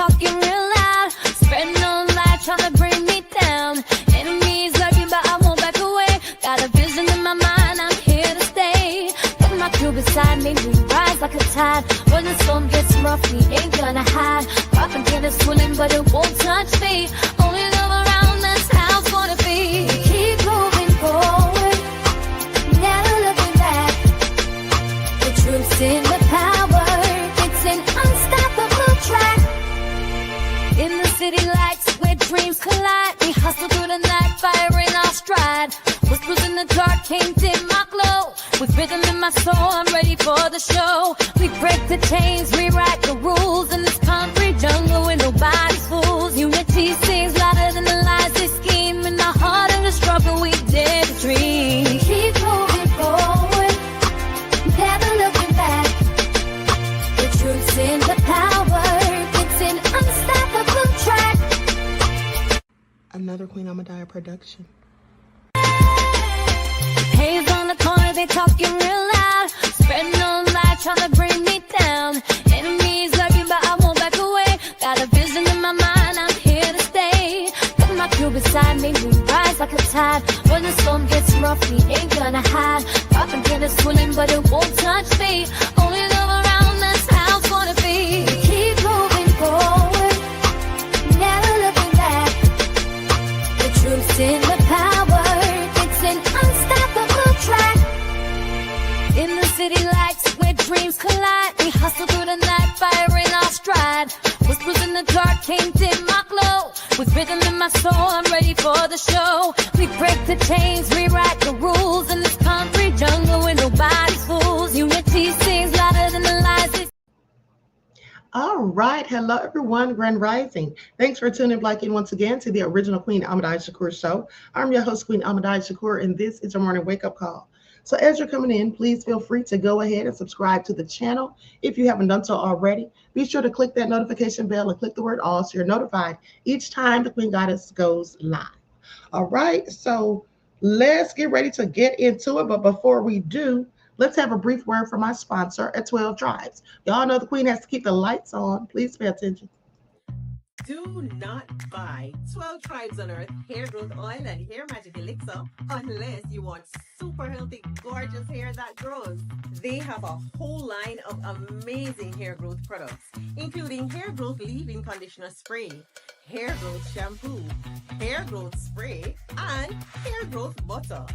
talking real loud, spreading no light, trying to bring me down. Enemies lurking, but I won't back away. Got a vision in my mind, I'm here to stay. Got my crew beside me, we rise like a tide. When the storm gets rough, we ain't gonna hide. Rock and get us swilling, but it won't touch me. Only love around us, how it's gonna be. Keep moving forward, never looking back. The truth's in the power, it's an unstoppable track. In the city lights where dreams collide, we hustle through the night, fire in our stride. Whispers in the dark can't dim my glow. With rhythm in my soul, I'm ready for the show. We break the chains, rewrite the rules in this concrete jungle where nobody's fools. Unity sings louder than the lies they scheme. In the heart of the struggle, we dare to dream. Keep moving forward, never looking back. The truth's in the power, it's an unstoppable track. Another Queen Ahmadiyyah production. Haze on the corner, they talking real loud, spreading no light, trying to bring me down. Enemies lurking, but I won't back away. Got a vision in my mind, I'm here to stay. Got my crew beside me, we rise like a tide. When the storm gets rough, we ain't gonna hide. Rock and get us swilling, but it won't touch me. Only love around us, how it's gonna be. Keep moving forward, never looking back. The truth's in the power, it's an unstoppable track. In the city lights where dreams collide, we hustle through the night, fire in our stride. Whispers in the dark can't dim my glow. With rhythm in my soul, I'm ready for the show. We break the chains, rewrite the rules in this concrete jungle where nobody's fools. Unity sings louder than the lies. All right. Hello, everyone. Grand Rising. Thanks for tuning in once again to the original Queen Ahmadiyyah Shakur show. I'm your host, Queen Ahmadiyyah Shakur, and this is your morning wake-up call. So as you're coming in, please feel free to go ahead and subscribe to the channel. If you haven't done so already, be sure to click that notification bell and click the word all so you're notified each time the Queen Goddess goes live. All right. So let's get ready to get into it. But before we do, let's have a brief word from my sponsor at 12 Tribes. Y'all know the Queen has to keep the lights on. Please pay attention. Do not buy 12 Tribes on Earth hair growth oil and hair magic elixir unless you want super healthy, gorgeous hair that grows. They have a whole line of amazing hair growth products, including hair growth leave-in conditioner spray, hair growth shampoo, hair growth spray, and hair growth butter.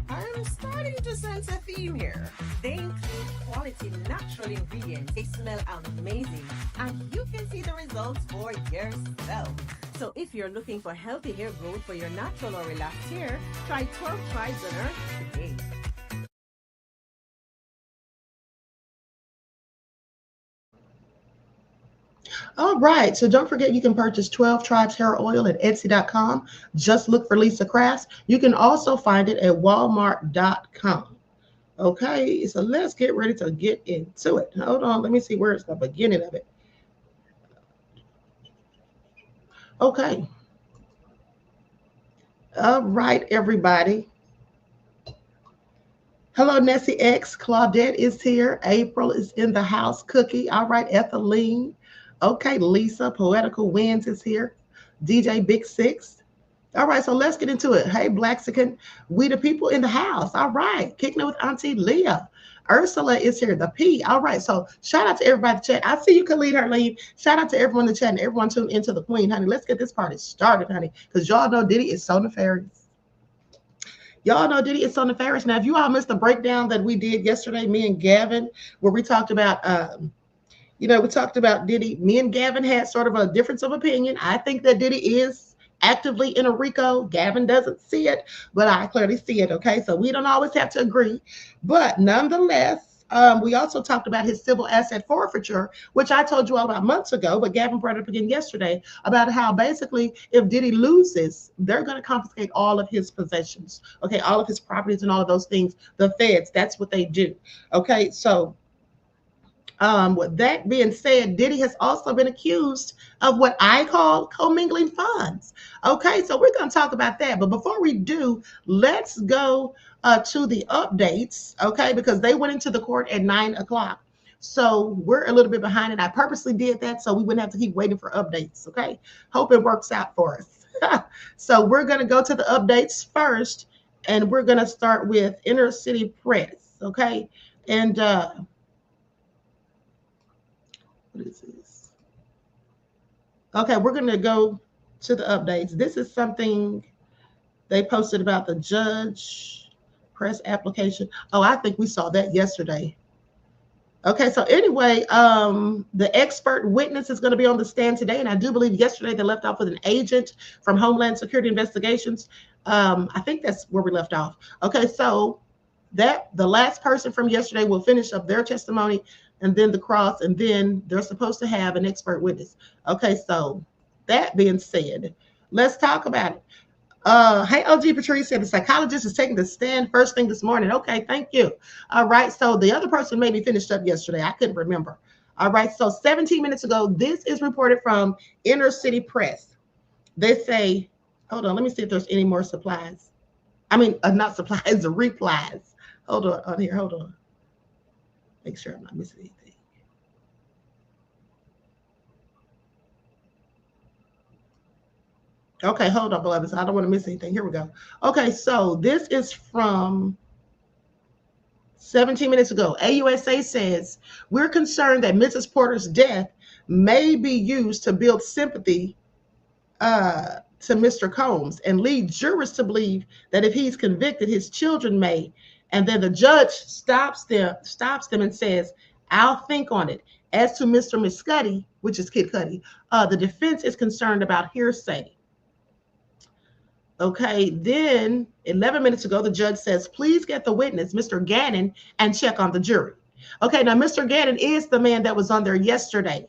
I'm starting to sense a theme here. They include quality natural ingredients. They smell amazing, and you can see the results for yourself. So if you're looking for healthy hair growth for your natural or relaxed hair, try 12 Tribes on Earth today. All right. So don't forget, you can purchase 12 Tribes hair oil at Etsy.com. Just look for Lisa Crafts. You can also find it at Walmart.com. Okay. So let's get ready to get into it. Hold on. Let me see where's the beginning of it. Okay. All right, everybody. Hello, Nessie X. Claudette is here. April is in the house. Cookie. All right, Ethelene. Okay, Lisa, Poetical Winds is here. DJ Big Six. All right, so let's get into it. Hey, Blaxican, we the people in the house. All right, kicking it with Auntie Leah. Ursula is here, the P. All right, so shout out to everybody in the chat. I see you, Khalid Harleen. Shout out to everyone in the chat and everyone tuned into the Queen, honey. Let's get this party started, honey, because y'all know Diddy is so nefarious. Y'all know Diddy is so nefarious. Now, if you all missed the breakdown that we did yesterday, me and Gavin, where we talked about we talked about Diddy. Me and Gavin had sort of a difference of opinion. I think that Diddy is actively in a RICO. Gavin doesn't see it, but I clearly see it, okay? So we don't always have to agree. But nonetheless, we also talked about his civil asset forfeiture, which I told you all about months ago, but Gavin brought it up again yesterday about how basically if Diddy loses, they're going to confiscate all of his possessions, okay? All of his properties and all of those things. The feds, that's what they do, okay? So with that being said, Diddy has also been accused of what I call commingling funds. Okay, so we're going to talk about that. But before we do, let's go to the updates, okay, because they went into the court at 9 o'clock. So we're a little bit behind, and I purposely did that so we wouldn't have to keep waiting for updates, okay? Hope it works out for us. So we're going to go to the updates first, and we're going to start with Inner City Press, okay? And what is this? Okay, we're going to go to the updates. This is something they posted about the judge press application. Oh, I think we saw that yesterday. Okay, so anyway, the expert witness is going to be on the stand today, and I do believe yesterday they left off with an agent from Homeland Security Investigations. I think that's where we left off. Okay, so that the last person from yesterday will finish up their testimony, and then the cross, and then they're supposed to have an expert witness. Okay, so that being said, let's talk about it. Hey, OG Patrice said the psychologist is taking the stand first thing this morning. Okay, thank you. All right, so the other person maybe finished up yesterday. I couldn't remember. All right, so 17 minutes ago, this is reported from Inner City Press. They say, hold on, let me see if there's any more supplies. I mean, not supplies, the replies. Hold on here, hold on. Make sure I'm not missing anything. Okay, hold on, beloveds. I don't want to miss anything. Here we go. Okay, so this is from 17 minutes ago. AUSA says, we're concerned that Mrs. Porter's death may be used to build sympathy to Mr. Combs and lead jurors to believe that if he's convicted, his children may. And then the judge stops them and says, I'll think on it. As to Mr. Miscuddy, which is Kid Cudi, the defense is concerned about hearsay. Okay, then 11 minutes ago, the judge says, please get the witness, Mr. Gannon, and check on the jury. Okay, now Mr. Gannon is the man that was on there yesterday.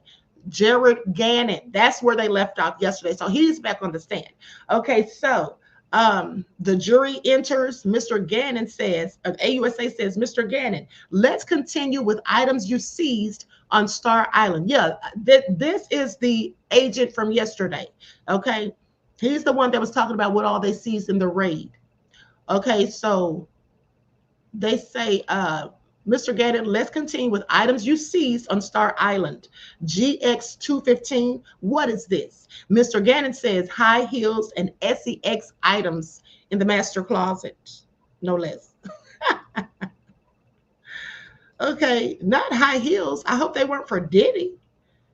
Jared Gannon, that's where they left off yesterday. So he's back on the stand. Okay, so the jury enters. Mr. Gannon says, AUSA says, Mr. Gannon, let's continue with items you seized on Star Island. Yeah, this is the agent from yesterday. Okay. He's the one that was talking about what all they seized in the raid. Okay, so they say, Mr. Gannon, let's continue with items you seized on Star Island. GX215, what is this? Mr. Gannon says high heels and SEX items in the master closet, no less. Okay, not high heels. I hope they weren't for Diddy.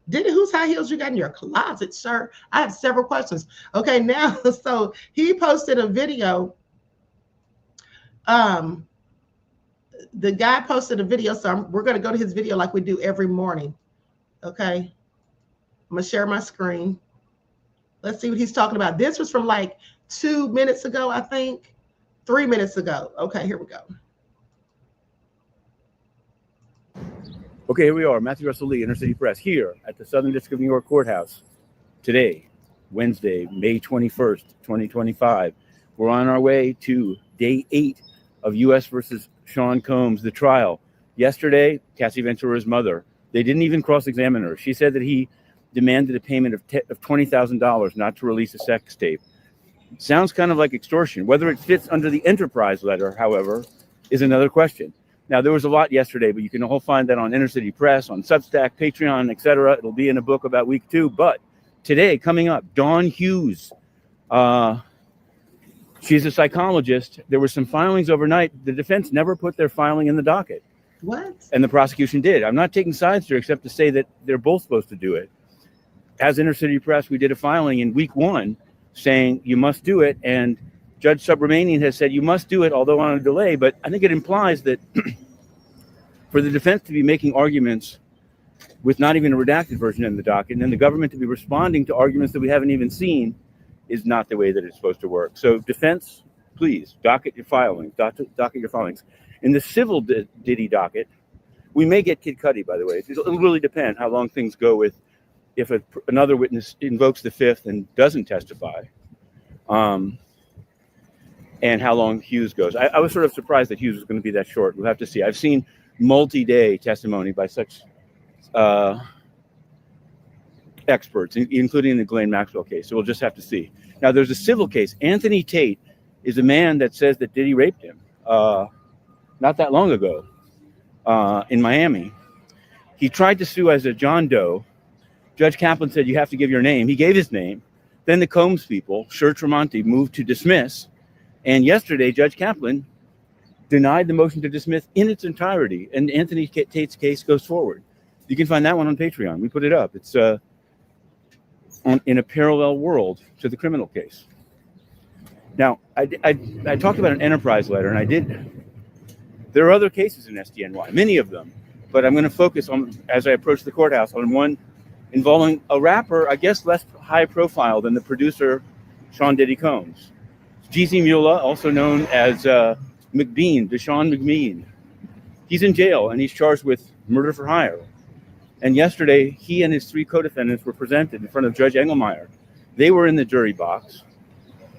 Diddy, whose high heels you got in your closet, sir? I have several questions. Okay, now, so he posted a video. The guy posted a video, so we're going to go to his video like we do every morning. Okay, I'm going to share my screen. Let's see what he's talking about. This was from like 2 minutes ago, I think. 3 minutes ago. Okay, here we go. Okay, here we are, Matthew Russell Lee, Inner City Press, here at the Southern District of New York Courthouse. Today, Wednesday, May 21st, 2025. We're on our way to day 8 of U.S. versus Sean Combs, the trial. Yesterday, Cassy Ventura's mother, they didn't even cross-examine her. She said that he demanded a payment of $20,000 not to release a sex tape. Sounds kind of like extortion. Whether it fits under the enterprise letter, however, is another question. Now, there was a lot yesterday, but you can all find that on Inner City Press, on Substack, Patreon, etc. It'll be in a book about week 2. But today, coming up, Dawn Hughes. She's a psychologist. There were some filings overnight. The defense never put their filing in the docket. What? And the prosecution did. I'm not taking sides here except to say that they're both supposed to do it. As Inner City Press, we did a filing in week 1 saying you must do it. And Judge Subramanian has said you must do it, although on a delay. But I think it implies that for the defense to be making arguments with not even a redacted version in the docket, and then the government to be responding to arguments that we haven't even seen, is not the way that it's supposed to work. So defense, please, docket your filings. Docket your filings. In the civil Diddy docket, we may get Kid Cudi, by the way. It'll really depend how long things go with if another witness invokes the 5th and doesn't testify. And how long Hughes goes. I was sort of surprised that Hughes was going to be that short. We'll have to see. I've seen multi-day testimony by such experts, including the Ghislaine Maxwell case. So we'll just have to see. Now, there's a civil case. Anthony Tate is a man that says that Diddy raped him not that long ago in Miami. He tried to sue as a John Doe. Judge Kaplan said, you have to give your name. He gave his name. Then the Combs people, Sher Tremonti, moved to dismiss. And yesterday, Judge Kaplan denied the motion to dismiss in its entirety. And Anthony Tate's case goes forward. You can find that one on Patreon. We put it up. It's in a parallel world to the criminal case. Now, I talked about an enterprise letter, and I did. There are other cases in SDNY, many of them. But I'm going to focus on, as I approach the courthouse, on one involving a rapper, I guess less high profile than the producer, Sean Diddy Combs. Jeezy Mula, also known as McBean, Deshaun McBean. He's in jail and he's charged with murder for hire. And yesterday, he and his 3 co-defendants were presented in front of Judge Engelmeyer. They were in the jury box.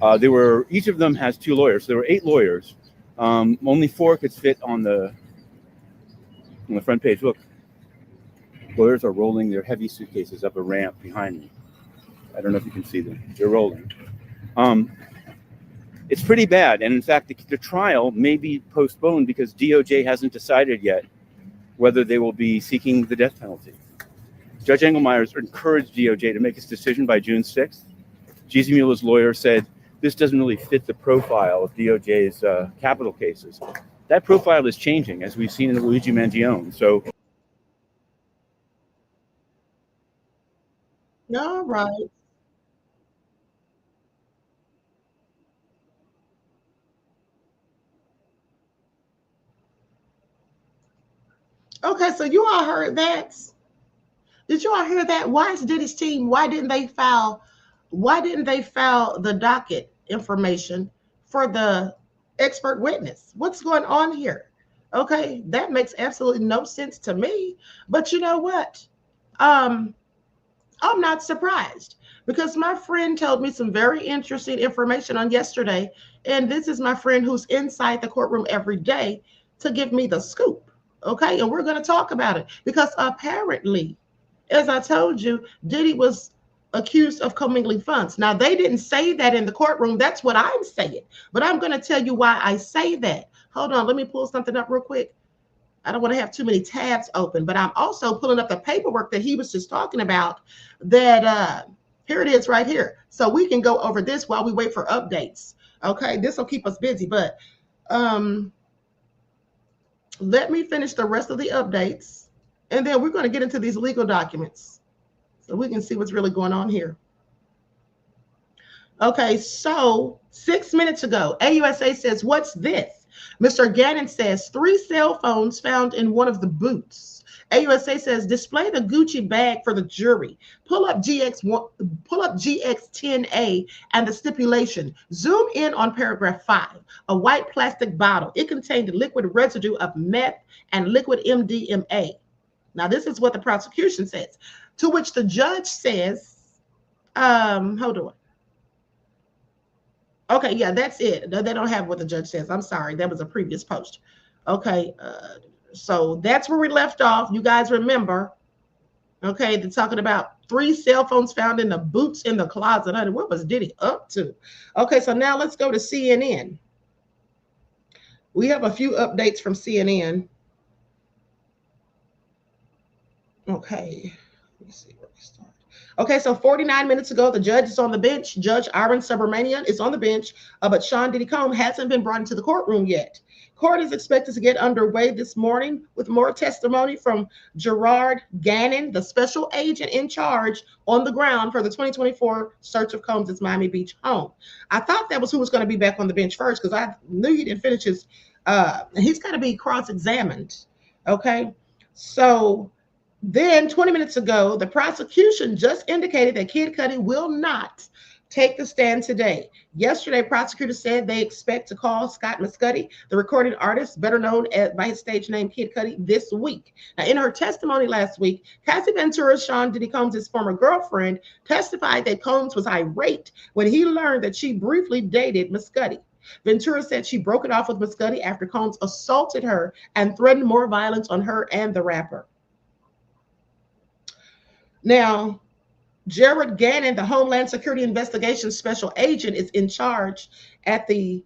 Each of them has 2 lawyers. So there were 8 lawyers. Only 4 could fit on the front page. Look, lawyers are rolling their heavy suitcases up a ramp behind me. I don't know if you can see them. They're rolling. It's pretty bad. And in fact, the trial may be postponed because DOJ hasn't decided yet whether they will be seeking the death penalty. Judge Engelmeyer has encouraged DOJ to make its decision by June 6th. Jeezy Mula's lawyer said, this doesn't really fit the profile of DOJ's capital cases. That profile is changing, as we've seen in the Luigi Mangione. So, All right. Okay, so you all heard that. Did you all hear that? Why is Diddy's team? Why didn't they file the docket information for the expert witness? What's going on here? Okay, that makes absolutely no sense to me. But you know what? I'm not surprised because my friend told me some very interesting information on yesterday. And this is my friend who's inside the courtroom every day to give me the scoop. Okay, and we're going to talk about it because apparently, as I told you, Diddy was accused of commingling funds. Now, they didn't say that in the courtroom. That's what I'm saying. But I'm going to tell you why I say that. Hold on, let me pull something up real quick. I don't want to have too many tabs open, but I'm also pulling up the paperwork that he was just talking about that here it is right here. So we can go over this while we wait for updates. Okay, this will keep us busy, but let me finish the rest of the updates, and then we're going to get into these legal documents so we can see what's really going on here. Okay, so 6 minutes ago, AUSA says, what's this? Mr. Gannon says 3 cell phones found in one of the boots. AUSA says display the Gucci bag for the jury. Pull up GX10A and the stipulation. Zoom in on paragraph 5. A white plastic bottle. It contained liquid residue of meth and liquid MDMA. Now this is what the prosecution says. To which the judge says, hold on. Okay, yeah, that's it. They don't have what the judge says. I'm sorry. That was a previous post. Okay, so that's where we left off. You guys remember, okay, they're talking about 3 cell phones found in the boots in the closet. Honey, what was Diddy up to? Okay, so now let's go to CNN. We have a few updates from CNN. Okay, let me see where we start. Okay, so 49 minutes ago, the judge is on the bench. Judge Aaron Subramanian is on the bench, but Sean Diddy Combs hasn't been brought into the courtroom yet. Court is expected to get underway this morning with more testimony from Gerard Gannon, the special agent in charge on the ground for the 2024 search of Combs' Miami Beach home. I thought that was who was going to be back on the bench first because I knew he didn't finish his, he's got to be cross-examined, okay? So then 20 minutes ago, the prosecution just indicated that Kid Cudi will not take the stand today. Yesterday, prosecutors said they expect to call Scott Mescudi, the recording artist, better known by his stage name Kid Cudi, this week. Now, in her testimony last week, Cassy Ventura, Sean Diddy Combs' former girlfriend, testified that Combs was irate when he learned that she briefly dated Mescudi. Ventura said she broke it off with Mescudi after Combs assaulted her and threatened more violence on her and the rapper. Now, Gerard Gannon, the Homeland Security Investigations Special Agent, is in charge at the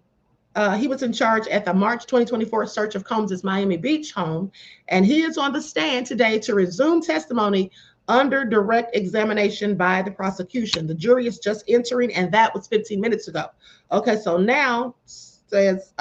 He was in charge at the March 2024 search of Combs' Miami Beach home, and he is on the stand today to resume testimony under direct examination by the prosecution. The jury is just entering, and that was 15 minutes ago. Okay, so now says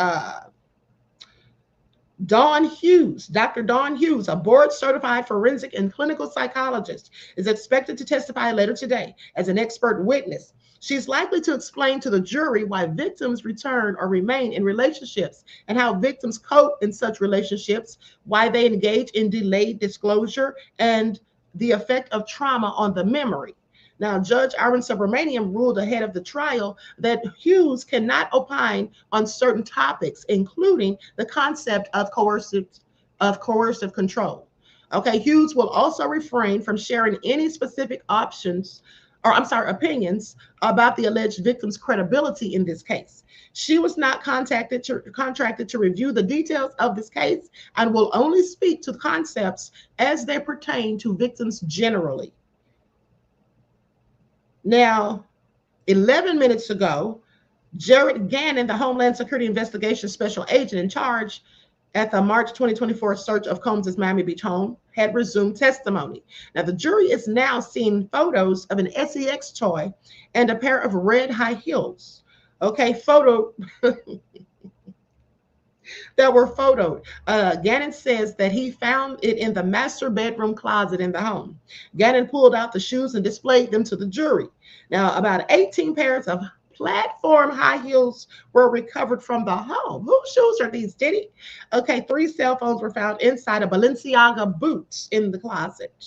Dawn Hughes, Dr. Dawn Hughes, a board-certified forensic and clinical psychologist, is expected to testify later today as an expert witness. She's likely to explain to the jury why victims return or remain in relationships and how victims cope in such relationships, why they engage in delayed disclosure, and the effect of trauma on the memory. Now, Judge Aaron Subramanian ruled ahead of the trial that Hughes cannot opine on certain topics, including the concept of coercive control. Okay, Hughes will also refrain from sharing any specific opinions about the alleged victim's credibility in this case. She was not contracted to review the details of this case and will only speak to concepts as they pertain to victims generally. Now, 11 minutes ago, Jared Gannon, the Homeland Security Investigation Special Agent in charge at the March 2024 search of Combs' Miami Beach home, had resumed testimony. Now, the jury is now seeing photos of an SEX toy and a pair of red high heels. Okay, that were photoed. Gannon says that he found it in the master bedroom closet in the home. Gannon pulled out the shoes and displayed them to the jury. Now, about 18 pairs of platform high heels were recovered from the home. Whose shoes are these, Diddy? Okay, 3 cell phones were found inside a Balenciaga boot in the closet.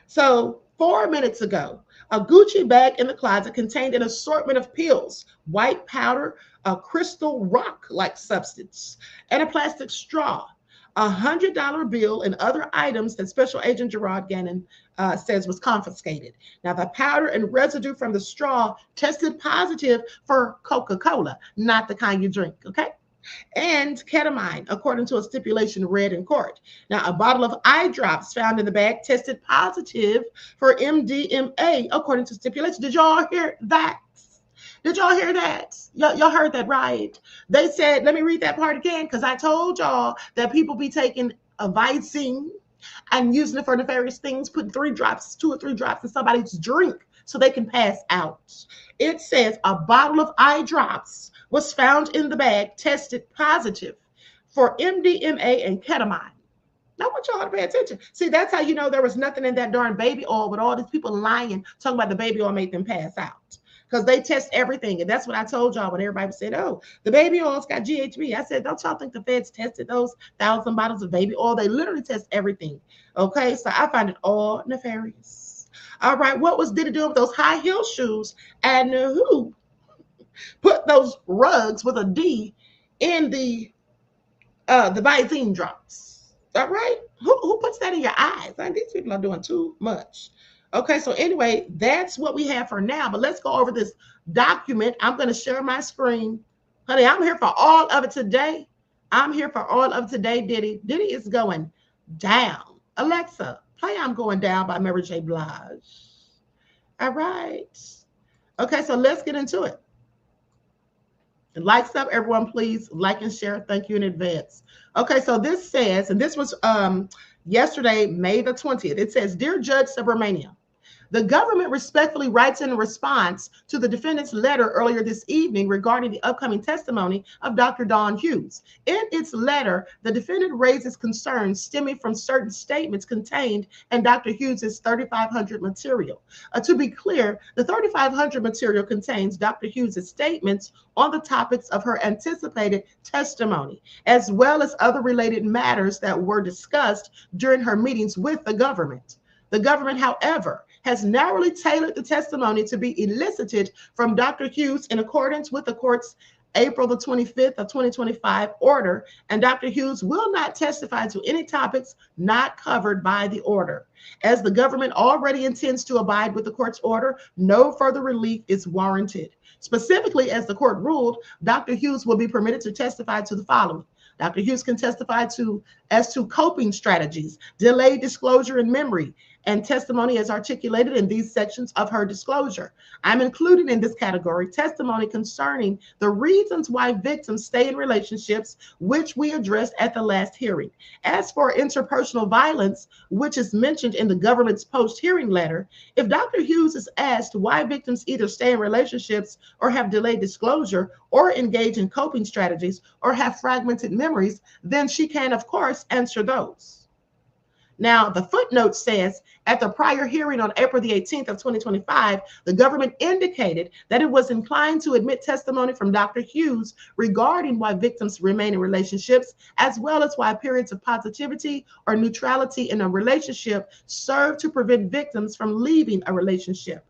So 4 minutes ago, a Gucci bag in the closet contained an assortment of pills, white powder, a crystal rock-like substance, and a plastic straw. A $100 bill and other items that Special Agent Gerard Gannon says was confiscated. Now, the powder and residue from the straw tested positive for Coca-Cola, not the kind you drink, okay? And ketamine, according to a stipulation read in court. Now, a bottle of eye drops found in the bag tested positive for MDMA, according to stipulation. Did y'all hear that? Did y'all hear that? Y'all heard that, right? They said, let me read that part again, because I told y'all that people be taking a Visine and using it for nefarious things, putting 2 or 3 drops in somebody's drink so they can pass out. It says a bottle of eye drops was found in the bag, tested positive for MDMA and ketamine. I want y'all to pay attention. See, that's how you know there was nothing in that darn baby oil with all these people lying, talking about the baby oil made them pass out. Because they test everything. And that's what I told y'all when everybody said, oh, the baby oil's got GHB. I said, don't y'all think the feds tested those 1,000 bottles of baby oil? They literally test everything. Okay, so I find it all nefarious. All right, what was Diddy doing with those high heel shoes? And who put those rugs with a D in the Visine drops? All right, who puts that in your eyes? I mean, these people are doing too much. Okay, so anyway, that's what we have for now. But let's go over this document. I'm going to share my screen. Honey, I'm here for all of it today. I'm here for all of today, Diddy. Diddy is going down. Alexa, play I'm Going Down by Mary J. Blige. All right. Okay, so let's get into it. Likes up, everyone, please. Like and share. Thank you in advance. Okay, so this says, and this was yesterday, May the 20th. It says, Dear Judge Subramanian, the government respectfully writes in response to the defendant's letter earlier this evening regarding the upcoming testimony of Dr. Dawn Hughes. In its letter, the defendant raises concerns stemming from certain statements contained in Dr. Hughes' 3500 material. To be clear, the 3500 material contains Dr. Hughes' statements on the topics of her anticipated testimony, as well as other related matters that were discussed during her meetings with the government. The government, however, has narrowly tailored the testimony to be elicited from Dr. Hughes in accordance with the court's April the 25th of 2025 order, and Dr. Hughes will not testify to any topics not covered by the order. As the government already intends to abide with the court's order, no further relief is warranted. Specifically, as the court ruled, Dr. Hughes will be permitted to testify to the following. Dr. Hughes can testify as to coping strategies, delayed disclosure in memory, and testimony as articulated in these sections of her disclosure. I'm including in this category testimony concerning the reasons why victims stay in relationships, which we addressed at the last hearing. As for interpersonal violence, which is mentioned in the government's post-hearing letter, if Dr. Hughes is asked why victims either stay in relationships or have delayed disclosure or engage in coping strategies or have fragmented memories, then she can, of course, answer those. Now, the footnote says, at the prior hearing on April the 18th of 2025, the government indicated that it was inclined to admit testimony from Dr. Hughes regarding why victims remain in relationships, as well as why periods of positivity or neutrality in a relationship serve to prevent victims from leaving a relationship.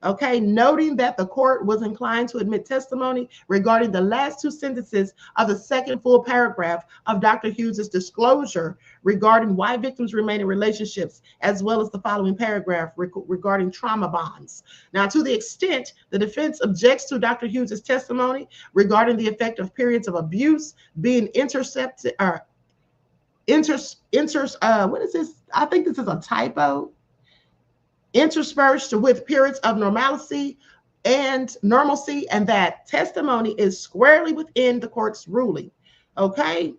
Okay, noting that the court was inclined to admit testimony regarding the last two sentences of the second full paragraph of Dr. Hughes's disclosure regarding why victims remain in relationships, as well as the following paragraph regarding trauma bonds. Now, to the extent the defense objects to Dr. Hughes's testimony regarding the effect of periods of abuse being intercepted or what is this? I think this is a typo. Interspersed with periods of normalcy, and that testimony is squarely within the court's ruling. Okay.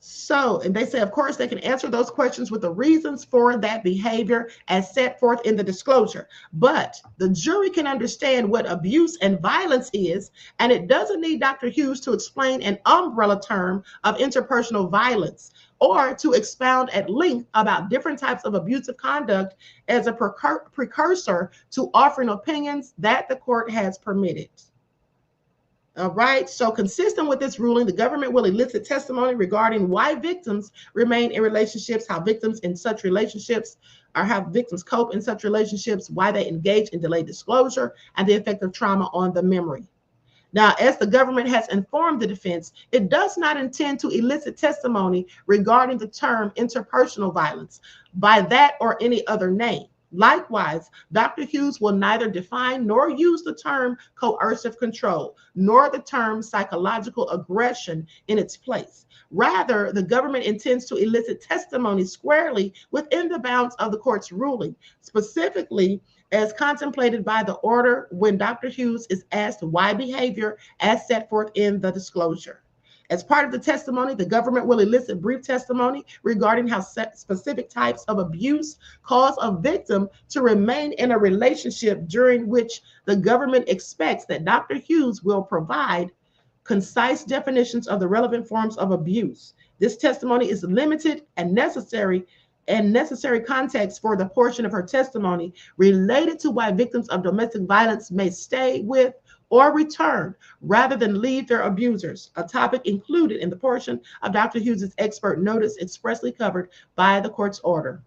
So, and they say, of course, they can answer those questions with the reasons for that behavior as set forth in the disclosure. But the jury can understand what abuse and violence is, and it doesn't need Dr. Hughes to explain an umbrella term of interpersonal violence or to expound at length about different types of abusive conduct as a precursor to offering opinions that the court has permitted. All right, so consistent with this ruling, the government will elicit testimony regarding why victims remain in relationships, how victims in such relationships, or how victims cope in such relationships, why they engage in delayed disclosure, and the effect of trauma on the memory. Now, as the government has informed the defense, it does not intend to elicit testimony regarding the term interpersonal violence by that or any other name. Likewise, Dr. Hughes will neither define nor use the term coercive control, nor the term psychological aggression in its place. Rather, the government intends to elicit testimony squarely within the bounds of the court's ruling, specifically as contemplated by the order when Dr. Hughes is asked why behavior as set forth in the disclosure. As part of the testimony, the government will elicit brief testimony regarding how specific types of abuse cause a victim to remain in a relationship during which the government expects that Dr. Hughes will provide concise definitions of the relevant forms of abuse. This testimony is limited and necessary context for the portion of her testimony related to why victims of domestic violence may stay with or return rather than leave their abusers, a topic included in the portion of Dr. Hughes's expert notice expressly covered by the court's order.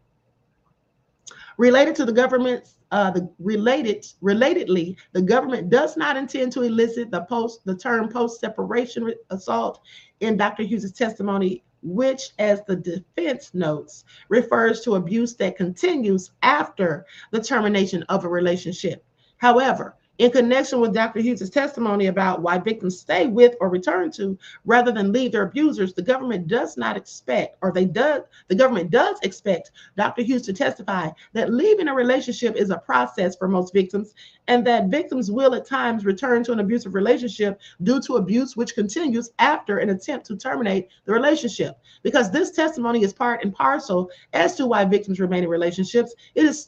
Related to the government's relatedly, the government does not intend to elicit the term post-separation assault in Dr. Hughes's testimony, which, as the defense notes, refers to abuse that continues after the termination of a relationship. However, in connection with Dr. Hughes's testimony about why victims stay with or return to rather than leave their abusers, the government does not expect, or the government does expect Dr. Hughes to testify that leaving a relationship is a process for most victims, and that victims will at times return to an abusive relationship due to abuse which continues after an attempt to terminate the relationship. Because this testimony is part and parcel as to why victims remain in relationships, it is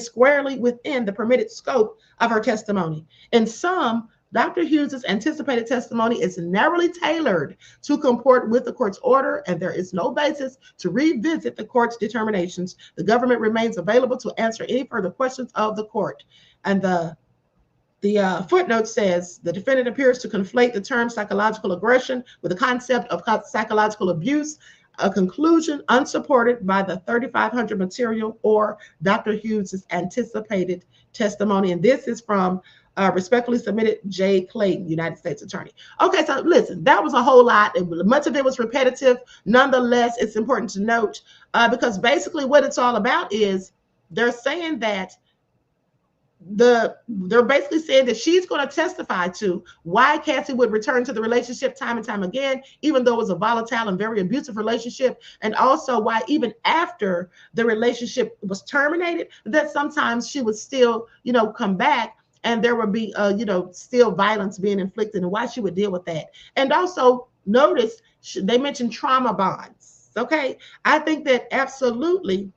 squarely within the permitted scope of her testimony. In sum, Dr. Hughes's anticipated testimony is narrowly tailored to comport with the court's order, and there is no basis to revisit the court's determinations. The government remains available to answer any further questions of the court. And the footnote says the defendant appears to conflate the term psychological aggression with the concept of psychological abuse, a conclusion unsupported by the 3500 material or Dr. Hughes's anticipated testimony. And this is from respectfully submitted J. Clayton, United States Attorney. Okay, so listen, that was a whole lot. Much of it was repetitive. Nonetheless, it's important to note because basically what it's all about is they're saying that they're basically saying that she's going to testify to why Cassy would return to the relationship time and time again, even though it was a volatile and very abusive relationship, and also why even after the relationship was terminated, that sometimes she would still, come back and there would be, still violence being inflicted, and why she would deal with that. And also notice they mentioned trauma bonds. Okay, I think that absolutely.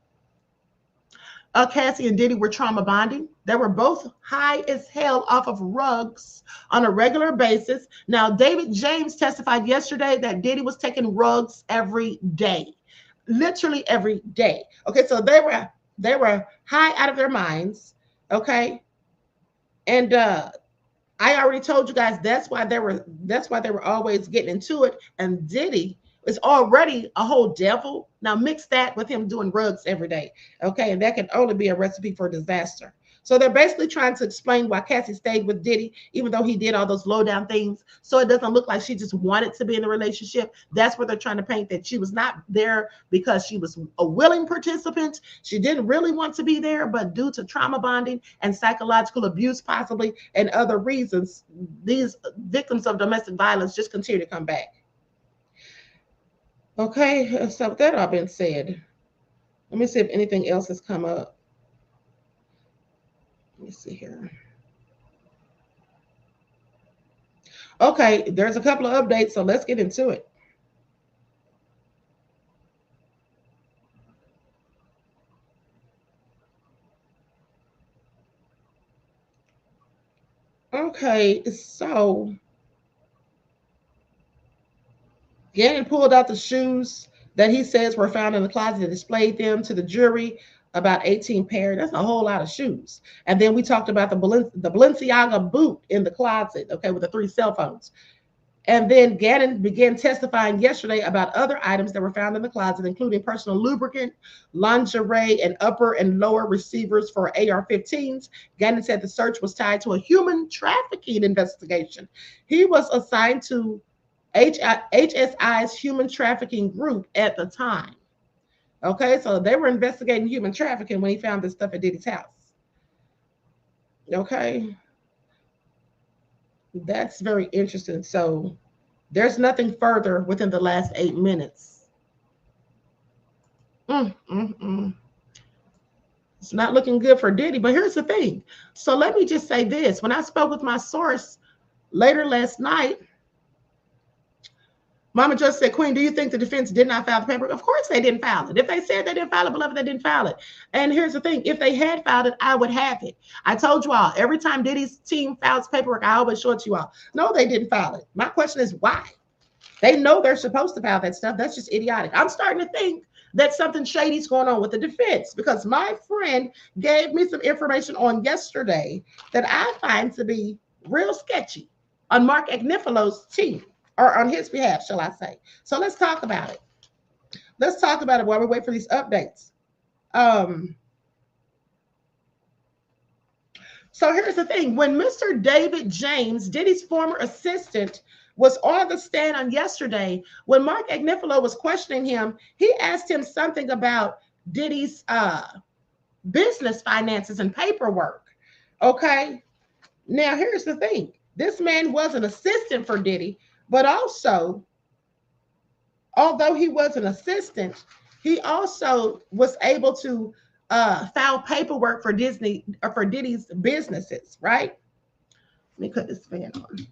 Cassy and Diddy were trauma bonding. They were both high as hell off of rugs on a regular basis. Now, David James testified yesterday that Diddy was taking rugs every day, literally every day. Okay, so they were high out of their minds. Okay, and I already told you guys that's why they were always getting into it. And Diddy is already a whole devil. Now mix that with him doing rugs every day. Okay, and that can only be a recipe for disaster. So they're basically trying to explain why Cassy stayed with Diddy, even though he did all those low down things. So it doesn't look like she just wanted to be in a relationship. That's what they're trying to paint, that she was not there because she was a willing participant. She didn't really want to be there, but due to trauma bonding and psychological abuse, possibly, and other reasons, these victims of domestic violence just continue to come back. Okay, so with that all been said, let me see if anything else has come up. Let me see here. Okay, there's a couple of updates, so let's get into it. Okay, so Gannon pulled out the shoes that he says were found in the closet and displayed them to the jury, about 18 pairs. That's a whole lot of shoes. And then we talked about the Balenciaga boot in the closet, okay, with the 3 cell phones. And then Gannon began testifying yesterday about other items that were found in the closet, including personal lubricant, lingerie, and upper and lower receivers for AR-15s. Gannon said the search was tied to a human trafficking investigation. He was assigned to HSI's human trafficking group at the time. Okay, so they were investigating human trafficking when he found this stuff at Diddy's house. Okay, that's very interesting. So there's nothing further within the last 8 minutes. It's not looking good for Diddy, but here's the thing. So let me just say this. When I spoke with my source later last night, Mama just said, Queen, do you think the defense did not file the paper? Of course they didn't file it. If they said they didn't file it, beloved, they didn't file it. And here's the thing. If they had filed it, I would have it. I told you all, every time Diddy's team files paperwork, I always show it to you all. No, they didn't file it. My question is why? They know they're supposed to file that stuff. That's just idiotic. I'm starting to think that something shady's going on with the defense, because my friend gave me some information on yesterday that I find to be real sketchy on Mark Agnifalo's team. Or on his behalf, shall I say. So let's talk about it. Let's talk about it while we wait for these updates. So here's the thing. When Mr. David James, Diddy's former assistant, was on the stand on yesterday, when Mark Agnifalo was questioning him, he asked him something about Diddy's business finances and paperwork. Okay? Now, here's the thing. This man was an assistant for Diddy, but also, although he was an assistant, he also was able to file paperwork for Diddy's businesses, right? Let me cut this fan on.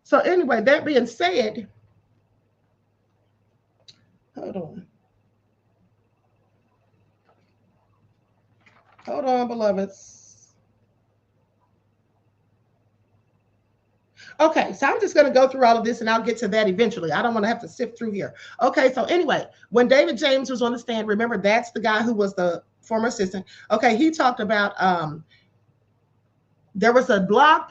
So anyway, that being said, hold on, beloveds. Okay, so I'm just going to go through all of this and I'll get to that eventually. I don't want to have to sift through here. Okay, so anyway, when David James was on the stand, remember that's the guy who was the former assistant. Okay, he talked about there was a blog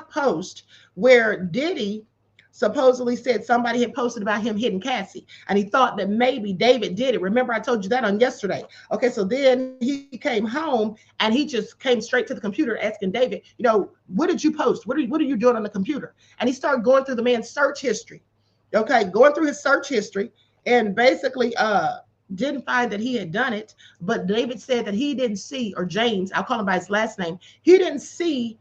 post where Diddy supposedly said somebody had posted about him hitting Cassy, and he thought that maybe David did it. Remember, I told you that on yesterday. Okay, so then he came home and he just came straight to the computer asking David, what did you post? What are you doing on the computer? And he started going through the man's search history. Okay, going through his search history, and basically didn't find that he had done it, but David said that he didn't see, or James, I'll call him by his last name, he didn't see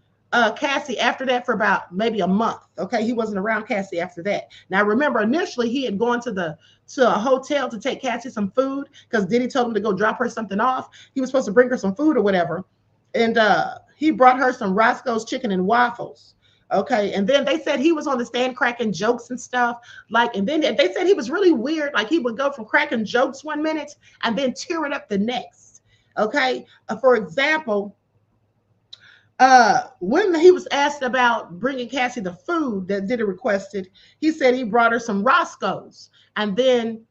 Cassy after that for about maybe a month. Okay, he wasn't around Cassy after that. Now remember, initially he had gone to a hotel to take Cassy some food because Diddy told him to go drop her something off. He was supposed to bring her some food or whatever, and he brought her some Roscoe's chicken and waffles. Okay, and then they said he was on the stand cracking jokes and stuff. Like, and then they said he was really weird. Like, he would go from cracking jokes one minute and then tear it up the next. Okay, for example, when he was asked about bringing Cassy the food that Diddy requested, he said he brought her some Roscoe's, and then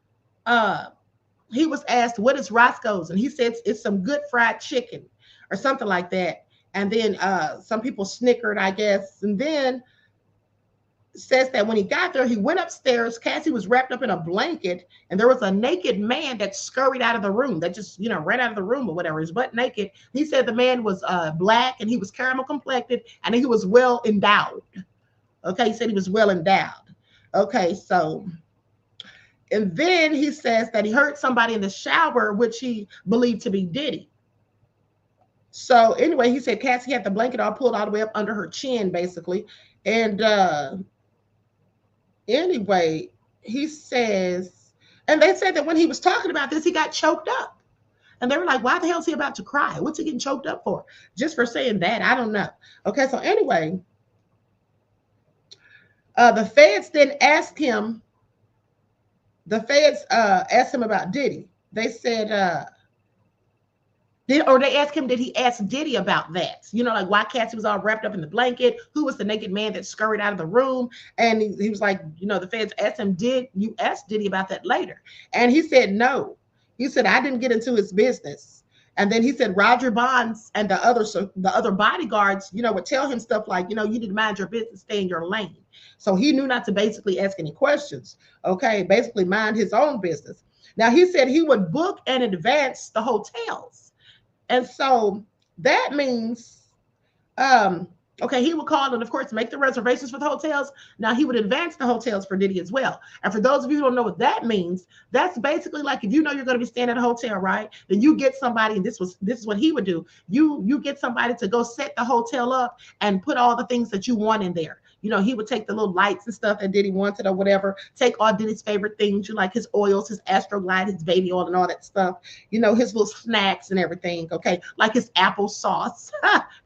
he was asked, what is Roscoe's, and he said it's some good fried chicken or something like that. And then some people snickered, I guess. And then says that when he got there, he went upstairs. Cassy was wrapped up in a blanket, and there was a naked man that scurried out of the room, that just, ran out of the room or whatever. He was butt naked. He said the man was black, and he was caramel complected, and he was well endowed. Okay, he said he was well endowed. Okay, so, and then he says that he heard somebody in the shower, which he believed to be Diddy. So anyway, he said Cassy had the blanket all pulled all the way up under her chin, basically. And anyway, he says, and they said that when he was talking about this, he got choked up. And they were like, why the hell is he about to cry? What's he getting choked up for? Just for saying that? I don't know. Okay, so anyway, the feds then asked him, asked him about Diddy. They said, they asked him, did he ask Diddy about that? Like why Cassy was all wrapped up in the blanket, who was the naked man that scurried out of the room? And he was like, the feds asked him, did you ask Diddy about that later? And he said, no. He said, I didn't get into his business. And then he said Roger Bonds and the other bodyguards, would tell him stuff like, you need to mind your business, stay in your lane. So he knew not to basically ask any questions. Okay, basically mind his own business. Now he said he would book and advance the hotels. And so that means, he would call and, of course, make the reservations for the hotels. Now, he would advance the hotels for Diddy as well. And for those of you who don't know what that means, that's basically like if you're going to be staying at a hotel, right? Then you get somebody, and this is what he would do. You get somebody to go set the hotel up and put all the things that you want in there. He would take the little lights and stuff that Diddy wanted or whatever, take all Diddy's favorite things, like his oils, his Astroglide, his baby oil and all that stuff, his little snacks and everything, okay? Like his applesauce.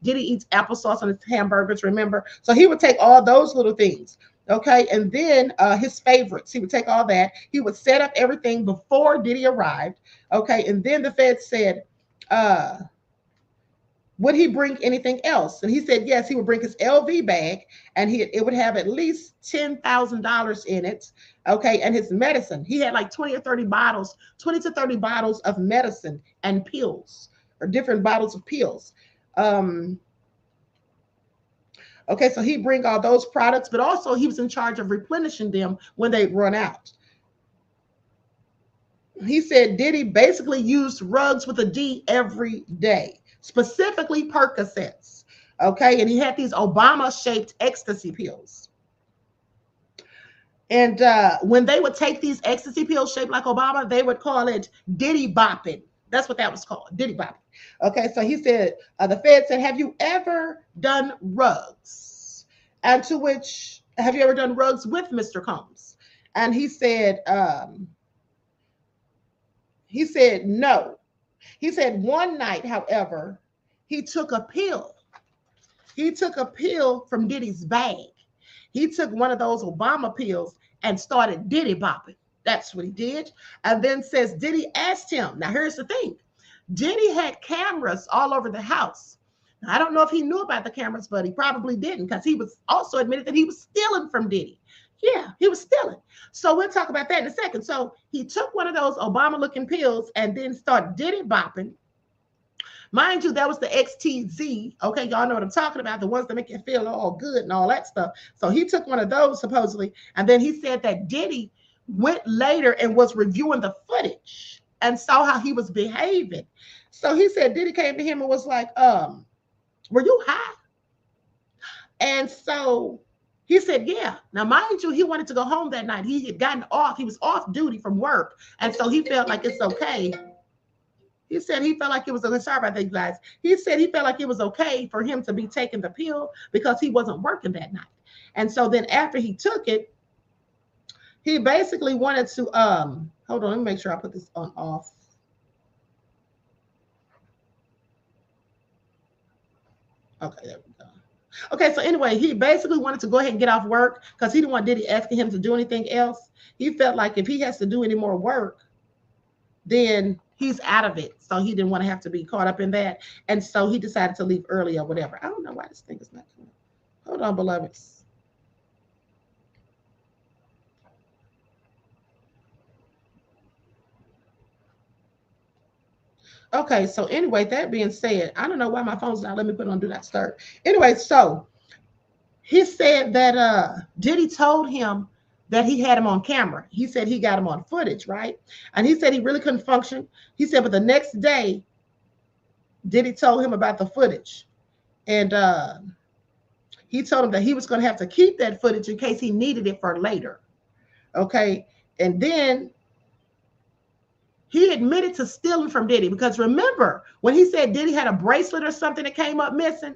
Diddy eats applesauce on his hamburgers, remember? So he would take all those little things, okay? And then his favorites, he would take all that. He would set up everything before Diddy arrived, okay? And then the Fed said, would he bring anything else? And he said, yes, he would bring his LV bag, and it would have at least $10,000 in it. Okay. And his medicine, he had like 20 to 30 bottles of medicine and pills, or different bottles of pills. Okay. So he'd bring all those products, but also he was in charge of replenishing them when they run out. He said Diddy basically used rugs with a D every day. Specifically Percocets, okay? And he had these Obama-shaped ecstasy pills. And when they would take these ecstasy pills shaped like Obama, they would call it Diddy bopping. That's what that was called, Diddy bopping. Okay, so he said, the Fed said, have you ever done rugs? And to which, have you ever done rugs with Mr. Combs? And he said no. He said one night, however, he took a pill. He took a pill from Diddy's bag. He took one of those Obama pills and started Diddy bopping. That's what he did. And then says Diddy asked him. Now, here's the thing. Diddy had cameras all over the house. Now, I don't know if he knew about the cameras, but he probably didn't, because he was also admitted that he was stealing from Diddy. Yeah, he was stealing. So we'll talk about that in a second. So he took one of those Obama-looking pills and then started Diddy bopping. Mind you, that was the XTZ. Okay, y'all know what I'm talking about, the ones that make you feel all good and all that stuff. So he took one of those, supposedly, and then he said that Diddy went later and was reviewing the footage and saw how he was behaving. So he said Diddy came to him and was like, were you high? And so He said, yeah. Now, mind you, he wanted to go home that night. He had gotten off. He was off duty from work. And so he felt like it's okay. He said he felt like it was okay. Sorry about that, you guys. He said he felt like it was okay for him to be taking the pill because he wasn't working that night. And so then after he took it, he basically wanted to, hold on, let me make sure I put this on off. Okay, there we go. Okay, so anyway, he basically wanted to go ahead and get off work because he didn't want Diddy asking him to do anything else. He felt like if he has to do any more work, then he's out of it. So he didn't want to have to be caught up in that. And so he decided to leave early or whatever. I don't know why this thing is not coming. Hold on, beloveds. Okay, so anyway, that being said, I don't know why my phone's not letting me put it on Do Not Disturb. Anyway, so he said that Diddy told him that he had him on camera. He said he got him on footage, right? And he said he really couldn't function. He said, but the next day, Diddy told him about the footage. And he told him that he was going to have to keep that footage in case he needed it for later. Okay, and then he admitted to stealing from Diddy because remember when he said Diddy had a bracelet or something that came up missing?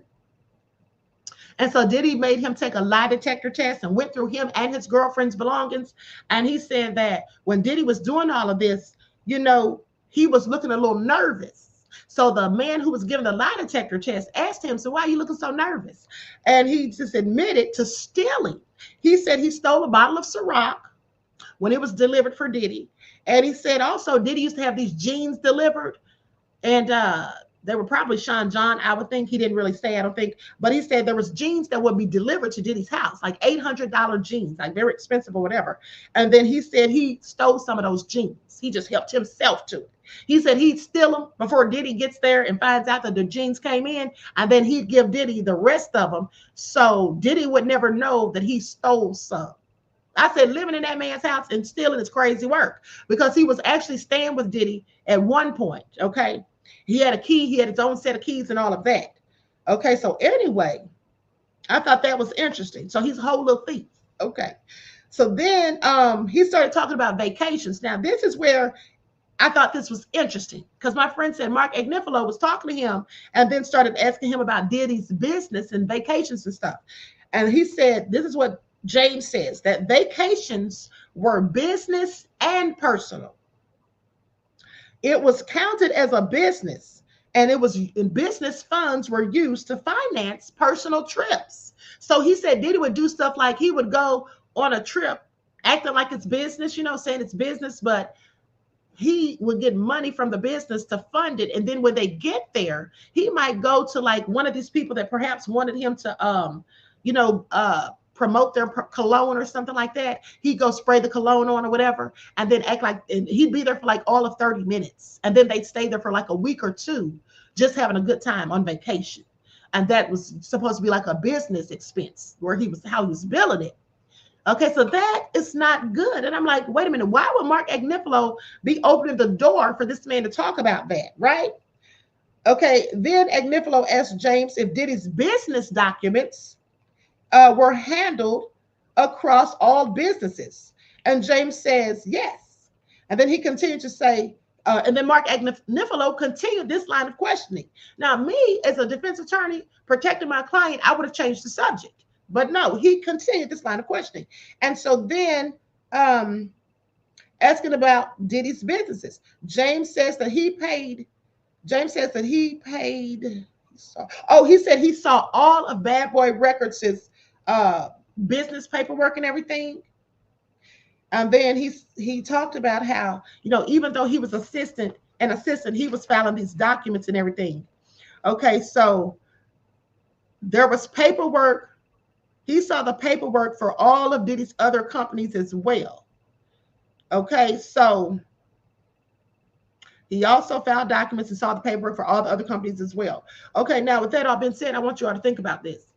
And so Diddy made him take a lie detector test and went through him and his girlfriend's belongings. And he said that when Diddy was doing all of this, you know, he was looking a little nervous. So the man who was giving the lie detector test asked him, so why are you looking so nervous? And he just admitted to stealing. He said he stole a bottle of Ciroc when it was delivered for Diddy. And he said also Diddy used to have these jeans delivered, and they were probably Sean John, I would think. He didn't really say, I don't think, but he said there was jeans that would be delivered to Diddy's house, like $800 jeans, like very expensive or whatever. And then he said he stole some of those jeans. He just helped himself to it. He said he'd steal them before Diddy gets there and finds out that the jeans came in, and then he'd give Diddy the rest of them. So Diddy would never know that he stole some. I said living in that man's house and stealing is crazy work because he was actually staying with Diddy at one point, okay? He had a key. He had his own set of keys and all of that. Okay, so anyway, I thought that was interesting. So he's a whole little thief. Okay, so then he started talking about vacations. Now, this is where I thought this was interesting because my friend said Mark Agnifilo was talking to him and then started asking him about Diddy's business and vacations and stuff. And he said, this is what James says, that vacations were business and personal. It was counted as a business, and it was in business funds were used to finance personal trips. So he said Diddy would do stuff like he would go on a trip acting like it's business, you know, saying it's business, but he would get money from the business to fund it. And then when they get there, he might go to like one of these people that perhaps wanted him to, promote their cologne or something like that. He'd go spray the cologne on or whatever, and then act like, and he'd be there for like all of 30 minutes. And then they'd stay there for like a week or two, just having a good time on vacation. And that was supposed to be like a business expense where how he was billing it. Okay, so that is not good. And I'm like, wait a minute, why would Mark Agnifilo be opening the door for this man to talk about that, right? Okay, then Agnifilo asked James if Diddy's business documents were handled across all businesses. And James says, yes. And then he continued to say, and then Mark Agnifilo continued this line of questioning. Now, me as a defense attorney protecting my client, I would have changed the subject. But no, he continued this line of questioning. And so then asking about Diddy's businesses, James says that he paid, he said he saw all of Bad Boy Records' business paperwork and everything. And then he talked about how, you know, even though he was assistant, he was filing these documents and everything. Okay, so there was paperwork. He saw the paperwork for all of Diddy's other companies as well. Okay, so he also filed documents and saw the paperwork for all the other companies as well. Okay, now with that all being said, I want you all to think about this.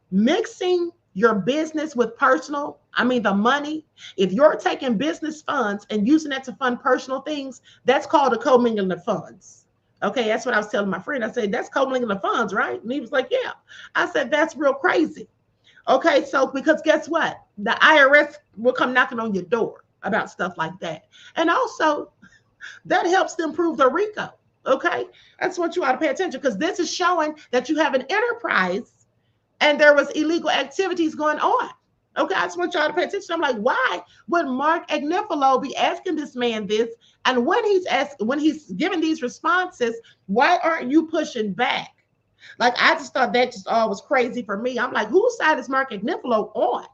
Mixing your business with personal, I mean the money, if you're taking business funds and using that to fund personal things, that's called a commingling of funds. Okay, that's what I was telling my friend. I said, that's commingling of funds, right? And he was like, yeah. I said, that's real crazy. Okay, so because guess what? The IRS will come knocking on your door about stuff like that. And also, that helps them prove the RICO. Okay, I just want you all to pay attention because this is showing that you have an enterprise and there was illegal activities going on. Okay, I just want y'all to pay attention. I'm like, why would Mark Agnifilo be asking this man this? And when he's giving these responses, why aren't you pushing back? Like, I just thought that just all was crazy for me. I'm like, whose side is Mark Agnifilo on?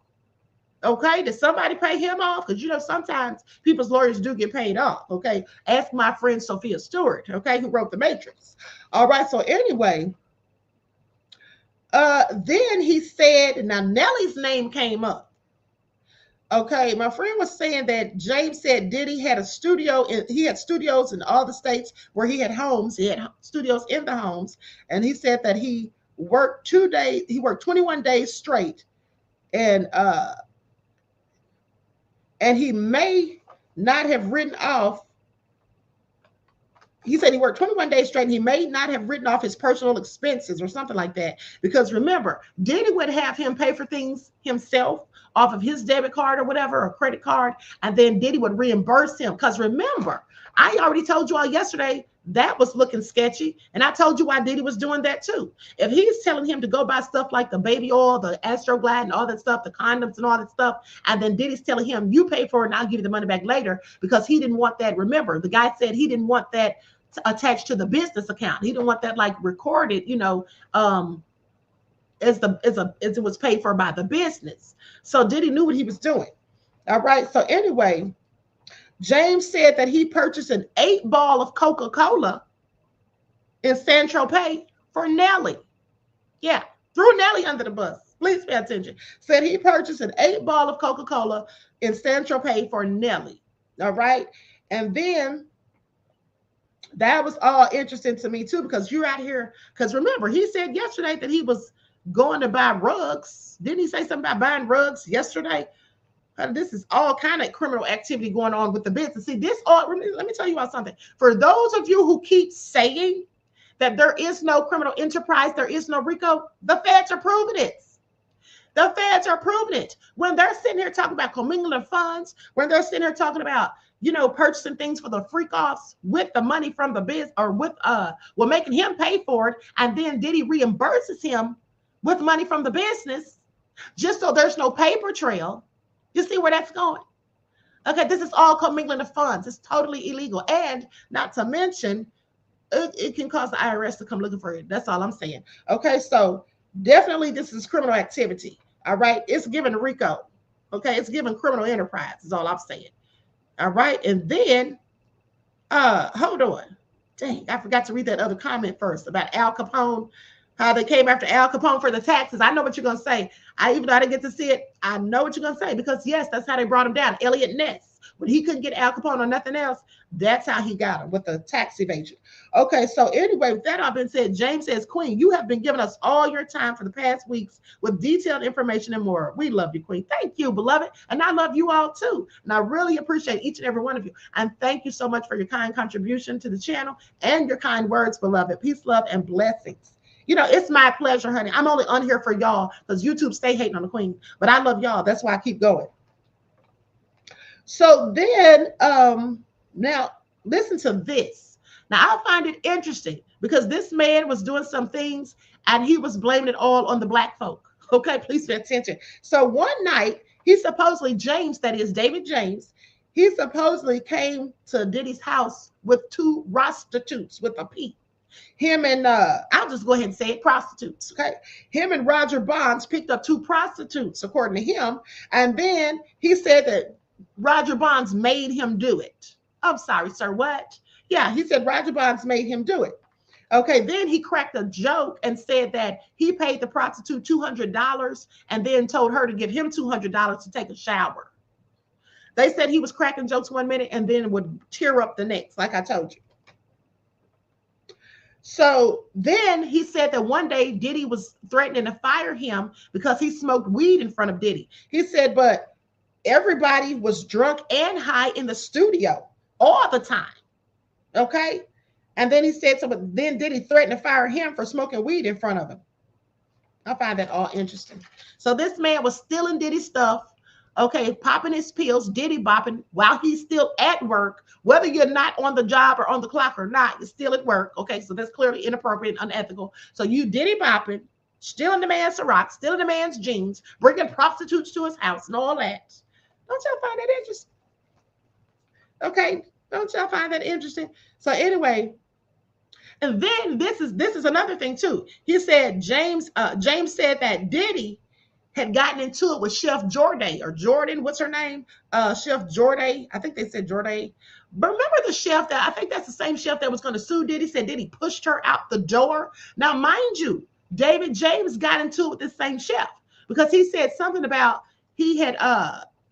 Okay, did somebody pay him off? Because you know sometimes people's lawyers do get paid off. Okay, ask my friend Sophia Stewart. Okay, who wrote The Matrix. All right, so anyway, then he said, now Nelly's name came up. Okay, my friend was saying that James said Diddy had a studio. He had studios in all the states where he had homes. He had studios in the homes, and he said that he worked 2 days. He worked 21 days straight, and he may not have written off. He said he worked 21 days straight and he may not have written off his personal expenses or something like that. Because remember, Diddy would have him pay for things himself off of his debit card or whatever, or credit card. And then Diddy would reimburse him. Because remember, I already told you all yesterday that was looking sketchy. And I told you why Diddy was doing that too. If he's telling him to go buy stuff like the baby oil, the Astroglide and all that stuff, the condoms and all that stuff, and then Diddy's telling him, you pay for it and I'll give you the money back later, because he didn't want that. Remember, the guy said he didn't want that attached to the business account. He didn't want that like recorded, you know, as it was paid for by the business. So Diddy knew what he was doing. All right. So anyway, James said that he purchased an 8-ball of Coca-Cola in San Tropez for Nelly. Yeah, threw Nelly under the bus. Please pay attention. Said he purchased an 8-ball of Coca-Cola in San Tropez for Nelly. All right. And then that was all interesting to me too, because you're out here. Because remember, he said yesterday that he was going to buy rugs. Didn't he say something about buying rugs yesterday? This is all kind of criminal activity going on with the business. See, this all, let me tell you about something. For those of you who keep saying that there is no criminal enterprise, there is no RICO, the feds are proving it. The feds are proving it. When they're sitting here talking about commingling funds, when they're sitting here talking about, you know, purchasing things for the freak offs with the money from the biz, or with well, making him pay for it, and then Diddy reimburses him with money from the business, just so there's no paper trail. You see where that's going? Okay, this is all commingling of funds. It's totally illegal, and not to mention, it can cause the IRS to come looking for it. That's all I'm saying. Okay, so definitely this is criminal activity. All right, it's given RICO. Okay, it's given criminal enterprise. Is all I'm saying. All right, and then hold on. Dang, I forgot to read that other comment first about Al Capone, how they came after Al Capone for the taxes. I know what you're gonna say. Even though I didn't get to see it, I know what you're gonna say, because yes, that's how they brought him down. Elliot Ness, when he couldn't get Al Capone or nothing else, that's how he got him, with the tax evasion. Okay, so anyway, with that all been said, James says, Queen, you have been giving us all your time for the past weeks with detailed information and more. We love you, Queen. Thank you, beloved. And I love you all too. And I really appreciate each and every one of you. And thank you so much for your kind contribution to the channel and your kind words, beloved. Peace, love, and blessings. You know, it's my pleasure, honey. I'm only on here for y'all because YouTube stay hating on the Queen. But I love y'all. That's why I keep going. So then, now listen to this. Now, I find it interesting because this man was doing some things and he was blaming it all on the black folk. Okay, please pay attention. So one night, he supposedly, James, that is David James, he supposedly came to Diddy's house with 2 prostitutes with a P. Him and, I'll just go ahead and say it, prostitutes, okay? Him and Roger Bonds picked up 2 prostitutes, according to him. And then he said that Roger Bonds made him do it. I'm sorry, sir, what? Yeah, he said Roger Bonds made him do it. Okay, then he cracked a joke and said that he paid the prostitute $200 and then told her to give him $200 to take a shower. They said he was cracking jokes one minute and then would tear up the next, like I told you. So then he said that one day Diddy was threatening to fire him because he smoked weed in front of Diddy. He said, but everybody was drunk and high in the studio all the time. Okay. And then he said, so then Diddy threatened to fire him for smoking weed in front of him. I find that all interesting. So this man was stealing Diddy's stuff, okay, popping his pills, Diddy bopping while he's still at work, whether you're not on the job or on the clock or not, you're still at work. Okay, so that's clearly inappropriate and unethical. So you Diddy bopping, stealing the man's Ciroc, stealing the man's jeans, bringing prostitutes to his house and all that. Don't y'all find that interesting? Okay, don't y'all find that interesting? So anyway, and then this is another thing too. He said James said that Diddy had gotten into it with Chef Jordan or Jordan, what's her name? Chef Jordan. I think they said Jordan. But remember the chef that I think that's the same chef that was going to sue Diddy, said Diddy pushed her out the door. Now, mind you, David James got into it with this same chef because he said something about he had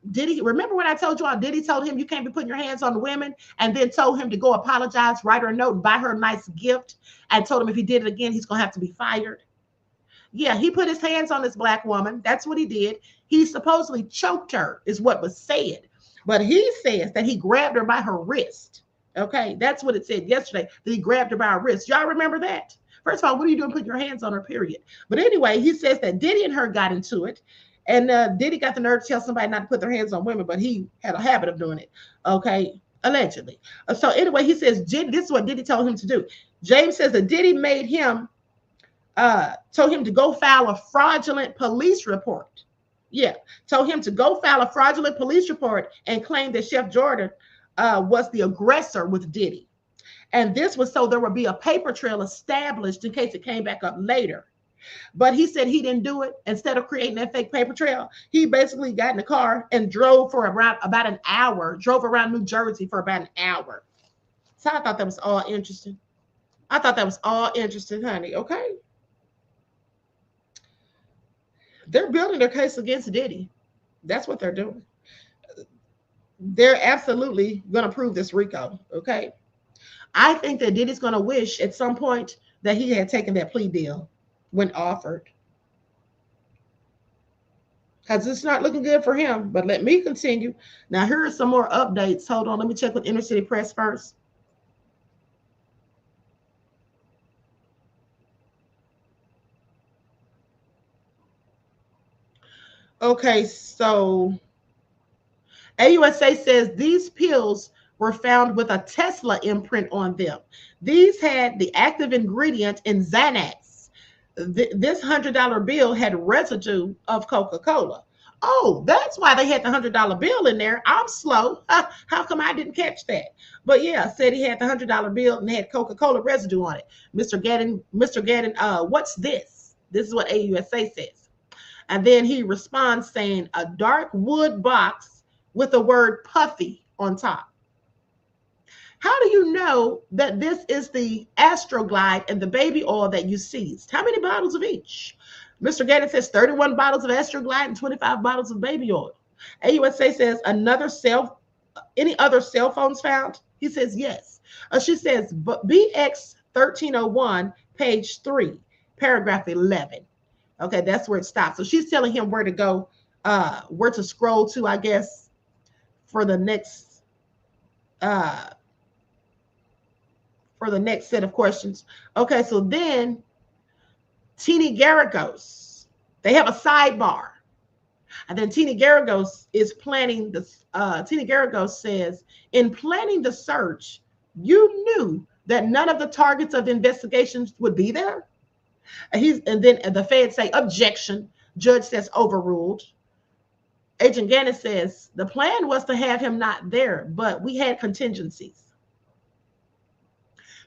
Diddy, remember when I told you how Diddy told him you can't be putting your hands on the women, and then told him to go apologize, write her a note, and buy her a nice gift, and told him if he did it again, he's going to have to be fired. Yeah, he put his hands on this black woman. That's what he did. He supposedly choked her, is what was said. But he says that he grabbed her by her wrist. Okay, that's what it said yesterday, that he grabbed her by her wrist. Y'all remember that? First of all, what are you doing putting your hands on her, period? But anyway, he says that Diddy and her got into it. And Diddy got the nerve to tell somebody not to put their hands on women, but he had a habit of doing it. Okay, allegedly. So anyway, he says this is what Diddy told him to do. James says that Diddy made him, told him to go file a fraudulent police report. Yeah, told him to go file a fraudulent police report and claim that Chef Jordan was the aggressor with Diddy. And this was so there would be a paper trail established in case it came back up later. But he said he didn't do it. Instead of creating that fake paper trail, he basically got in the car and drove for about an hour, drove around New Jersey for about an hour. So I thought that was all interesting. I thought that was all interesting, honey. Okay. They're building their case against Diddy. That's what they're doing. They're absolutely going to prove this RICO. Okay. I think that Diddy's going to wish at some point that he had taken that plea deal when offered, because it's not looking good for him. But let me continue. Now, here are some more updates. Hold on. Let me check with Inner City Press first. Okay, so AUSA says these pills were found with a Tesla imprint on them. These had the active ingredient in Xanax. This $100 bill had residue of Coca-Cola. Oh, that's why they had the $100 bill in there. I'm slow. How come I didn't catch that? But yeah, said he had the $100 bill and had Coca-Cola residue on it. Mr. Gadden, what's this? This is what AUSA says. And then he responds saying a dark wood box with the word puffy on top. How do you know that this is the Astroglide and the baby oil that you seized? How many bottles of each? Mr. Gadden says 31 bottles of Astroglide and 25 bottles of baby oil. AUSA says any other cell phones found? He says yes. She says BX 1301, page 3, paragraph 11. Okay, that's where it stops. So she's telling him where to go, where to scroll to, I guess, for the next set of questions. Okay, so then Teeny Garagos, they have a sidebar. And then Teeny Garagos is planning this. Teeny Garagos says, in planning the search, you knew that none of the targets of the investigations would be there? And then the feds say, objection. Judge says overruled. Agent Gannon says, the plan was to have him not there, but we had contingencies.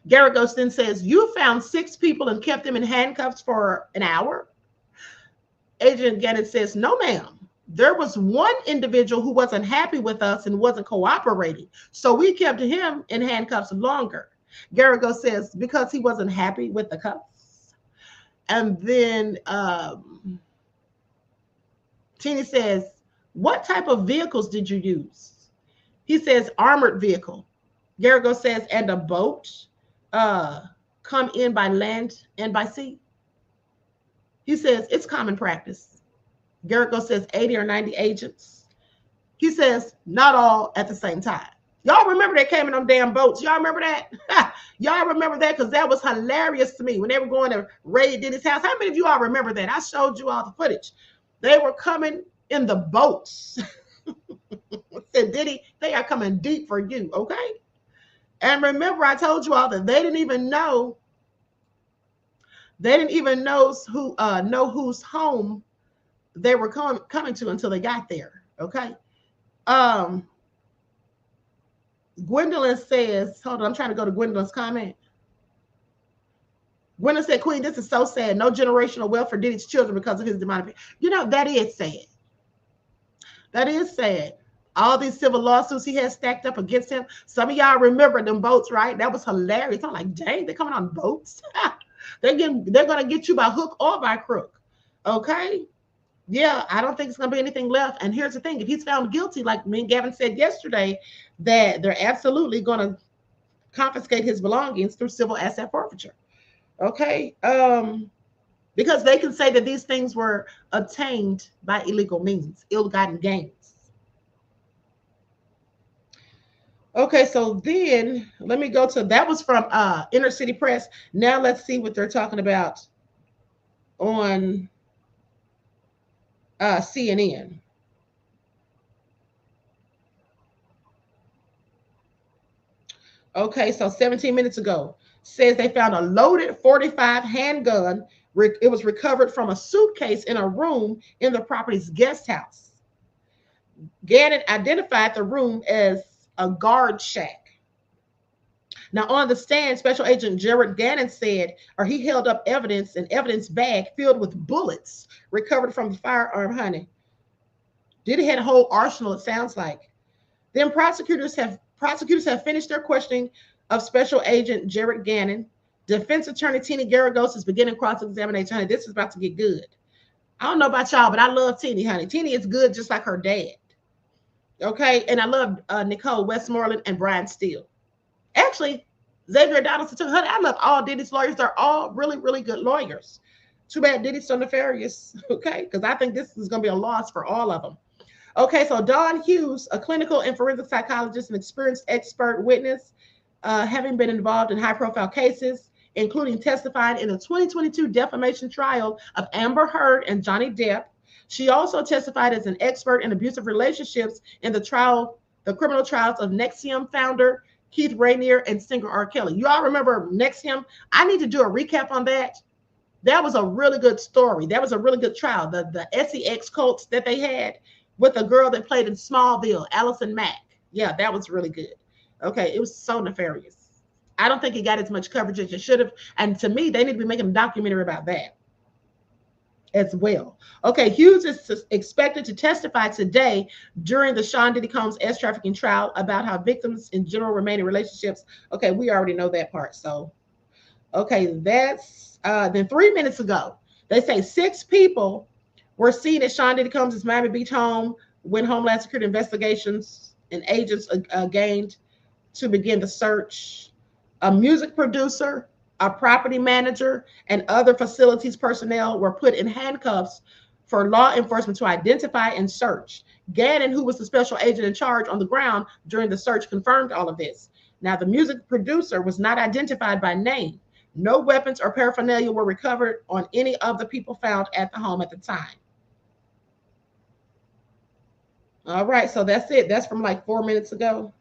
Garagos then says, you found 6 people and kept them in handcuffs for an hour? Agent Gannon says, no, ma'am. There was one individual who wasn't happy with us and wasn't cooperating. So we kept him in handcuffs longer. Garagos says, because he wasn't happy with the cuffs. And then Teeny says, what type of vehicles did you use? He says, armored vehicle. Garagos says, and a boat come in by land and by sea? He says, it's common practice. Garagos says 80 or 90 agents. He says, not all at the same time. Y'all remember they came in them damn boats? Y'all remember that? Y'all remember that? Because that was hilarious to me when they were going to raid Diddy's house. How many of you all remember that? I showed you all the footage. They were coming in the boats. Said, Diddy, they are coming deep for you, okay? And remember, I told you all that they didn't even know know whose home they were coming to until they got there, okay? Gwendolyn says, hold on, I'm trying to go to Gwendolyn's comment. Gwendolyn said, Queen, this is so sad. No generational wealth for Diddy's children because of his demonic. You know, that is sad. That is sad. All these civil lawsuits he has stacked up against him. Some of y'all remember them boats, right? That was hilarious. I'm like, dang, they're coming on boats. They're going to get you by hook or by crook. Okay? Yeah, I don't think it's going to be anything left. And here's the thing. If he's found guilty, like me and Gavin said yesterday, that they're absolutely going to confiscate his belongings through civil asset forfeiture. Okay? Because they can say that these things were obtained by illegal means, ill-gotten gains. Okay, so then let me go to, that was from Inner City Press. Now let's see what they're talking about on CNN. Okay, so 17 minutes ago, says they found a loaded .45 handgun. It was recovered from a suitcase in a room in the property's guest house. Gannon identified the room as a guard shack. Now, on the stand, Special Agent Jared Gannon said, or he held up evidence, an evidence bag filled with bullets recovered from the firearm, honey. Diddy had a whole arsenal, it sounds like. Then prosecutors have finished their questioning of Special Agent Jared Gannon. Defense attorney Tina Garagos is beginning cross-examination. Honey, this is about to get good. I don't know about y'all, but I love Tina, honey. Tina is good just like her dad. Okay, and I love Nicole Westmoreland and Brian Steele. Actually, Xavier Donaldson too. Honey, I love all Diddy's lawyers. They're all really, really good lawyers. Too bad Diddy's so nefarious, okay? Because I think this is going to be a loss for all of them. Okay, so Dawn Hughes, a clinical and forensic psychologist and experienced expert witness, having been involved in high-profile cases, including testifying in the 2022 defamation trial of Amber Heard and Johnny Depp. She also testified as an expert in abusive relationships in the criminal trials of NXIVM founder Keith Rainier and singer R. Kelly. You all remember NXIVM? I need to do a recap on that. That was a really good story. That was a really good trial. The SEX cults that they had with a girl that played in Smallville, Allison Mack. Yeah, that was really good. Okay, it was so nefarious. I don't think it got as much coverage as it should have. And to me, they need to be making a documentary about that as well. Okay, Hughes is expected to testify today during the Sean Diddy Combs S trafficking trial about how victims in general remain in relationships. Okay, we already know that part. So, okay, that's then 3 minutes ago, they say 6 people were seen at Sean Diddy Combs' Miami Beach home when Homeland Security investigations and agents gained to begin the search. A music producer, a property manager, and other facilities personnel were put in handcuffs for law enforcement to identify and search. Gannon, who was the special agent in charge on the ground during the search, confirmed all of this. Now, the music producer was not identified by name. No weapons or paraphernalia were recovered on any of the people found at the home at the time. All right, so that's it. That's from like 4 minutes ago.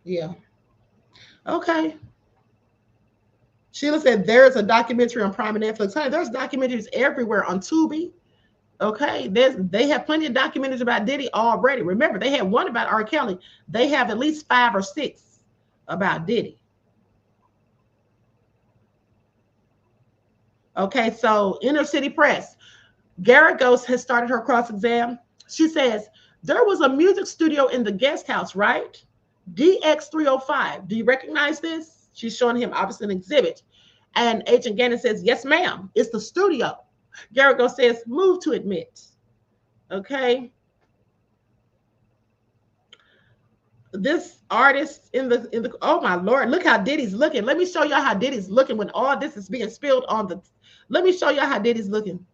Yeah. Okay. Sheila said there's a documentary on Prime and Netflix. Honey, there's documentaries everywhere on Tubi. Okay, they have plenty of documentaries about Diddy already. Remember, they had one about R. Kelly. They have at least 5 or 6 about Diddy. Okay, so Inner City Press. Garagos has started her cross-exam. She says, there was a music studio in the guest house, right? DX305. Do you recognize this? She's showing him obviously an exhibit. And Agent Gannon says, yes, ma'am, it's the studio. Garagos says, move to admit. Okay. This artist in the oh my Lord, look how Diddy's looking. Let me show y'all how Diddy's looking when all this is being spilled on the. Let me show y'all how Diddy's looking.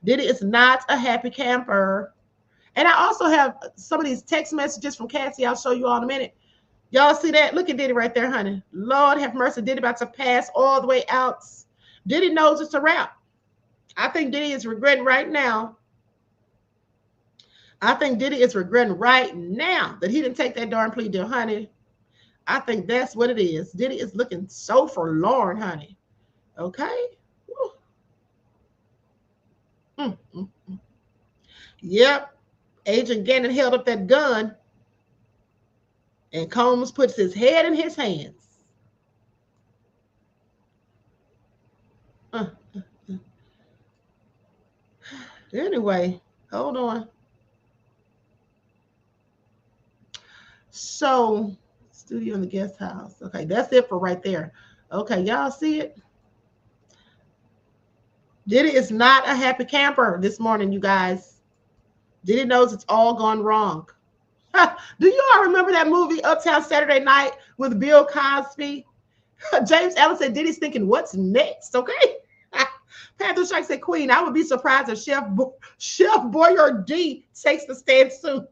Diddy is not a happy camper. And I also have some of these text messages from Cassy. I'll show you all in a minute. Y'all see that? Look at Diddy right there, honey. Lord have mercy. Diddy about to pass all the way out. Diddy knows it's a wrap. I think Diddy is regretting right now. I think Diddy is regretting right now that he didn't take that darn plea deal, honey. I think that's what it is. Diddy is looking so forlorn, honey. Okay? Yep. Agent Gannon held up that gun, and Combs puts his head in his hands. Anyway, hold on. So, studio in the guest house. Okay, that's it for right there. Okay, y'all see it? Diddy is not a happy camper this morning, you guys. Diddy knows it's all gone wrong. Do you all remember that movie Uptown Saturday Night with Bill Cosby? James Allen said Diddy's thinking, what's next? Okay. Panther Strike said, Queen, I would be surprised if Chef Boyardee takes the stand soon.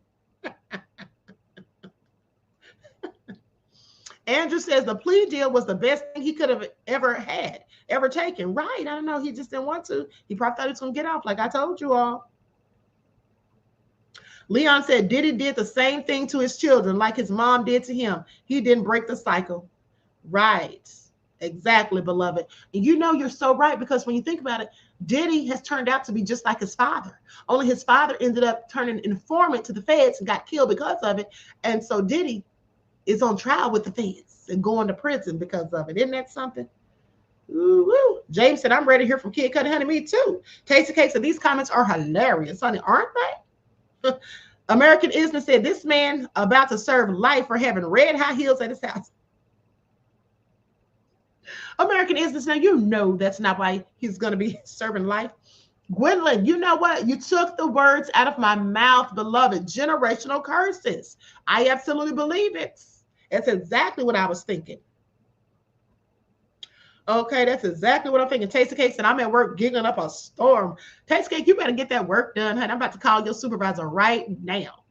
Andrew says the plea deal was the best thing he could have ever taken. Right. I don't know. He just didn't want to. He probably thought he was going to get off, like I told you all. Leon said Diddy did the same thing to his children like his mom did to him. He didn't break the cycle. Right. Exactly, beloved. And you know you're so right, because when you think about it, Diddy has turned out to be just like his father. Only his father ended up turning informant to the feds and got killed because of it. And so Diddy is on trial with the feds and going to prison because of it. Isn't that something? Ooh, James said, I'm ready to hear from Kid Cudi, honey. Me too. Tasty Cake said, these comments are hilarious, honey, aren't they? American Isn't said, this man about to serve life for having red high heels at his house. American Isn't, now you know that's not why he's going to be serving life. Gwendolyn, you know what? You took the words out of my mouth, beloved. Generational curses. I absolutely believe it. That's exactly what I was thinking. Okay, that's exactly what I'm thinking. Tasty Cake said, I'm at work giggling up a storm. Tasty Cake, you better get that work done, honey. I'm about to call your supervisor right now.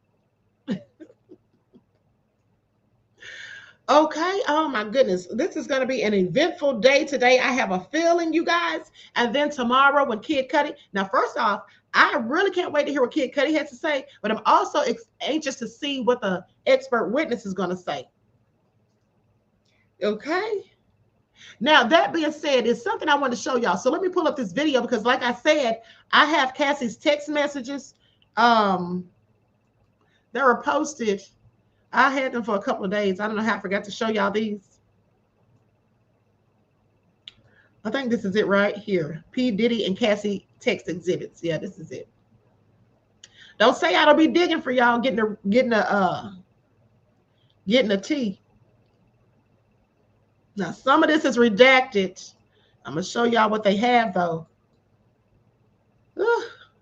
Okay, oh my goodness. This is going to be an eventful day today. I have a feeling, you guys. And then tomorrow when Kid Cudi. Now, first off, I really can't wait to hear what Kid Cudi has to say, but I'm also anxious to see what the expert witness is going to say. Okay. Now, that being said, it's something I want to show y'all. So let me pull up this video because, like I said, I have Cassy's text messages. They were posted. I had them for a couple of days. I don't know how I forgot to show y'all these. I think this is it right here. P. Diddy and Cassy text exhibits. Yeah, this is it. Don't say I don't be digging for y'all getting a tea. Now, some of this is redacted. I'm going to show y'all what they have, though.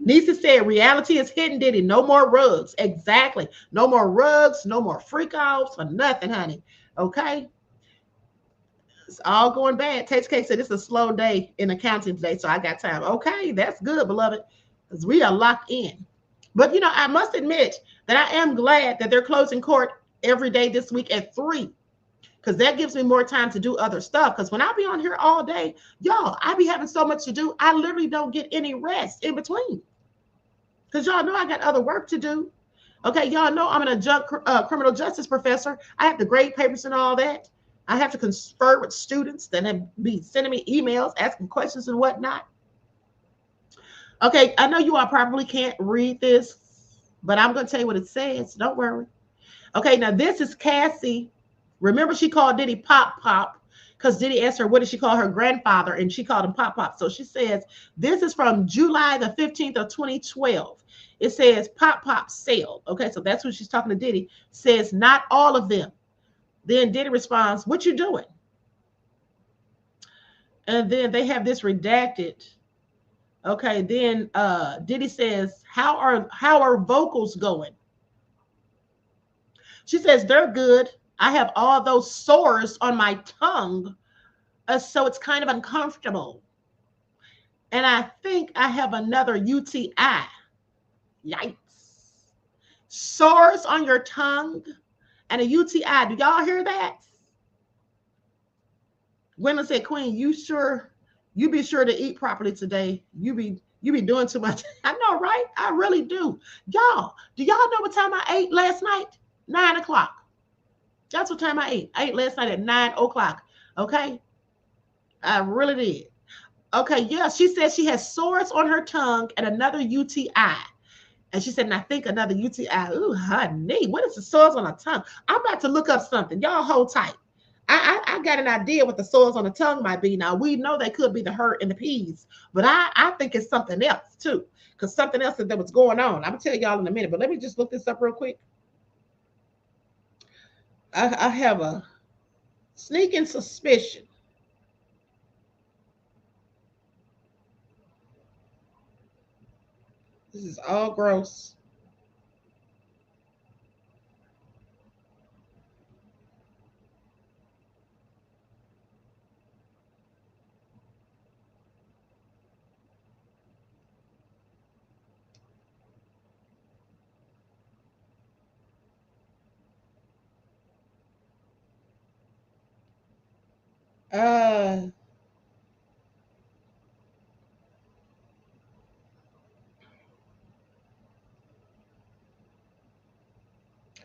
Nisa said, reality is hidden, Diddy. No more rugs. Exactly. No more rugs. No more freak offs or nothing, honey. Okay? It's all going bad. Tasty Cake said, it's a slow day in accounting today, so I got time. Okay, that's good, beloved, because we are locked in. But, you know, I must admit that I am glad that they're closing court every day this week at 3. Because that gives me more time to do other stuff. Because when I be on here all day, y'all, I be having so much to do. I literally don't get any rest in between. Because y'all know I got other work to do. Okay, y'all know I'm an adjunct criminal justice professor. I have to grade papers and all that. I have to confer with students that have been sending me emails, asking questions and whatnot. Okay, I know you all probably can't read this, but I'm going to tell you what it says. Don't worry. Okay, now this is Cassy. Remember, she called Diddy Pop Pop because Diddy asked her, what did she call her grandfather? And she called him Pop Pop. So she says, this is from July the 15th of 2012. It says Pop Pop sailed. Okay, so that's what she's talking to Diddy. Says, not all of them. Then Diddy responds, what you doing? And then they have this redacted. Okay, then Diddy says, how are vocals going? She says, they're good. I have all those sores on my tongue, so it's kind of uncomfortable. And I think I have another UTI. Yikes. Sores on your tongue and a UTI. Do y'all hear that? Gwendolyn said, Queen, you be sure to eat properly today. You be doing too much. I know, right? I really do. Y'all, do y'all know what time I ate last night? 9 o'clock. That's what time I ate. I ate last night at 9 o'clock. Okay? I really did. Okay, yeah, she said she has sores on her tongue and another UTI. And she said, and I think another UTI. Ooh, honey, what is the sores on the tongue? I'm about to look up something. Y'all hold tight. I got an idea what the sores on the tongue might be. Now, we know they could be the hurt and the peas, but I think it's something else, too, because something else that was going on. I'm going to tell y'all in a minute, but let me just look this up real quick. I have a sneaking suspicion. This is all gross.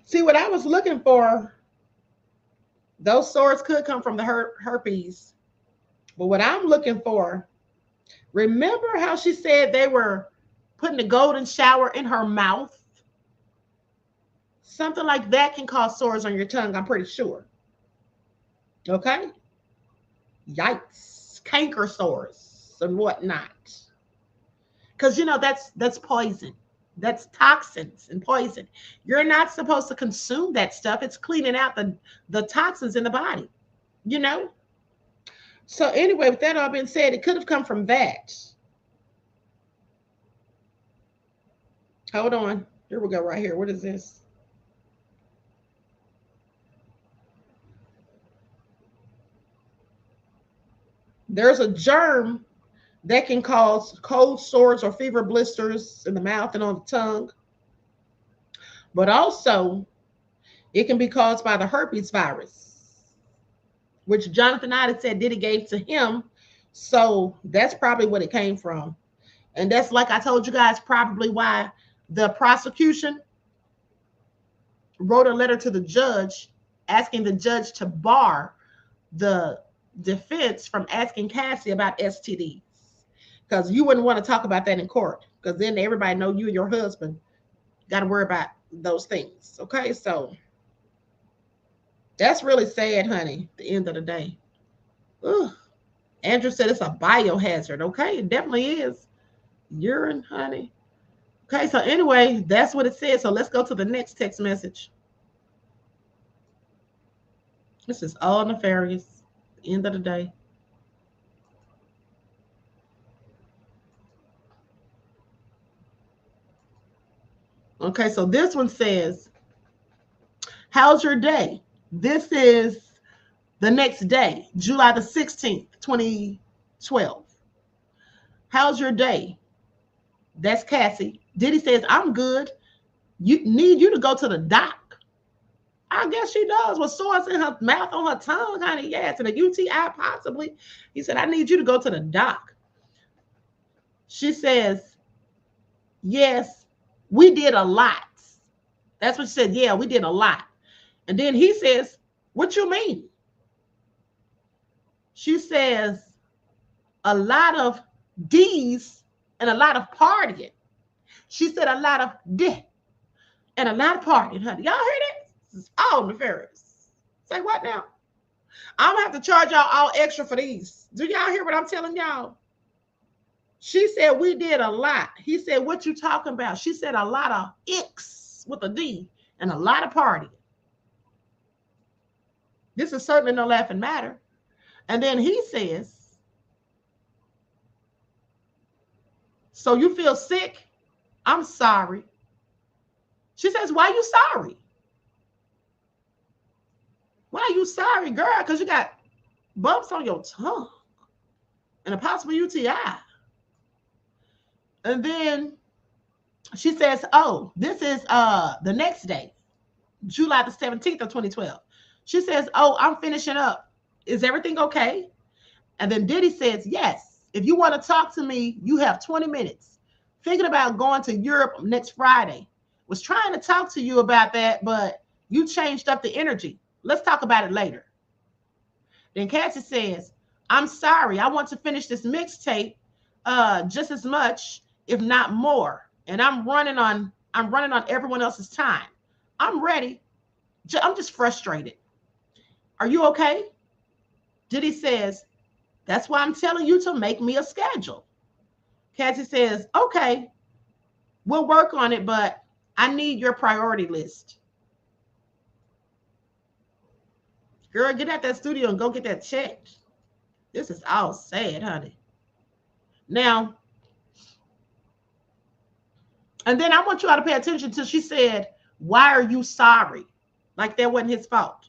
See, what I was looking for, those sores could come from the herpes. But what I'm looking for, remember how she said they were putting the golden shower in her mouth? Something like that can cause sores on your tongue, I'm pretty sure. Okay? Yikes. Canker sores and whatnot. Because, you know, that's poison. That's toxins and poison. You're not supposed to consume that stuff. It's cleaning out the toxins in the body, you know? So anyway, with that all being said, it could have come from that. Hold on. Here we go right here. What is this? There's a germ that can cause cold sores or fever blisters in the mouth and on the tongue. But also, it can be caused by the herpes virus, which Jonathan Ida said Diddy gave to him. So that's probably what it came from. And that's, like I told you guys, probably why the prosecution wrote a letter to the judge asking the judge to bar the defense from asking Cassy about STDs. Because you wouldn't want to talk about that in court, because then everybody know you and your husband got to worry about those things. Okay, so that's really sad, honey, at the end of the day. Ugh. Andrew said it's a biohazard. Okay, it definitely is. Urine, honey. Okay, so anyway, that's what it says. So let's go to the next text message. This is all nefarious at the end of the day. Okay, so this one says, how's your day? This is the next day, July the 16th, 2012. How's your day? That's Cassy. Diddy says, I'm good. You need you to go to the doc. I guess she does. With sores in her mouth, on her tongue, honey. Yes, and a UTI possibly. He said, I need you to go to the doc. She says, yes. We did a lot. That's what she said. Yeah, we did a lot. And then he says, what you mean? She says, a lot of D's and a lot of partying. She said a lot of D and a lot of partying, honey. Y'all hear that? This is all nefarious. Say what now? I'm going to have to charge y'all all extra for these. Do y'all hear what I'm telling y'all? She said, we did a lot. He said, what you talking about? She said, a lot of icks with a D and a lot of party. This is certainly no laughing matter. And then he says, so you feel sick? I'm sorry. She says, why you sorry? Why are you sorry, girl? Because you got bumps on your tongue and a possible UTI. And then She says, oh, this is the next day, July the 17th of 2012. She says, oh, I'm finishing up. Is everything okay? And then Diddy says, yes. If you want to talk to me, you have 20 minutes. Thinking about going to Europe next Friday. Was trying to talk to you about that, but you changed up the energy. Let's talk about it later. Then Cassy says, I'm sorry. I want to finish this mixtape just as much, if not more. And I'm running on everyone else's time. I'm ready. I'm just frustrated. Are you okay? Diddy says, that's why I'm telling you to make me a schedule. Cassy says, okay, we'll work on it, but I need your priority list. Girl, get out that studio and go get that checked. This is all sad, honey. Now, and then I want you all to pay attention to, she said, why are you sorry? Like that wasn't his fault.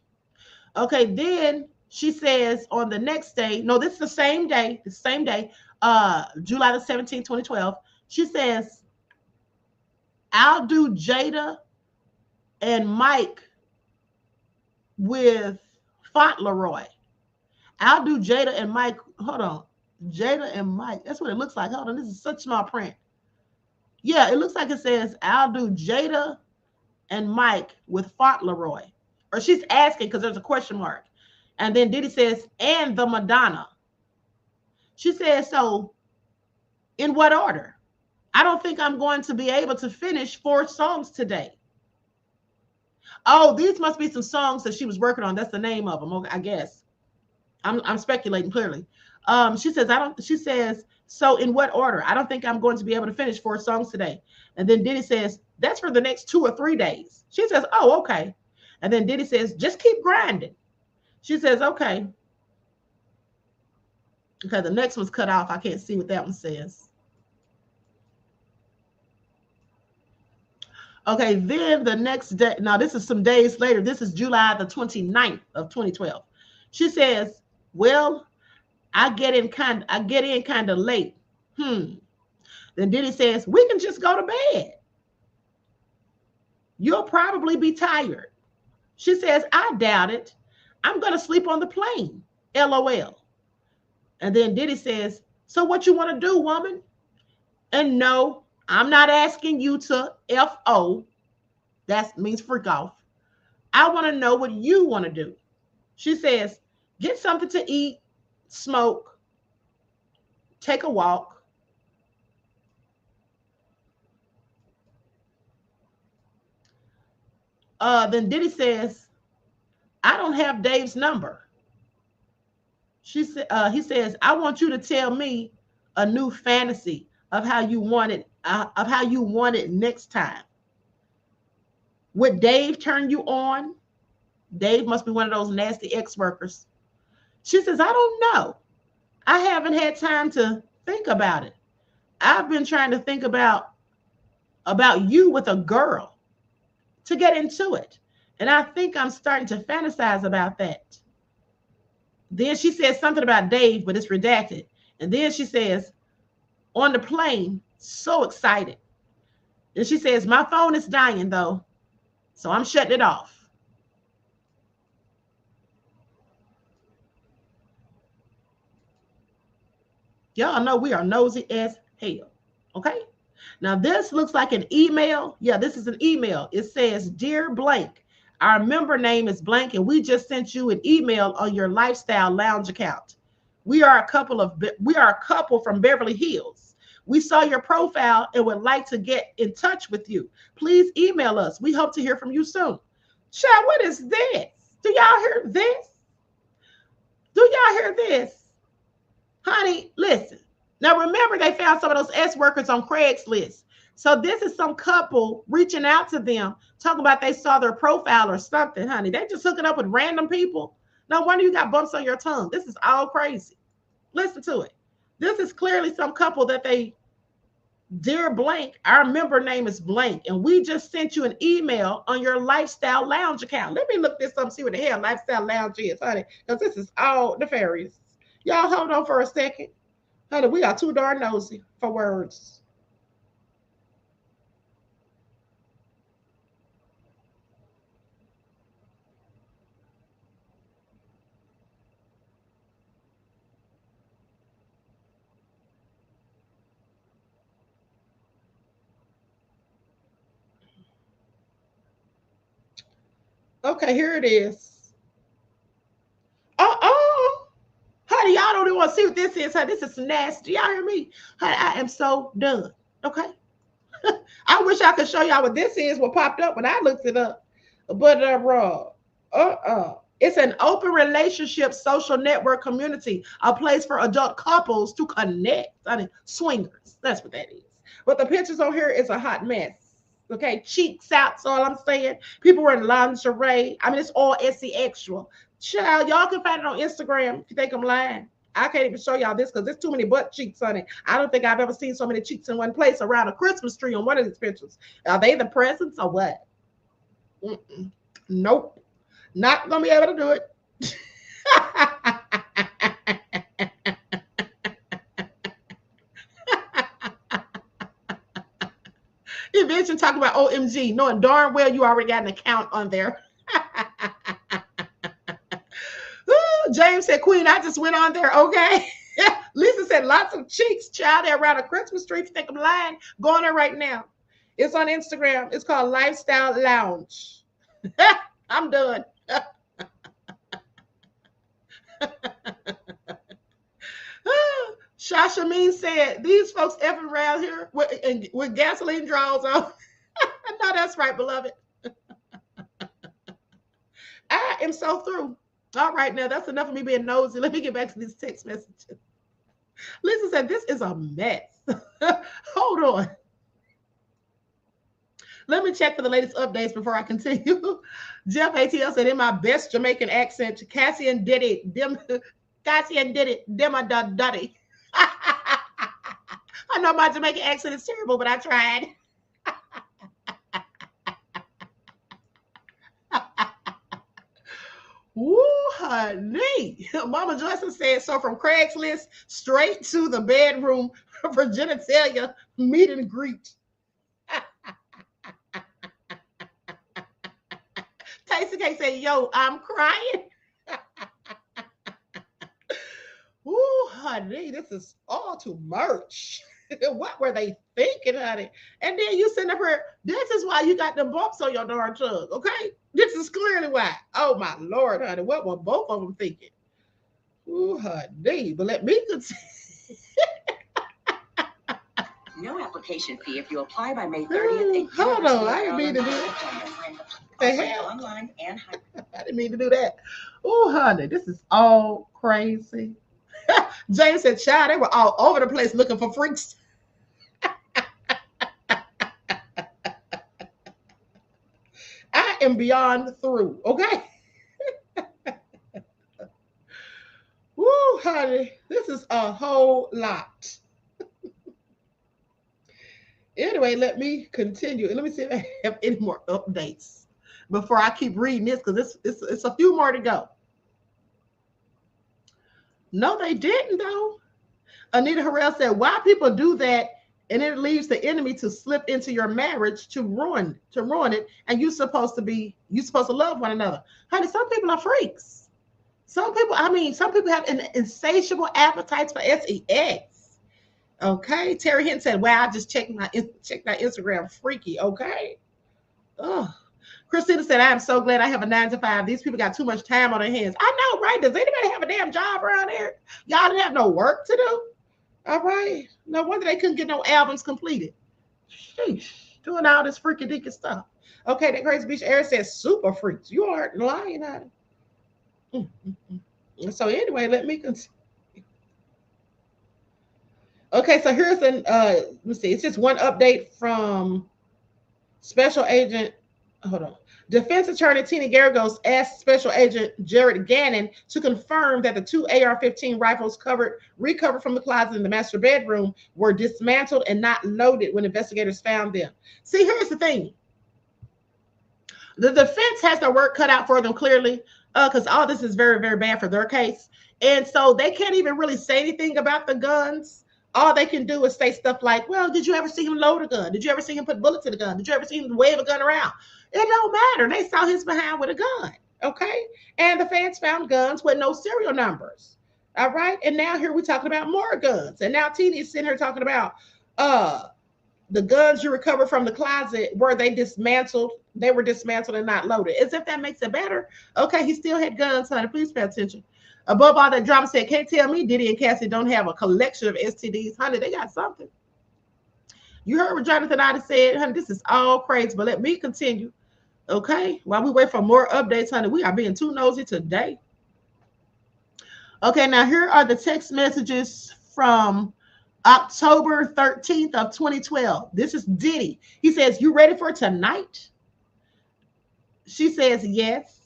Okay, then she says on the next day, no, this is the same day, July the 17th, 2012. She says, I'll do Jada and Mike with Fauntleroy. I'll do Jada and Mike. Hold on. Jada and Mike. That's what it looks like. Hold on. This is such small print. Yeah, it looks like it says, I'll do Jada and Mike with Fauntleroy. Or she's asking because there's a question mark. And then Diddy says, and the Madonna. She says, so in what order? I don't think I'm going to be able to finish 4 songs today. Oh, these must be some songs that she was working on. That's the name of them, I guess. I'm speculating clearly. She says, so in what order? I don't think I'm going to be able to finish 4 songs today. And then Diddy says, that's for the next 2 or 3 days. She says, oh, okay. And then Diddy says, just keep grinding. She says, okay. Okay, the next one's cut off. I can't see what that one says. Okay, then the next day, now this is some days later. This is July the 29th of 2012. She says, well, I get in kind of late. Then Diddy says, we can just go to bed. You'll probably be tired. She says, I doubt it. I'm going to sleep on the plane. LOL. And then Diddy says, so what you want to do, woman? And no, I'm not asking you to FO. That means freak off. I want to know what you want to do. She says, get something to eat, smoke, take a walk. Then Diddy says, I don't have Dave's number. He says, I want you to tell me a new fantasy of how you want it next time. Would Dave turn you on? Dave must be one of those nasty ex-workers. She says, I don't know. I haven't had time to think about it. I've been trying to think about you with a girl to get into it. And I think I'm starting to fantasize about that. Then she says something about Dave, but it's redacted. And then she says, on the plane, so excited. And she says, my phone is dying though, so I'm shutting it off. Y'all know we are nosy as hell, okay? Now this looks like an email. Yeah, this is an email. It says, Dear Blank, our member name is blank, and we just sent you an email on your Lifestyle Lounge account. We are a couple from Beverly Hills. We saw your profile and would like to get in touch with you. Please email us. We hope to hear from you soon. Child, what is this? Do y'all hear this? Do y'all hear this? Honey, listen. Now remember, they found some of those S-workers on Craigslist. So this is some couple reaching out to them, talking about they saw their profile or something, honey. They just hooking up with random people. No wonder you got bumps on your tongue. This is all crazy. Listen to it. This is clearly some couple that Dear Blank, our member name is blank, and we just sent you an email on your Lifestyle Lounge account. Let me look this up, see what the hell Lifestyle Lounge is, honey, because this is all nefarious. Y'all hold on for a second. Honey, we are too darn nosy for words. Okay, here it is. Honey, y'all don't even want to see what this is. Honey, this is nasty. Y'all hear me? Honey, I am so done. Okay. I wish I could show y'all what this is, what popped up when I looked it up. But it's an open relationship social network community, a place for adult couples to connect. I mean, swingers. That's what that is. But the pictures on here is a hot mess. Okay, cheeks out, that's all I'm saying. People wearing lingerie. I mean, it's all sexual. Child, y'all can find it on Instagram if you think I'm lying. I can't even show y'all this because there's too many butt cheeks on it. I don't think I've ever seen so many cheeks in one place around a Christmas tree on one of these pictures. Are they the presents or what? Nope. Not going to be able to do it. Eventually talking about OMG, knowing darn well you already got an account on there. James said, Queen, I just went on there. Okay. Lisa said, lots of cheeks, child, there around a Christmas tree. If you think I'm lying, go on there right now. It's on Instagram. It's called Lifestyle Lounge. I'm done. Shasha Mean said, these folks effing around here with gasoline draws on. No, that's right, beloved. I am so through. All right, now that's enough of me being nosy. Let me get back to these text messages. Lisa said, this is a mess. Hold on. Let me check for the latest updates before I continue. Jeff ATL said, in my best Jamaican accent, Cassy and Diddy, them a duddy. I know my Jamaican accent is terrible, but I tried. Woo, honey. Mama Joyce said, so from Craigslist straight to the bedroom for genitalia meet and greet. Tasty K said, yo, I'm crying. Ooh, honey, this is all too much. What were they thinking, honey? And then you sitting up here, this is why you got the bumps on your darn tongue, okay? This is clearly why. Oh, my Lord, honey, what were both of them thinking? Ooh, honey, but let me continue. No application fee if you apply by May 30th. Hold on, I didn't mean to do that. The hell? Online and I didn't mean to do that. Oh, honey, this is all crazy. James said, child, they were all over the place looking for freaks. I am beyond through, okay? Woo, honey, this is a whole lot. Anyway, let me continue. Let me see if I have any more updates before I keep reading this, because it's a few more to go. No, they didn't, though. Anita Harrell said, why people do that, and it leaves the enemy to slip into your marriage to ruin it, and you're supposed to love one another. Honey, some people are freaks. Some people have an insatiable appetite for sex. Okay. Terry Hinton said, well, I just checked my Instagram, freaky. Okay. Oh. Christina said, I am so glad I have a 9-to-5. These people got too much time on their hands. I know, right? Does anybody have a damn job around here? Y'all didn't have no work to do. All right. No wonder they couldn't get no albums completed. Sheesh. Doing all this freaky deaky stuff. Okay, that Crazy Beach Air says super freaks. You aren't lying at it. So anyway, let me continue. Okay, so here's let's see, it's just one update from Special Agent, hold on. Defense Attorney Tina Garagos asked Special Agent Jared Gannon to confirm that the 2 AR-15 rifles recovered from the closet in the master bedroom were dismantled and not loaded when investigators found them. See, here's the thing. The defense has their work cut out for them clearly, because all this is very, very bad for their case. And so they can't even really say anything about the guns. All they can do is say stuff like, well, did you ever see him load a gun? Did you ever see him put bullets in a gun? Did you ever see him wave a gun around? It don't matter. They saw his behind with a gun, okay? And the fans found guns with no serial numbers, all right? And now here we're talking about more guns. And now Tina is sitting here talking about the guns you recovered from the closet, were they dismantled? They were dismantled and not loaded. As if that makes it better. Okay, he still had guns, honey. Please pay attention. Above all that drama said, can't tell me Diddy and Cassy don't have a collection of STDs. Honey, they got something. You heard what Jonathan Ida said, honey, this is all crazy, but let me continue. Okay, while we wait for more updates, honey, we are being too nosy today. Okay, now here are the text messages from October 13th of 2012. This is Diddy. He says, you ready for tonight? She says, yes.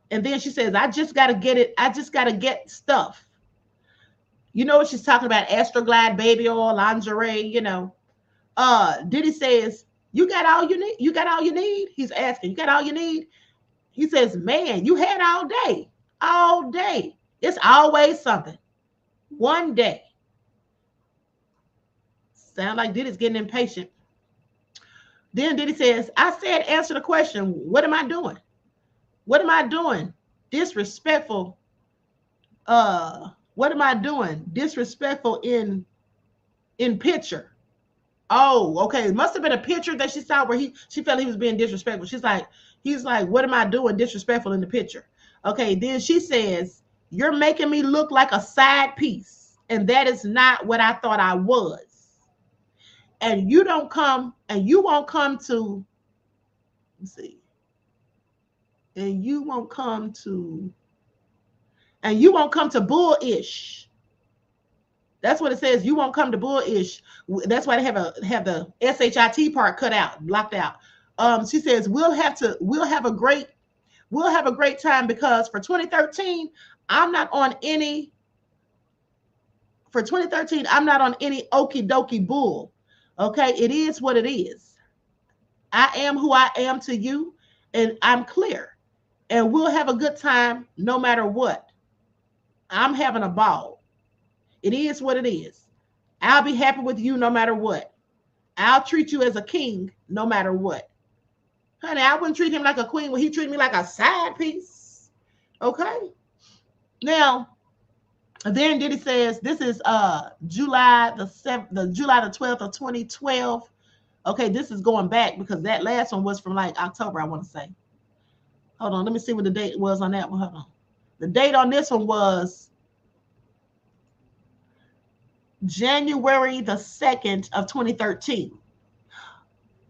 And then she says, I just got to get it. I just got to get stuff. You know what she's talking about? Astroglide, baby oil, lingerie, you know. Diddy says, you got all you need? You got all you need? He's asking, you got all you need? He says, man, you had all day. All day. It's always something. One day. Sound like Diddy's getting impatient. Then Diddy says, I said, answer the question. What am I doing? What am I doing? Disrespectful. What am I doing? Disrespectful in picture. Oh, okay. It must have been a picture that she saw where she felt he was being disrespectful. He's like, what am I doing disrespectful in the picture? Okay, then she says, you're making me look like a side piece. And that is not what I thought I was. And you don't come, and you won't come to, let's see. And you won't come to bullish. That's what it says. You won't come to bullish. That's why they have the SHIT part cut out, blocked out. She says we'll have a great time because for 2013, I'm not on any okie dokie bull. Okay, it is what it is. I am who I am to you, and I'm clear. And we'll have a good time no matter what. I'm having a ball. It is what it is. I'll be happy with you no matter what. I'll treat you as a king no matter what. Honey, I wouldn't treat him like a queen when he treated me like a side piece. Okay? Now, then Diddy says, this is July the 12th of 2012. Okay, this is going back because that last one was from like October, I want to say. Hold on, let me see what the date was on that one. Hold on. The date on this one was January the 2nd of 2013.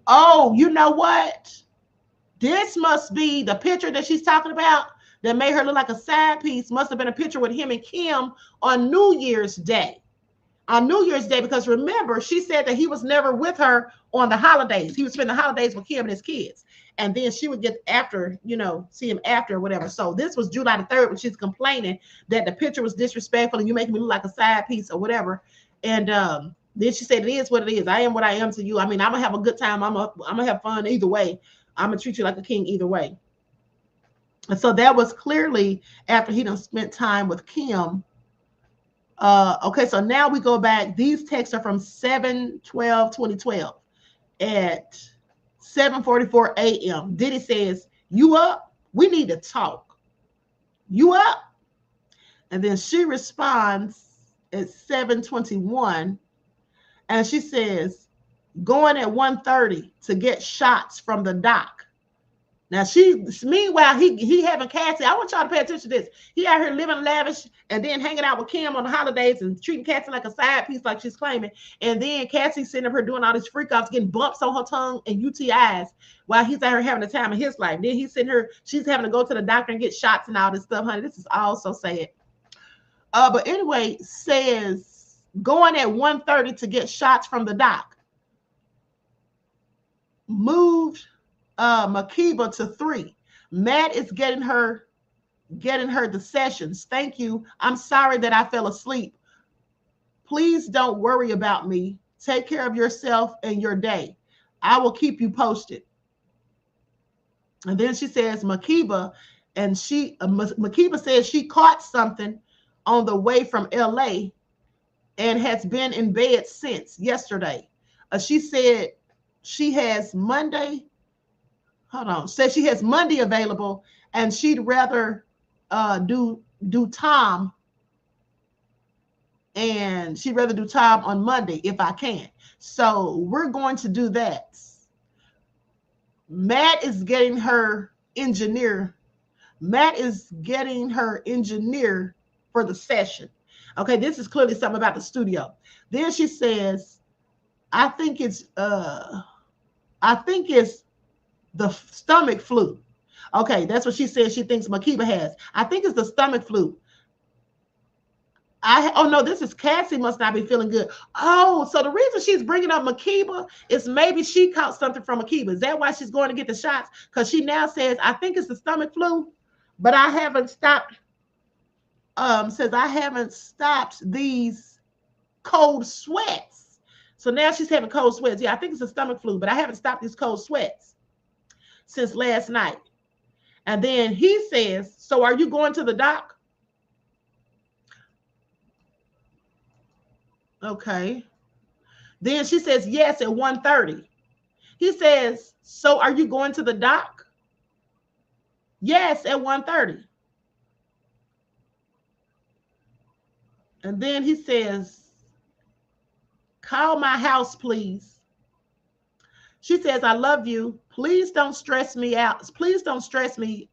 Oh, you know what? This must be the picture that she's talking about that made her look like a side piece. Must have been a picture with him and Kim on New Year's Day. On New Year's Day, because remember, she said that he was never with her on the holidays. He would spend the holidays with Kim and his kids. And then she would get after, see him after or whatever. So this was July the 3rd when she's complaining that the picture was disrespectful and you making me look like a side piece or whatever. And then she said, it is what it is. I am what I am to you. I mean, I'm going to have a good time. I'm going to have fun either way. I'm going to treat you like a king either way. And so that was clearly after he done spent time with Kim. Okay, so now we go back. These texts are from 7/12/2012 at 7:44 a.m. Diddy says, you up? We need to talk. You up? And then she responds at 7:21, and she says, going at 1:30 to get shots from the dock. Now meanwhile, he having Cassy. I want y'all to pay attention to this. He out here living lavish and then hanging out with Kim on the holidays and treating Cassy like a side piece, like she's claiming. And then Cassy's sitting up here doing all these freak offs, getting bumps on her tongue and UTIs while he's out here having the time of his life. Then he's sitting here, she's having to go to the doctor and get shots and all this stuff, honey. This is all so sad. But anyway, says going at 1:30 to get shots from the dock. Moved Makeba to 3. Matt is getting her the sessions. Thank you. I'm sorry that I fell asleep. Please don't worry about me. Take care of yourself and your day. I will keep you posted. And then she says Makeba, and Makeba says she caught something on the way from LA and has been in bed since yesterday. She said she has Monday. Hold on. Says she has Monday available, and she'd rather do Tom and she'd rather do time on Monday if I can. So we're going to do that. Matt is getting her engineer. Matt is getting her engineer for the session. Okay, this is clearly something about the studio. Then she says, I think it's the stomach flu. Okay, that's what she says she thinks Makiba has. I think it's the stomach flu. Oh no, this is Cassy must not be feeling good. Oh, so the reason she's bringing up Makiba is maybe she caught something from Makiba. Is that why she's going to get the shots? Because she now says, I think it's the stomach flu, but I haven't stopped. Says I haven't stopped these cold sweats. So now she's having cold sweats. Yeah, I think it's a stomach flu, but I haven't stopped these cold sweats since last night. And then he says, so are you going to the doc? Okay. Then she says, yes, at 1:30. He says, so are you going to the doc? Yes, at 1:30. And then he says, call my house, please. She says, I love you. Please don't stress me out. Please don't stress me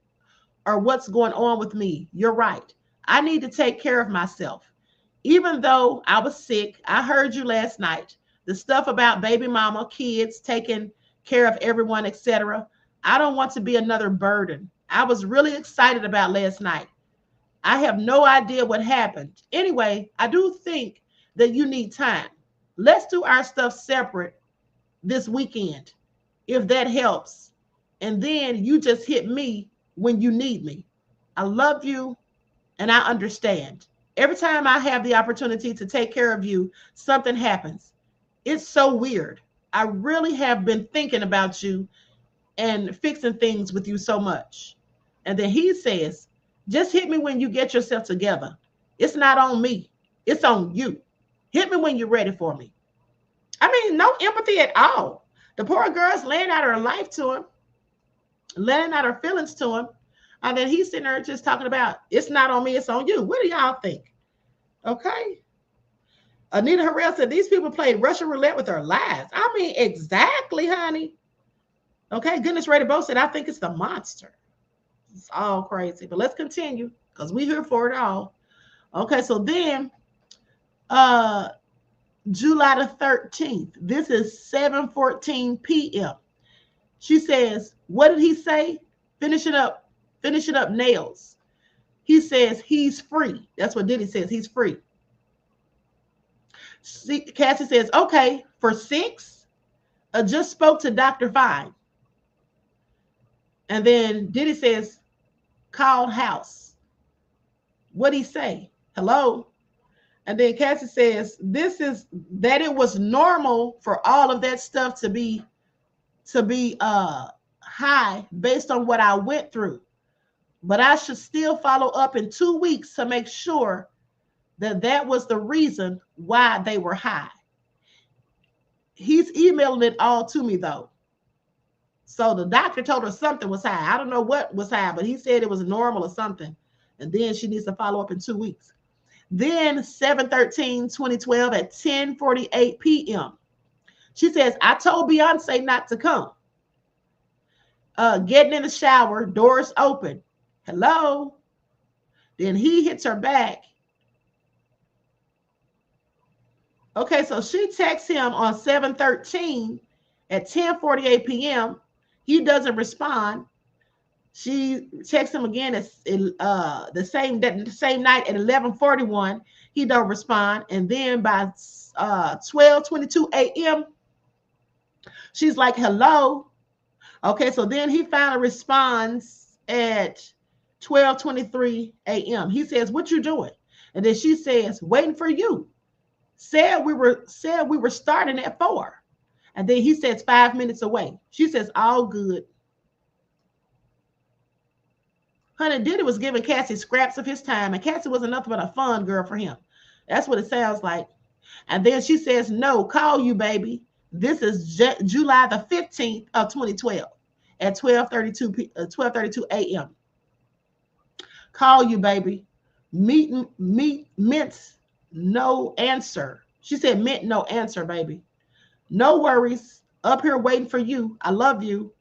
or what's going on with me. You're right. I need to take care of myself. Even though I was sick, I heard you last night. The stuff about baby mama, kids, taking care of everyone, etc. I don't want to be another burden. I was really excited about last night. I have no idea what happened. Anyway, I do think that you need time. Let's do our stuff separate this weekend, if that helps. And then you just hit me when you need me. I love you and I understand. Every time I have the opportunity to take care of you, something happens. It's so weird. I really have been thinking about you and fixing things with you so much. And then he says, just hit me when you get yourself together. It's not on me. It's on you. Hit me when you're ready for me. I mean, no empathy at all. The poor girl's laying out her life to him, laying out her feelings to him. And then he's sitting there just talking about, it's not on me, it's on you. What do y'all think? Okay. Anita Harrell said, these people played Russian roulette with their lives. I mean, exactly, honey. Okay, Goodness Rated Bo said, I think it's the monster. It's all crazy. But let's continue because we're here for it all. Okay, so then July the 13th. This is 7:14 p.m. She says, what did he say? Finishing up nails. He says he's free. That's what Diddy says. He's free. Cassy says, okay, for 6, just spoke to Dr. Fine. And then Diddy says, called house. What'd he say? Hello? And then Cassy says, that it was normal for all of that stuff to be high based on what I went through. But I should still follow up in 2 weeks to make sure that was the reason why they were high. He's emailing it all to me, though. So the doctor told her something was high. I don't know what was high, but he said it was normal or something. And then she needs to follow up in 2 weeks. Then 7/13/2012 at 10:48 p.m. She says, I told Beyonce not to come. Getting in the shower, doors open. Hello? Then he hits her back. Okay, so she texts him on 7/13 at 10:48 p.m. He doesn't respond. She texts him again at the same night at 11:41. He don't respond. And then by 12:22 a.m., she's like, hello. Okay, so then he finally responds at 12:23 a.m. He says, what you doing? And then she says, waiting for you. Said we were starting at 4. And then he says 5 minutes away. She says, all good. Honey, Diddy was giving Cassy scraps of his time, and Cassy wasn't nothing but a fun girl for him. That's what it sounds like. And then she says, no, call you, baby. This is July the 15th of 2012 at 12:32 a.m. Call you, baby. Meant no answer. She said, mint no answer, baby. No worries. Up here waiting for you. I love you.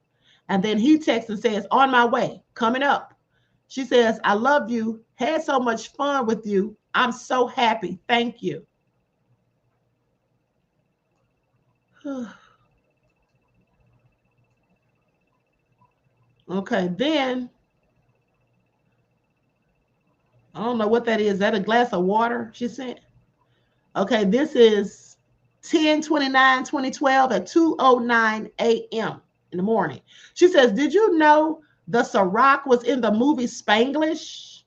And then he texts and says, on my way, coming up. She says, I love you. Had so much fun with you. I'm so happy. Thank you. Okay, then I don't know what that is. Is that a glass of water? She said. Okay, this is 10/29/2012 at 2:09 a.m. in the morning. She says, did you know the Ciroc was in the movie Spanglish?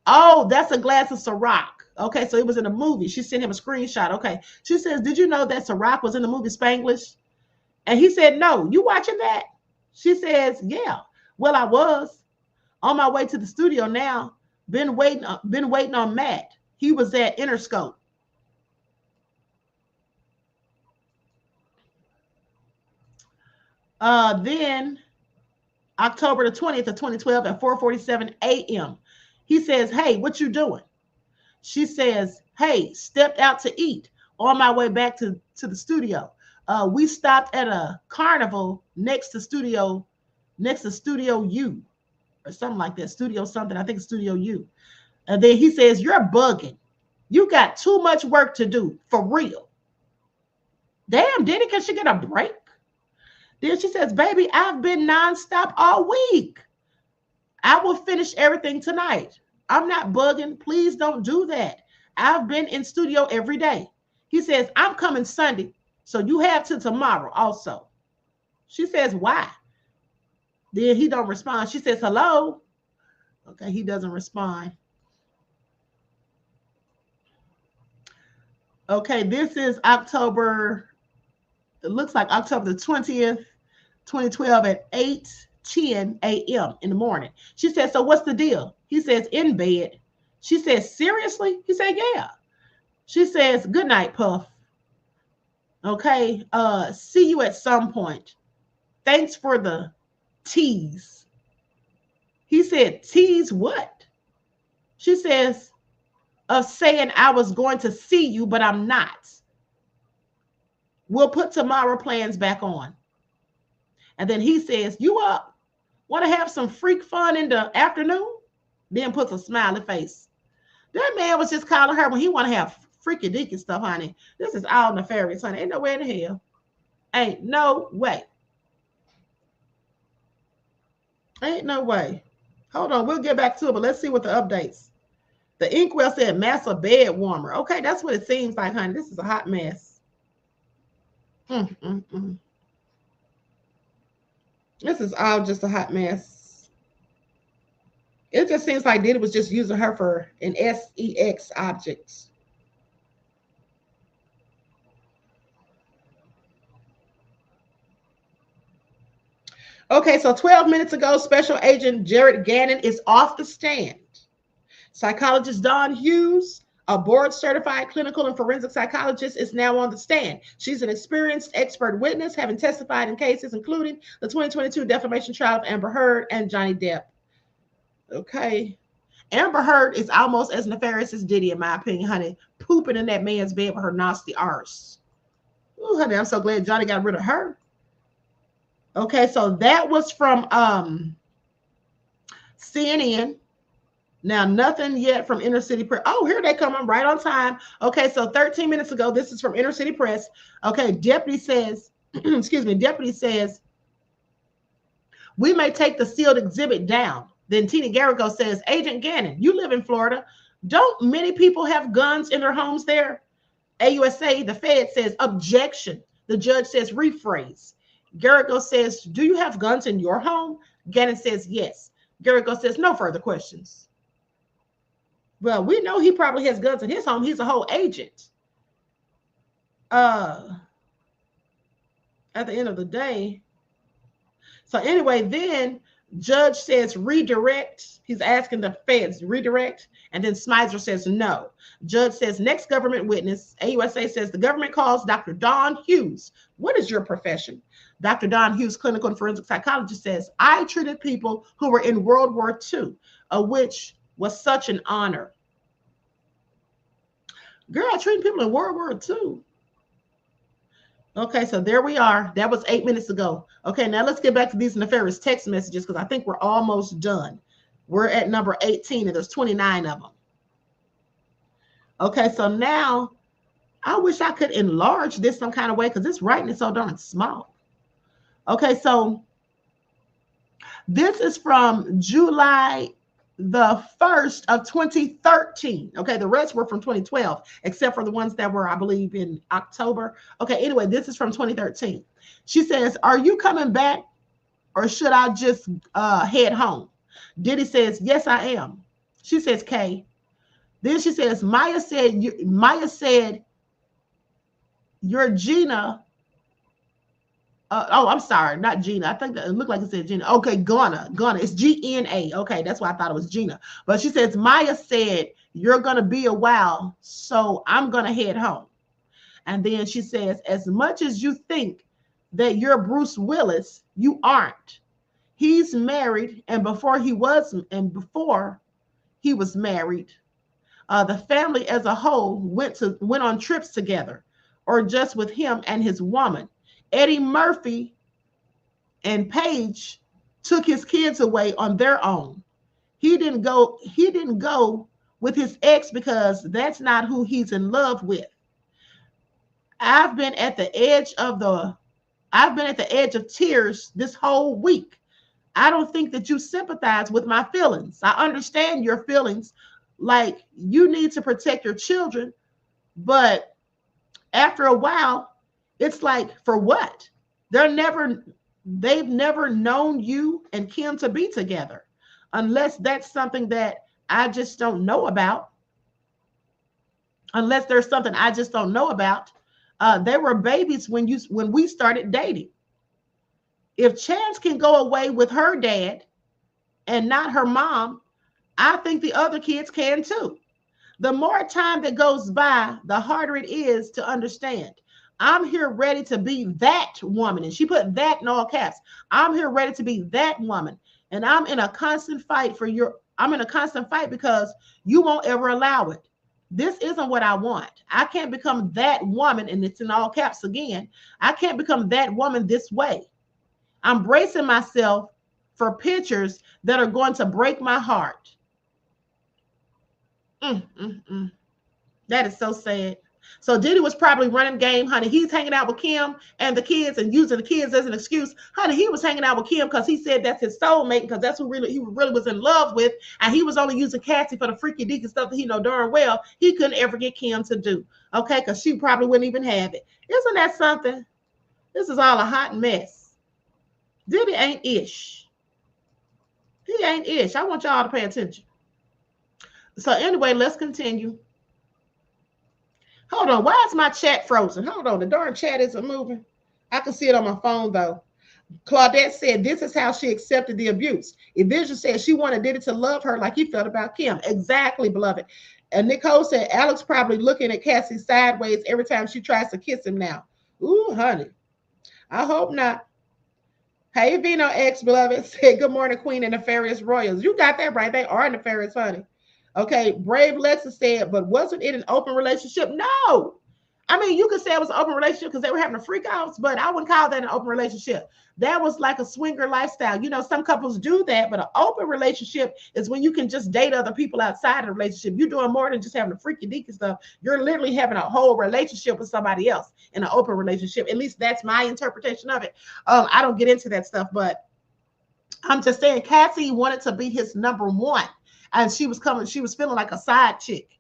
Oh, that's a glass of Ciroc. Okay, so it was in a movie. She sent him a screenshot. Okay, she says, did you know that Ciroc was in the movie Spanglish? And he said, no. You watching that? She says, yeah. Well, I was on my way to the studio now. Been waiting on Matt. He was at Interscope. Then October the 20th of 2012 at 4:47 a.m. He says, hey, what you doing? She says, hey, stepped out to eat on my way back to the studio. We stopped at a carnival next to Studio U or something like that. Studio something. I think it's Studio U. And then he says, you're bugging. You got too much work to do, for real. Damn, Diddy, can she get a break? Then she says, baby, I've been nonstop all week. I will finish everything tonight. I'm not bugging. Please don't do that. I've been in studio every day. He says, I'm coming Sunday, so you have till tomorrow also. She says, why? Then he don't respond. She says, hello. Okay, he doesn't respond. Okay, this is October, it looks like October the 20th, 2012 at 8:10 a.m. in the morning. She says, so what's the deal? He says, in bed. She says, seriously? He said, yeah. She says, good night, Puff. Okay, see you at some point. Thanks for the tease. He said, tease what? She says, of saying I was going to see you, but I'm not. We'll put tomorrow plans back on. And then he says, you up? Want to have some freak fun in the afternoon? Then puts a smiley face. That man was just calling her when he want to have freaky deaky stuff, honey. This is all nefarious, honey. Ain't no way in the hell. Ain't no way. Ain't no way. Hold on, we'll get back to it, but let's see what the updates. The Inkwell said massive bed warmer. Okay, that's what it seems like, honey. This is a hot mess. This is all just a hot mess. It just seems like Diddy was just using her for an sex object. Okay, so 12 minutes ago, Special Agent Jared Gannon is off the stand. Psychologist Dawn Hughes, a board-certified clinical and forensic psychologist, is now on the stand. She's an experienced expert witness, having testified in cases including the 2022 defamation trial of Amber Heard and Johnny Depp. Okay. Amber Heard is almost as nefarious as Diddy, in my opinion, honey. Pooping in that man's bed with her nasty arse. Ooh, honey, I'm so glad Johnny got rid of her. Okay, so that was from CNN. Now, nothing yet from Inner City Press. Oh, here they come. I'm right on time. Okay, so 13 minutes ago, this is from Inner City Press. Okay, deputy says, excuse me, deputy says, we may take the sealed exhibit down. Then Tina Garrigo says, Agent Gannon, you live in Florida. Don't many people have guns in their homes there? AUSA, the Fed says, objection. The judge says, rephrase. Garrigo says, do you have guns in your home? Gannon says, yes. Garrigo says, no further questions. Well, we know he probably has guns in his home. He's a whole agent. At the end of the day. So anyway, then judge says redirect. He's asking the feds redirect. And then Smizer says no. Judge says next government witness. AUSA says the government calls Dr. Dawn Hughes. What is your profession? Dr. Dawn Hughes, clinical and forensic psychologist, says, I treated people who were in World War II, which was such an honor. Girl, treating people in World War II. Okay, so there we are. That was 8 minutes ago. Okay, now let's get back to these nefarious text messages because I think we're almost done. We're at number 18 and there's 29 of them. Okay, so now I wish I could enlarge this some kind of way because it's writing it so darn small. Okay, so this is from July the 1st of 2013. Okay, the rest were from 2012, except for the ones that were, I believe, in October. Okay, anyway, this is from 2013. She says, are you coming back or should I just head home? Diddy says, yes, I am. She says, Kay. Then she says, Maya said, you're Gina. Oh, I'm sorry, not Gina. I think that it looked like it said Gina. Okay, Gonna. It's Gna. Okay, that's why I thought it was Gina. But she says, Maya said, you're going to be a while, so I'm going to head home. And then she says, as much as you think that you're Bruce Willis, you aren't. He's married, and before he was married, the family as a whole went on trips together, or just with him and his woman. Eddie Murphy and Paige took his kids away on their own. He didn't go with his ex because that's not who he's in love with. I've been at the edge of tears this whole week. I don't think that you sympathize with my feelings. I understand your feelings, like you need to protect your children, but after a while, it's like, for what? They've never known you and Kim to be together, unless that's something that I just don't know about. Unless there's something I just don't know about. They were babies when we started dating. If Chance can go away with her dad and not her mom, I think the other kids can too. The more time that goes by, the harder it is to understand. I'm here ready to be that woman. And she put that in all caps. I'm here ready to be that woman. And I'm in a constant fight because you won't ever allow it. This isn't what I want. I can't become that woman. And it's in all caps again. I can't become that woman this way. I'm bracing myself for pictures that are going to break my heart. That is so sad. So Diddy was probably running game, honey. He's hanging out with Kim and the kids and using the kids as an excuse. Honey, he was hanging out with Kim because he said that's his soulmate, because that's who he really was in love with. And he was only using Cassy for the freaky deaky stuff that he know darn well he couldn't ever get Kim to do. Okay, because she probably wouldn't even have it. Isn't that something? This is all a hot mess. Diddy ain't ish. He ain't ish. I want y'all to pay attention. So anyway, let's continue. Hold on. Why is my chat frozen? Hold on. The darn chat isn't moving. I can see it on my phone, though. Claudette said this is how she accepted the abuse. Evision said she wanted Diddy to love her like he felt about Kim. Exactly, beloved. And Nicole said Alex probably looking at Cassy sideways every time she tries to kiss him now. Ooh, honey. I hope not. Hey, Vino X, beloved, said good morning, Queen and Nefarious Royals. You got that right. They are nefarious, honey. Okay, Brave Lexa said, but wasn't it an open relationship? No. I mean, you could say it was an open relationship because they were having a freak outs, but I wouldn't call that an open relationship. That was like a swinger lifestyle. You know, some couples do that, but an open relationship is when you can just date other people outside of the relationship. You're doing more than just having a freaky deaky stuff. You're literally having a whole relationship with somebody else in an open relationship. At least that's my interpretation of it. I don't get into that stuff, but I'm just saying Cassy wanted to be his number one. And she was feeling like a side chick.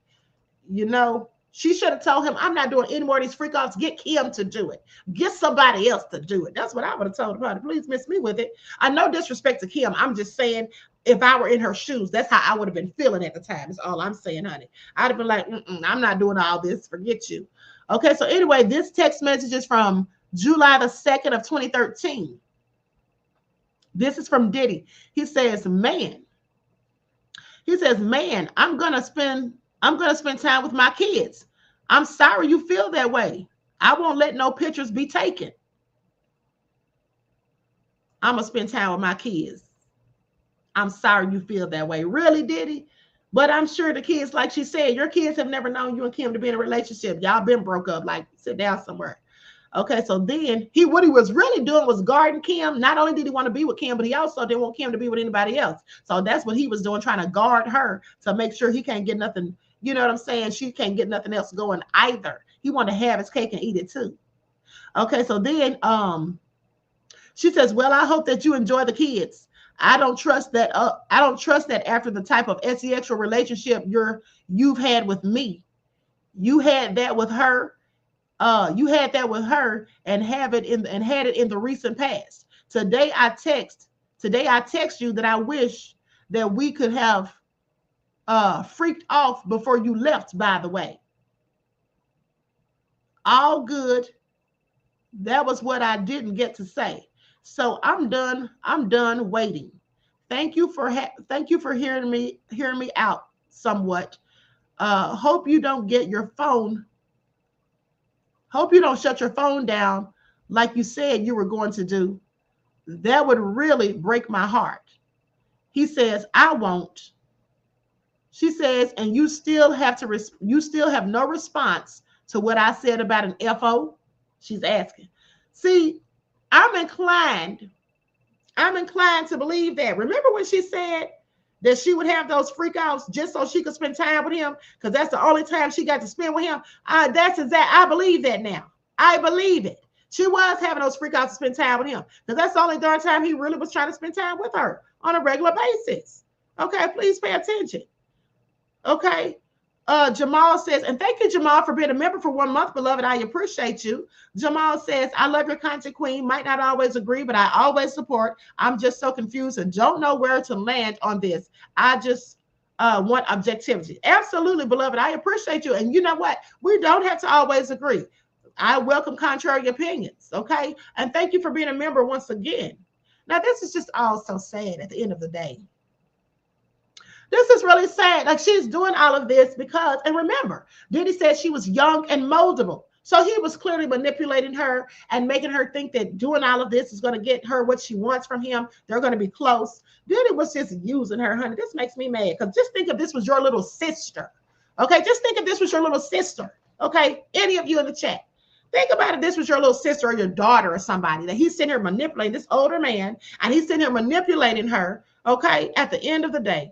You know, she should have told him, I'm not doing any more of these freak offs. Get Kim to do it. Get somebody else to do it. That's what I would have told her. Please miss me with it. I no disrespect to Kim. I'm just saying, if I were in her shoes, that's how I would have been feeling at the time. That's all I'm saying, honey. I'd have been like, I'm not doing all this. Forget you. Okay, so anyway, this text message is from July the 2nd of 2013. This is from Diddy. He says, man, I'm gonna spend time with my kids. I'm sorry you feel that way. I won't let no pictures be taken. I'm gonna spend time with my kids. I'm sorry you feel that way. Really, Diddy? But I'm sure the kids, like she said, your kids have never known you and Kim to be in a relationship. Y'all been broke up, like sit down somewhere. Okay, so then what he was really doing was guarding Kim. Not only did he want to be with Kim, but he also didn't want Kim to be with anybody else. So that's what he was doing, trying to guard her to make sure he can't get nothing, you know what I'm saying? She can't get nothing else going either. He wanted to have his cake and eat it too. Okay, so then she says, well, I hope that you enjoy the kids. I don't trust that after the type of sexual relationship you've had with me. You had that with her. You had that with her and had it in the recent past. Today I text you that I wish that we could have freaked off before you left, by the way. All good. That was what I didn't get to say. So I'm done waiting. Thank you for hearing me out somewhat. Hope you don't shut your phone down like you said you were going to do. That would really break my heart. He says, I won't. She says, and you still have no response to what I said about an FO? She's asking. See, I'm inclined to believe that. Remember when she said that she would have those freakouts just so she could spend time with him because that's the only time she got to spend with him? I believe that now. I believe it. She was having those freakouts to spend time with him because that's the only darn time he really was trying to spend time with her on a regular basis. Okay, please pay attention. Okay. Jamal says, and thank you, Jamal, for being a member for 1 month, beloved. I appreciate you. Jamal says, I love your content, queen. Might not always agree, but I always support. I'm just so confused and don't know where to land on this. I just want objectivity. Absolutely, beloved. I appreciate you. And you know what? We don't have to always agree. I welcome contrary opinions. Okay. And thank you for being a member once again. Now, this is just all so sad at the end of the day. This is really sad. Like, she's doing all of this because, and remember, Diddy said she was young and moldable. So he was clearly manipulating her and making her think that doing all of this is going to get her what she wants from him. They're going to be close. Diddy was just using her, honey. This makes me mad because just think if this was your little sister. Okay, just think if this was your little sister. Okay, any of you in the chat. Think about it. This was your little sister or your daughter or somebody that he's sitting here manipulating, this older man, and he's sitting here manipulating her. Okay, at the end of the day.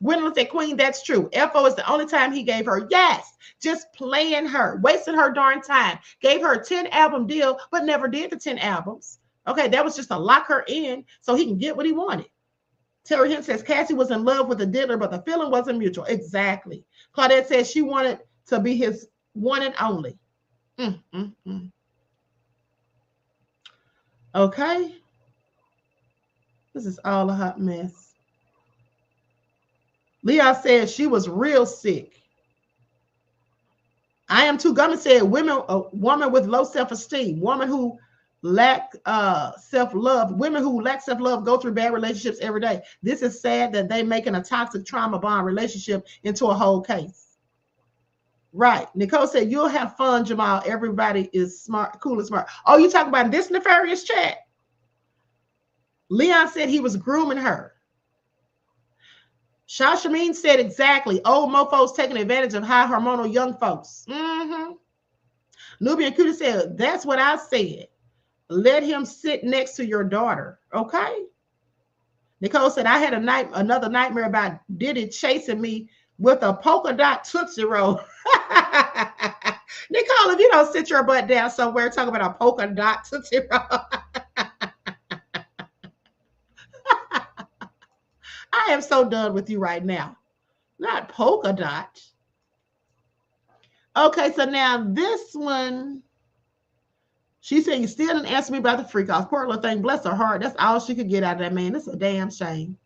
Gwendolyn said, Queen, that's true. FO is the only time he gave her. Yes, just playing her, wasting her darn time. Gave her a 10-album deal, but never did the 10 albums. Okay, that was just to lock her in so he can get what he wanted. Terry Hint says, Cassy was in love with the diddler, but the feeling wasn't mutual. Exactly. Claudette says she wanted to be his one and only. Okay. This is all a hot mess. Leah said she was real sick. I am too. Gummy said a woman with low self-esteem, woman who lack self-love, women who lack self-love go through bad relationships every day. This is sad that they making a toxic trauma bond relationship into a whole case. Right. Nicole said, you'll have fun, Jamal. Everybody is smart, cool and smart. Oh, you talking about this nefarious chat? Leon said he was grooming her. Shashameen said exactly. Old mofos taking advantage of high hormonal young folks. Nubian Cutie said, that's what I said. Let him sit next to your daughter. Okay. Nicole said, I had another nightmare about Diddy chasing me with a polka dot Tootsie Roll. Nicole, if you don't sit your butt down somewhere, talk about a polka dot Tootsie Roll. I am so done with you right now. Not polka dot. Okay, so now this one, she said, you still didn't answer me about the freak off. Poor little thing, bless her heart. That's all she could get out of that man. That's a damn shame.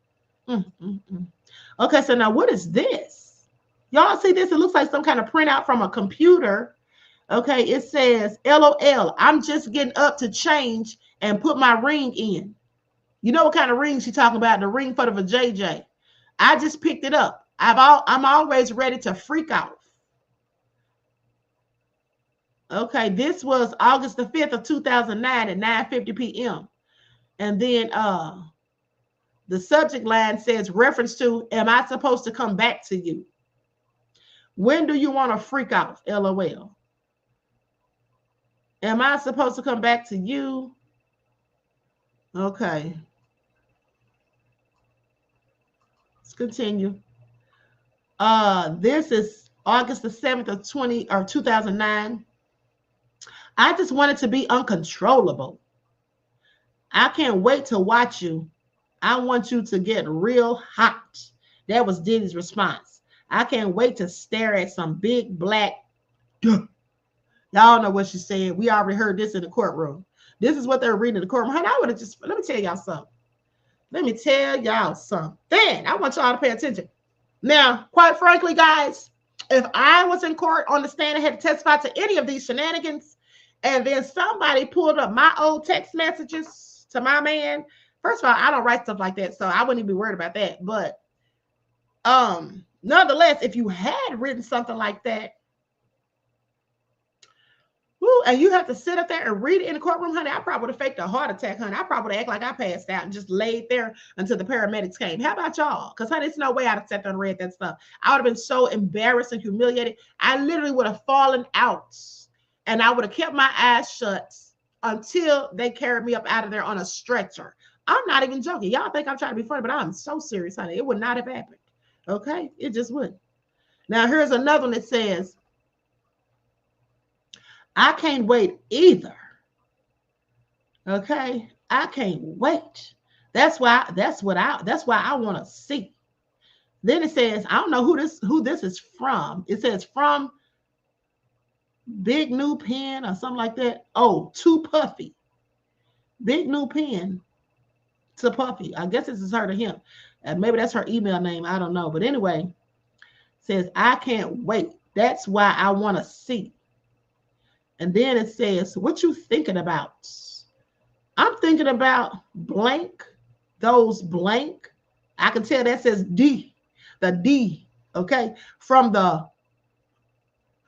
Okay, so now what is this? Y'all see this? It looks like some kind of printout from a computer. Okay, it says, LOL, I'm just getting up to change and put my ring in. You know what kind of ring she's talking about? The ring for the JJ. I just picked it up. I'm always ready to freak out. Okay, this was August the 5th of 2009 at 9:50 p.m. And then The subject line says reference to, am I supposed to come back to you? When do you want to freak out? LOL. Am I supposed to come back to you? Okay. Let's continue. This is August the 7th of 2009. I just wanted to be uncontrollable. I can't wait to watch you. I want you to get real hot. That was Diddy's response. I can't wait to stare at some big black. Y'all know what she said. We already heard this in the courtroom. This is what they're reading in the courtroom. Honey, I would have just, let me tell y'all something. Let me tell y'all something. I want y'all to pay attention. Now, quite frankly, guys, if I was in court on the stand and had to testify to any of these shenanigans, and then somebody pulled up my old text messages to my man, first of all, I don't write stuff like that, so I wouldn't even be worried about that. But nonetheless, if you had written something like that, and you have to sit up there and read it in the courtroom, honey, I probably would have faked a heart attack, honey. I probably would have acted like I passed out and just laid there until the paramedics came. How about y'all? Because, honey, there's no way I'd have sat there and read that stuff. I would have been so embarrassed and humiliated. I literally would have fallen out, and I would have kept my eyes shut until they carried me up out of there on a stretcher. I'm not even joking. Y'all think I'm trying to be funny, but I'm so serious, honey. It would not have happened. Okay? It just wouldn't. Now, here's another one that says, I can't wait either. Okay? I can't wait. That's why I want to see. Then it says, I don't know who this is from. It says from Big New Pen or something like that. Oh, Too Puffy. Big New Pen to Puffy. I guess this is her to him. Maybe that's her email name. I don't know. But anyway, it says, I can't wait. That's why I want to see. And then it says, what you thinking about? I'm thinking about blank, those blank. I can tell that says D, the D, okay? From the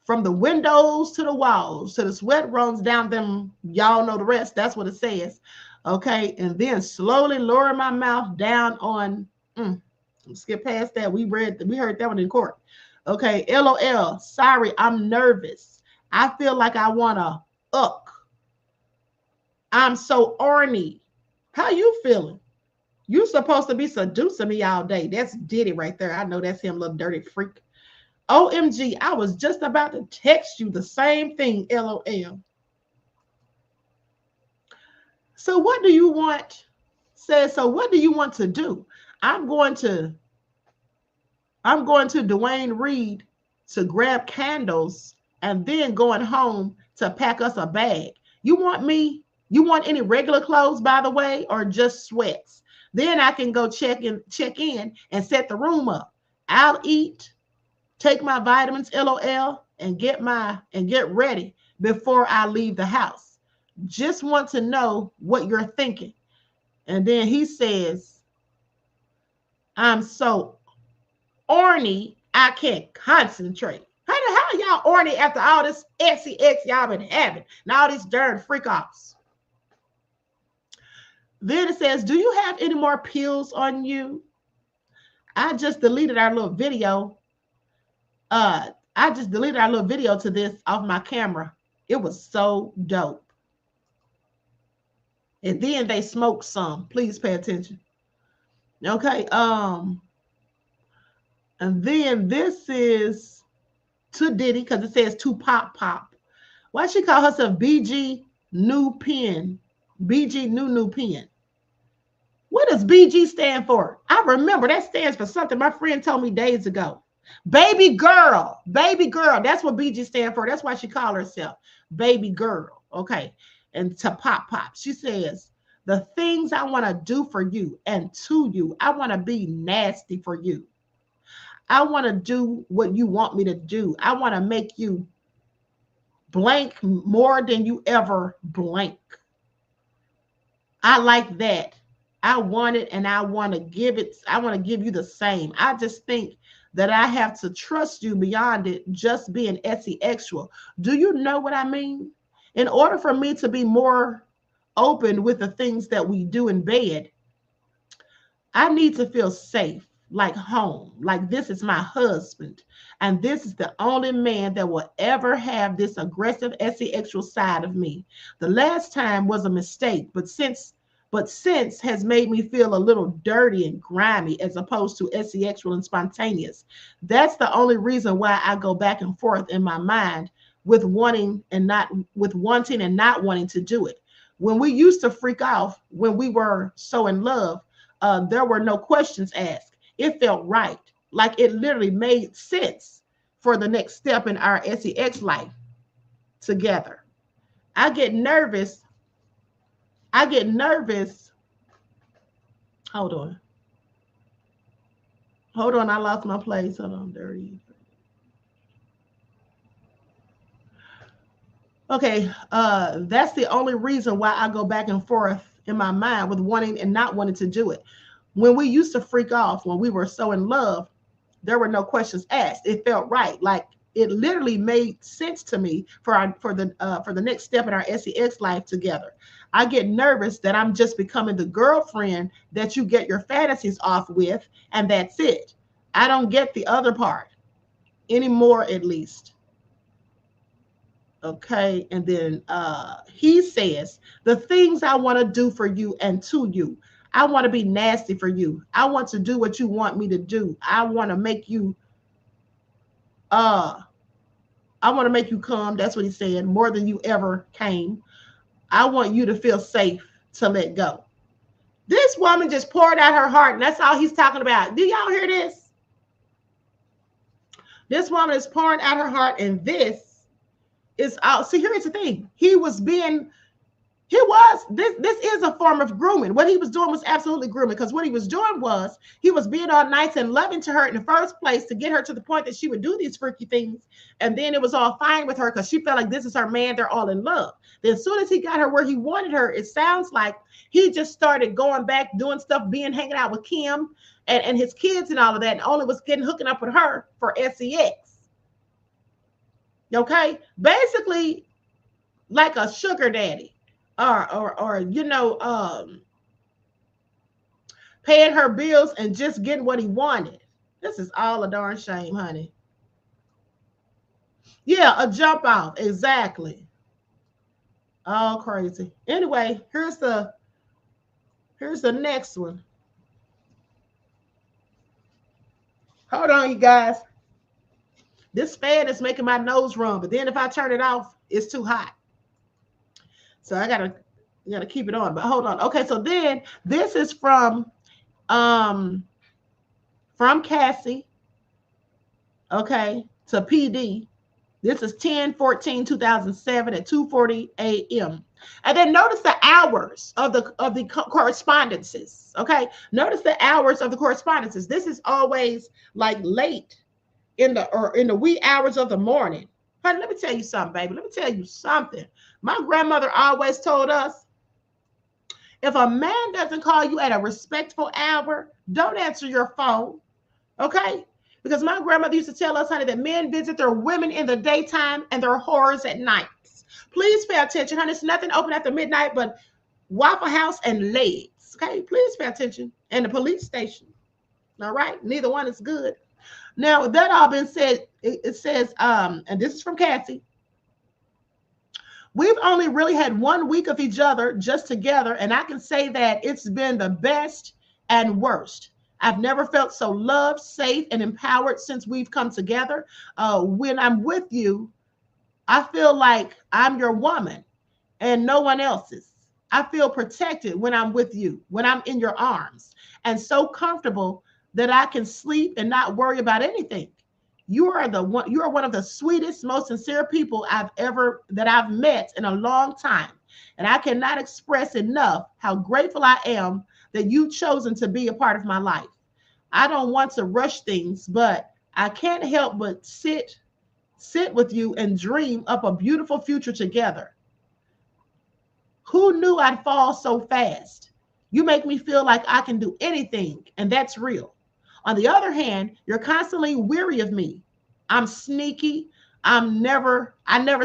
windows to the walls, to the sweat runs down them, y'all know the rest. That's what it says, okay? And then slowly lower my mouth down on, skip past that. We heard that one in court. Okay, LOL, sorry, I'm nervous. I feel like I want to I'm so orny. How you feeling? You supposed to be seducing me all day. That's Diddy right there. I know that's him, little dirty freak. OMG, I was just about to text you the same thing, LOL. So what do you want? So what do you want to do? I'm going to Dwayne Reed to grab candles and then going home to pack us a bag. You want any regular clothes, by the way, or just sweats? Then I can go check in and set the room up. I'll eat, take my vitamins, LOL, and get ready before I leave the house. Just want to know what you're thinking. And then he says, I'm so orny, I can't concentrate. How y'all orny after all this SEX y'all been having and all these darn freak-offs? Then it says, do you have any more pills on you? I just deleted our little video. To this off my camera. It was so dope. And then they smoked some. Please pay attention. Okay. And then this is to Diddy, because it says to Pop. Why she call herself BG New Pen? BG New Pen. What does BG stand for? I remember that stands for something my friend told me days ago. Baby girl. That's what BG stand for. That's why she called herself baby girl. Okay. And to Pop. She says, the things I want to do for you and to you, I want to be nasty for you. I want to do what you want me to do. I want to make you blank more than you ever blank. I like that. I want it and I want to give it. I want to give you the same. I just think that I have to trust you beyond it just being sexual. Do you know what I mean? In order for me to be more open with the things that we do in bed, I need to feel safe, like home, like this is my husband. And this is the only man that will ever have this aggressive sexual side of me. The last time was a mistake, but since has made me feel a little dirty and grimy as opposed to sexual and spontaneous. That's the only reason why I go back and forth in my mind with wanting and not wanting to do it. When we used to freak off when we were so in love, there were no questions asked. It felt right. Like it literally made sense for the next step in our sex life together. I get nervous. Hold on. I lost my place. Hold on, dirty. Okay, that's the only reason why I go back and forth in my mind with wanting and not wanting to do it. When we used to freak off, when we were so in love, there were no questions asked. It felt right. Like it literally made sense to me for the next step in our sex life together. I get nervous that I'm just becoming the girlfriend that you get your fantasies off with, and that's it. I don't get the other part anymore, at least. Okay, and then he says, the things I want to do for you and to you. I want to be nasty for you. I want to do what you want me to do. I want to make you come. That's what he said, more than you ever came. I want you to feel safe to let go. This woman just poured out her heart, and that's all he's talking about. Do y'all hear this? This woman is pouring out her heart, and this is out. See, here's the thing. This is a form of grooming. What he was doing was absolutely grooming, because what he was doing was he was being all nice and loving to her in the first place to get her to the point that she would do these freaky things. And then it was all fine with her because she felt like this is her man. They're all in love. Then as soon as he got her where he wanted her, it sounds like he just started going back, doing stuff, hanging out with Kim and his kids and all of that, and only was hooking up with her for sex. Okay? Basically, like a sugar daddy. Or paying her bills and just getting what he wanted. This is all a darn shame, honey. Yeah, a jump off. Exactly. All crazy. Anyway, here's the next one. Hold on, you guys. This fan is making my nose run, but then if I turn it off, it's too hot. So I gotta keep it on, but hold on. Okay, so then this is from Cassy, okay, to PD. This is 10/14/2007 at 2:40 a.m. And then notice the hours of the correspondences. Okay, notice the hours of the correspondences. This is always like late in the wee hours of the morning. Honey, let me tell you something, baby. Let me tell you something. My grandmother always told us, if a man doesn't call you at a respectful hour, don't answer your phone, okay? Because my grandmother used to tell us, honey, that men visit their women in the daytime and their whores at night. Please pay attention, honey. It's nothing open after midnight but Waffle House and legs, okay? Please pay attention. And the police station, all right? Neither one is good. Now, with that all been said, it says, and this is from Cassy, we've only really had 1 week of each other just together, and I can say that it's been the best and worst. I've never felt so loved, safe, and empowered since we've come together. When I'm with you, I feel like I'm your woman and no one else's. I feel protected when I'm with you, when I'm in your arms, and so comfortable that I can sleep and not worry about anything. You are one of the sweetest, most sincere people that I've met in a long time. And I cannot express enough how grateful I am that you've chosen to be a part of my life. I don't want to rush things, but I can't help but sit with you and dream up a beautiful future together. Who knew I'd fall so fast? You make me feel like I can do anything, and that's real. On the other hand, you're constantly weary of me. I'm sneaky. I never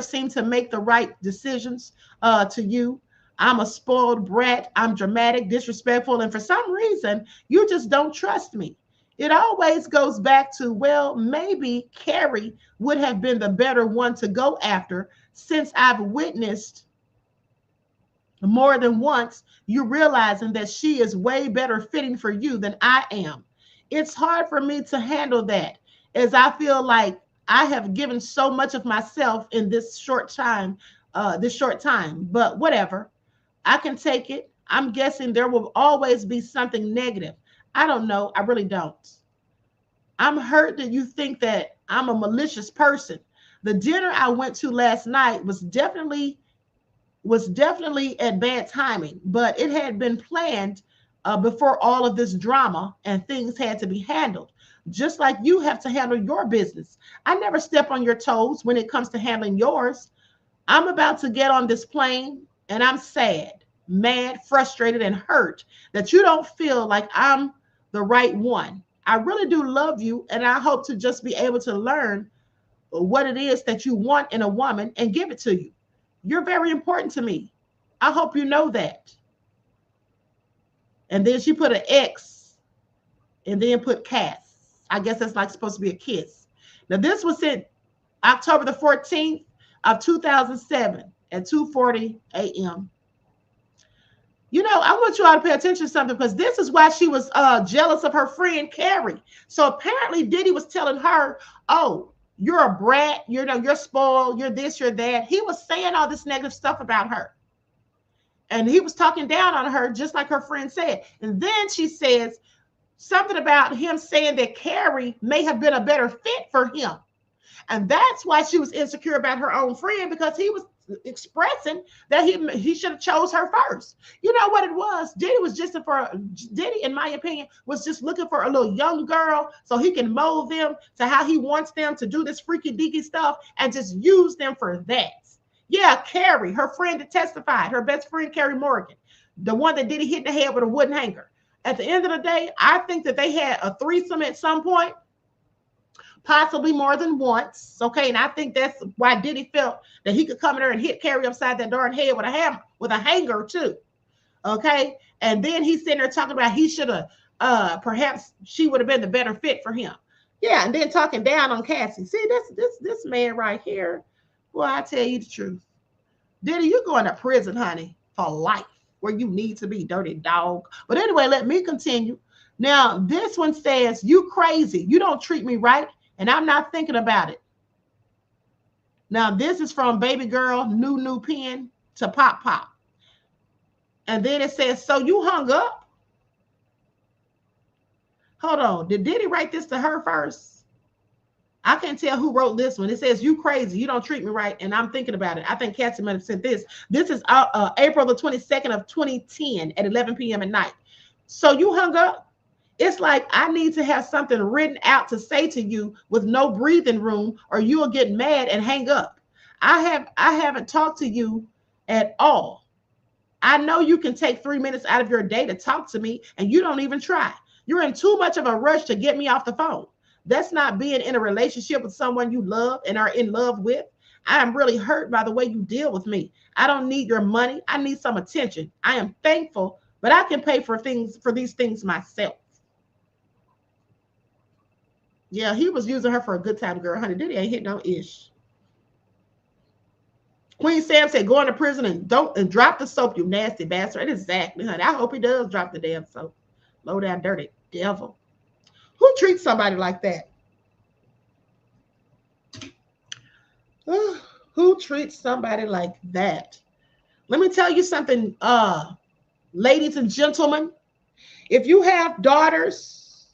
seem to make the right decisions to you. I'm a spoiled brat. I'm dramatic, disrespectful. And for some reason, you just don't trust me. It always goes back to, well, maybe Carrie would have been the better one to go after, since I've witnessed more than once you realizing that she is way better fitting for you than I am. It's hard for me to handle that, as I feel like I have given so much of myself in this short time, but whatever. I can take it. I'm guessing there will always be something negative. I don't know. I really don't. I'm hurt that you think that I'm a malicious person. The dinner I went to last night was definitely at bad timing, but it had been planned before all of this drama, and things had to be handled. Just like you have to handle your business. I never step on your toes when it comes to handling yours. I'm about to get on this plane, and I'm sad, mad, frustrated, and hurt that you don't feel like I'm the right one. I really do love you, and I hope to just be able to learn what it is that you want in a woman and give it to you. You're very important to me. I hope you know that. And then she put an X and then put Cass. I guess that's like supposed to be a kiss. Now, this was sent October the 14th of 2007 at 2:40 a.m. You know, I want you all to pay attention to something, because this is why she was jealous of her friend Carrie. So apparently Diddy was telling her, oh, you're a brat, you're spoiled, you're this, you're that. He was saying all this negative stuff about her. And he was talking down on her, just like her friend said. And then she says something about him saying that Carrie may have been a better fit for him. And that's why she was insecure about her own friend, because he was expressing that he should have chose her first. You know what it was? Diddy, in my opinion, was just looking for a little young girl so he can mold them to how he wants them to do this freaky deaky stuff and just use them for that. Yeah, Carrie, her friend that testified, her best friend, Carrie Morgan, the one that Diddy hit in the head with a wooden hanger. At the end of the day, I think that they had a threesome at some point, possibly more than once. Okay. And I think that's why Diddy felt that he could come in there and hit Carrie upside that darn head with a hammer, with a hanger too. Okay. And then he's sitting there talking about he should have, perhaps she would have been the better fit for him. Yeah. And then talking down on Cassy. See, this man right here. Well, I tell you the truth. Diddy, you're going to prison, honey, for life, where you need to be, dirty dog. But anyway, let me continue. Now, this one says, you crazy. You don't treat me right, and I'm not thinking about it. Now, this is from baby girl, new pen to pop. And then it says, so you hung up? Hold on. Did Diddy write this to her first? I can't tell who wrote this one. It says, you crazy. You don't treat me right, and I'm thinking about it. I think Cassy might have sent this. This is April the 22nd of 2010 at 11 p.m. at night. So you hung up? It's like I need to have something written out to say to you with no breathing room, or you'll get mad and hang up. I haven't talked to you at all. I know you can take 3 minutes out of your day to talk to me, and you don't even try. You're in too much of a rush to get me off the phone. That's not being in a relationship with someone you love and are in love with. I am really hurt by the way you deal with me. I don't need your money. I need some attention. I am thankful, but I can pay for these things myself. Yeah, he was using her for a good time, girl. Honey, Diddy ain't hit no ish. Queen Sam said, go into prison and drop the soap, you nasty bastard. Exactly, honey. I hope he does drop the damn soap. Low down dirty devil. Who treats somebody like that? Who treats somebody like that? Let me tell you something, ladies and gentlemen. If you have daughters,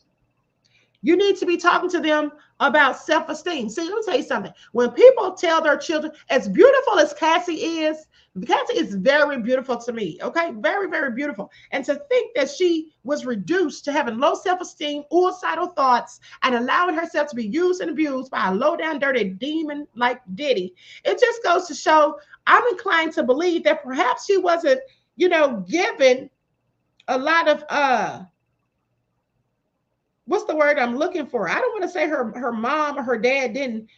you need to be talking to them about self-esteem. See, let me tell you something. When people tell their children, as beautiful as Cassy is very beautiful to me. Okay, very, very beautiful. And to think that she was reduced to having low self-esteem, suicidal thoughts, and allowing herself to be used and abused by a low-down, dirty demon like Diddy, it just goes to show I'm inclined to believe that perhaps she wasn't, given a lot of what's the word I'm looking for? I don't want to say her mom or her dad didn't,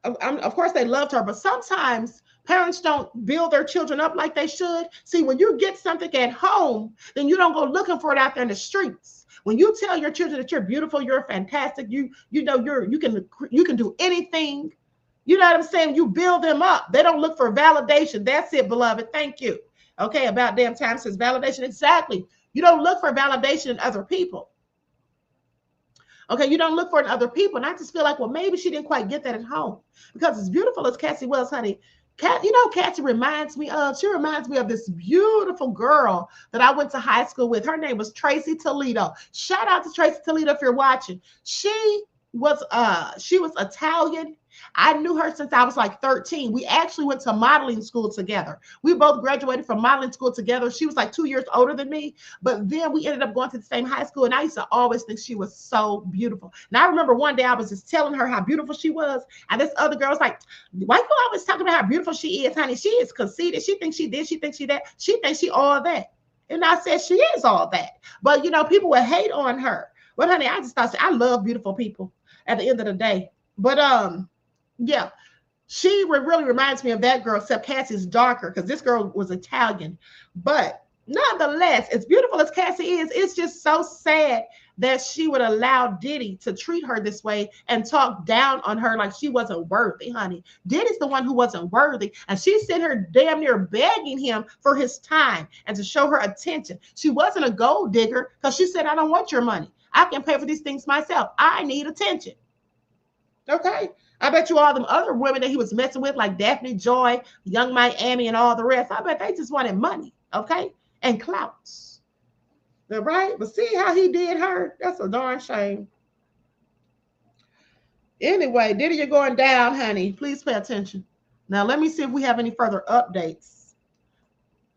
Of course, they loved her, but sometimes parents don't build their children up like they should. See, when you get something at home, then you don't go looking for it out there in the streets. When you tell your children that you're beautiful, you're fantastic, you know you can do anything. You know what I'm saying? You build them up. They don't look for validation. That's it, beloved. Thank you. Okay, about damn time says validation. Exactly. You don't look for validation in other people. Okay, you don't look for it in other people. And I just feel like, well, maybe she didn't quite get that at home. Because as beautiful as Cassy was, honey, Cassy reminds me of this beautiful girl that I went to high school with. Her name was Tracy Toledo. Shout out to Tracy Toledo if you're watching. She was Italian. I knew her since I was like 13. We actually went to modeling school together. We both graduated from modeling school together. She was like 2 years older than me, but then we ended up going to the same high school. And I used to always think she was so beautiful. And I remember one day I was just telling her how beautiful she was. And this other girl was like, why you always talking about how beautiful she is, honey? She is conceited. She thinks she this, she thinks she that. She thinks she all that. And I said, she is all that. But, people would hate on her. But, honey, I just thought, I love beautiful people at the end of the day. But, yeah, she really reminds me of that girl, except Cassy's darker because this girl was Italian. But nonetheless, as beautiful as Cassy is, it's just so sad that she would allow Diddy to treat her this way and talk down on her like she wasn't worthy, honey. Diddy's the one who wasn't worthy. And she sent her damn near begging him for his time and to show her attention. She wasn't a gold digger because she said, I don't want your money. I can pay for these things myself. I need attention. Okay. I bet you all them other women that he was messing with, like Daphne Joy, Young Miami, and all the rest, I bet they just wanted money, okay? And clouts. All right? But see how he did her? That's a darn shame. Anyway, Diddy, you're going down, honey. Please pay attention. Now, let me see if we have any further updates.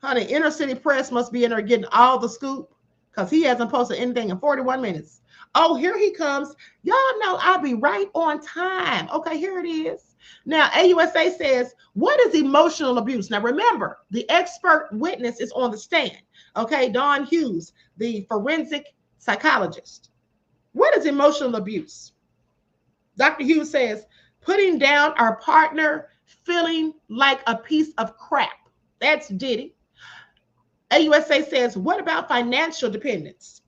Honey, Inner City Press must be in there getting all the scoop because he hasn't posted anything in 41 minutes. Oh, here he comes. Y'all know I'll be right on time. Okay, here it is. Now, AUSA says, what is emotional abuse? Now, remember, the expert witness is on the stand. Okay, Dawn Hughes, the forensic psychologist. What is emotional abuse? Dr. Hughes says, putting down our partner, feeling like a piece of crap. That's Diddy. AUSA says, what about financial dependence?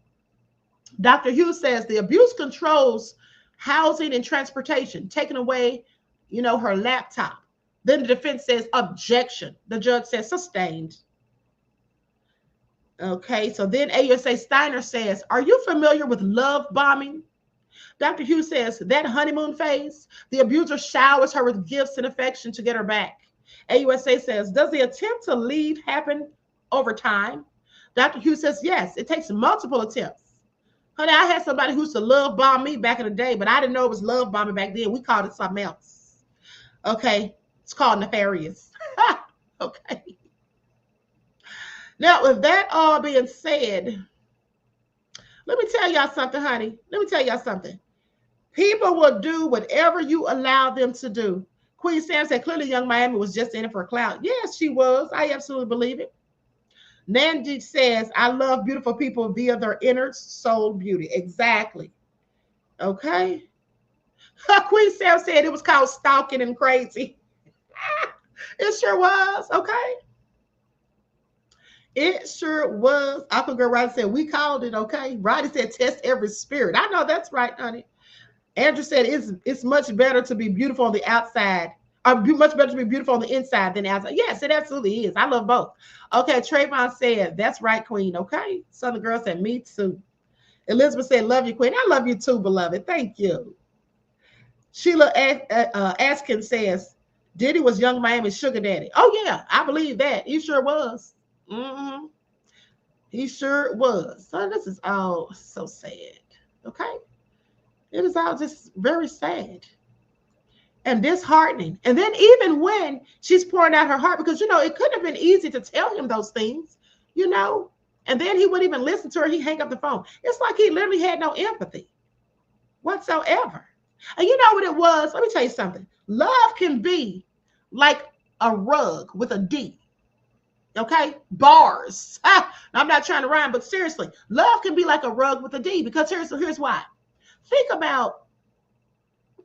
Dr. Hughes says the abuse controls housing and transportation, taking away, her laptop. Then the defense says objection. The judge says sustained. Okay, so then AUSA Steiner says, are you familiar with love bombing? Dr. Hughes says that honeymoon phase, the abuser showers her with gifts and affection to get her back. AUSA says, does the attempt to leave happen over time? Dr. Hughes says, yes, it takes multiple attempts. Honey, I had somebody who used to love bomb me back in the day, but I didn't know it was love bombing back then. We called it something else. Okay, it's called nefarious. Okay. Now, with that all being said, let me tell y'all something, honey. Let me tell y'all something. People will do whatever you allow them to do. Queen Sam said, clearly Young Miami was just in it for a clout. Yes, she was. I absolutely believe it. Nandy says, I love beautiful people via their inner soul beauty. Exactly. Okay. Queen Sam said it was called stalking and crazy. It sure was. Okay. It sure was. Aqua Girl Roddy said, we called it. Okay. Roddy said, test every spirit. I know that's right, honey. Andrew said, it's much better to be beautiful on the outside. Much better to be beautiful on the inside than the outside. Yes, it absolutely is. I love both. Okay, Trayvon said, that's right, Queen. Okay. Southern Girl said, me too. Elizabeth said, love you, Queen. I love you too, beloved. Thank you. Sheila Askin says, Diddy was Young Miami's sugar daddy. Oh, yeah, I believe that. He sure was. Mm-hmm. He sure was. So this is all so sad. Okay. It is all just very sad. And disheartening. And then even when she's pouring out her heart, because, it couldn't have been easy to tell him those things, and then he wouldn't even listen to her. He'd hang up the phone. It's like he literally had no empathy whatsoever. And you know what it was? Let me tell you something. Love can be like a rug with a D. Okay? Bars. I'm not trying to rhyme, but seriously, love can be like a rug with a D because here's why. Think about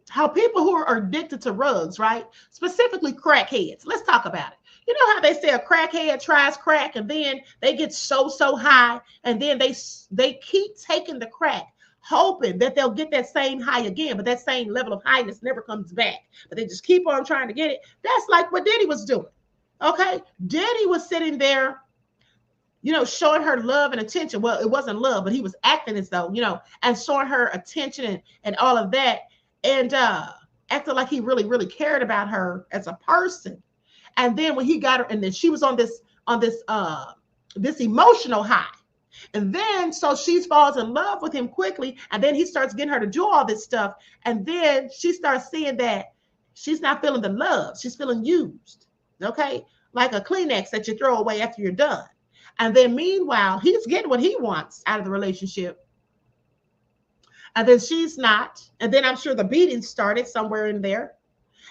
how people who are addicted to drugs, right? Specifically crackheads. Let's talk about it. You know how they say a crackhead tries crack and then they get so high and then they keep taking the crack hoping that they'll get that same high again, but that same level of highness never comes back. But they just keep on trying to get it. That's like what Diddy was doing. Okay? Diddy was sitting there, you know, showing her love and attention. Well, it wasn't love, but he was acting as though, you know, and showing her attention and all of that, and acting like he really cared about her as a person. And then when he got her, and then she was on this emotional high. And then so she falls in love with him quickly, and then he starts getting her to do all this stuff. And then she starts seeing that she's not feeling the love. She's feeling used. Okay? Like a Kleenex that you throw away after you're done. And then meanwhile, he's getting what he wants out of the relationship. And then she's not. And then I'm sure the beating started somewhere in there.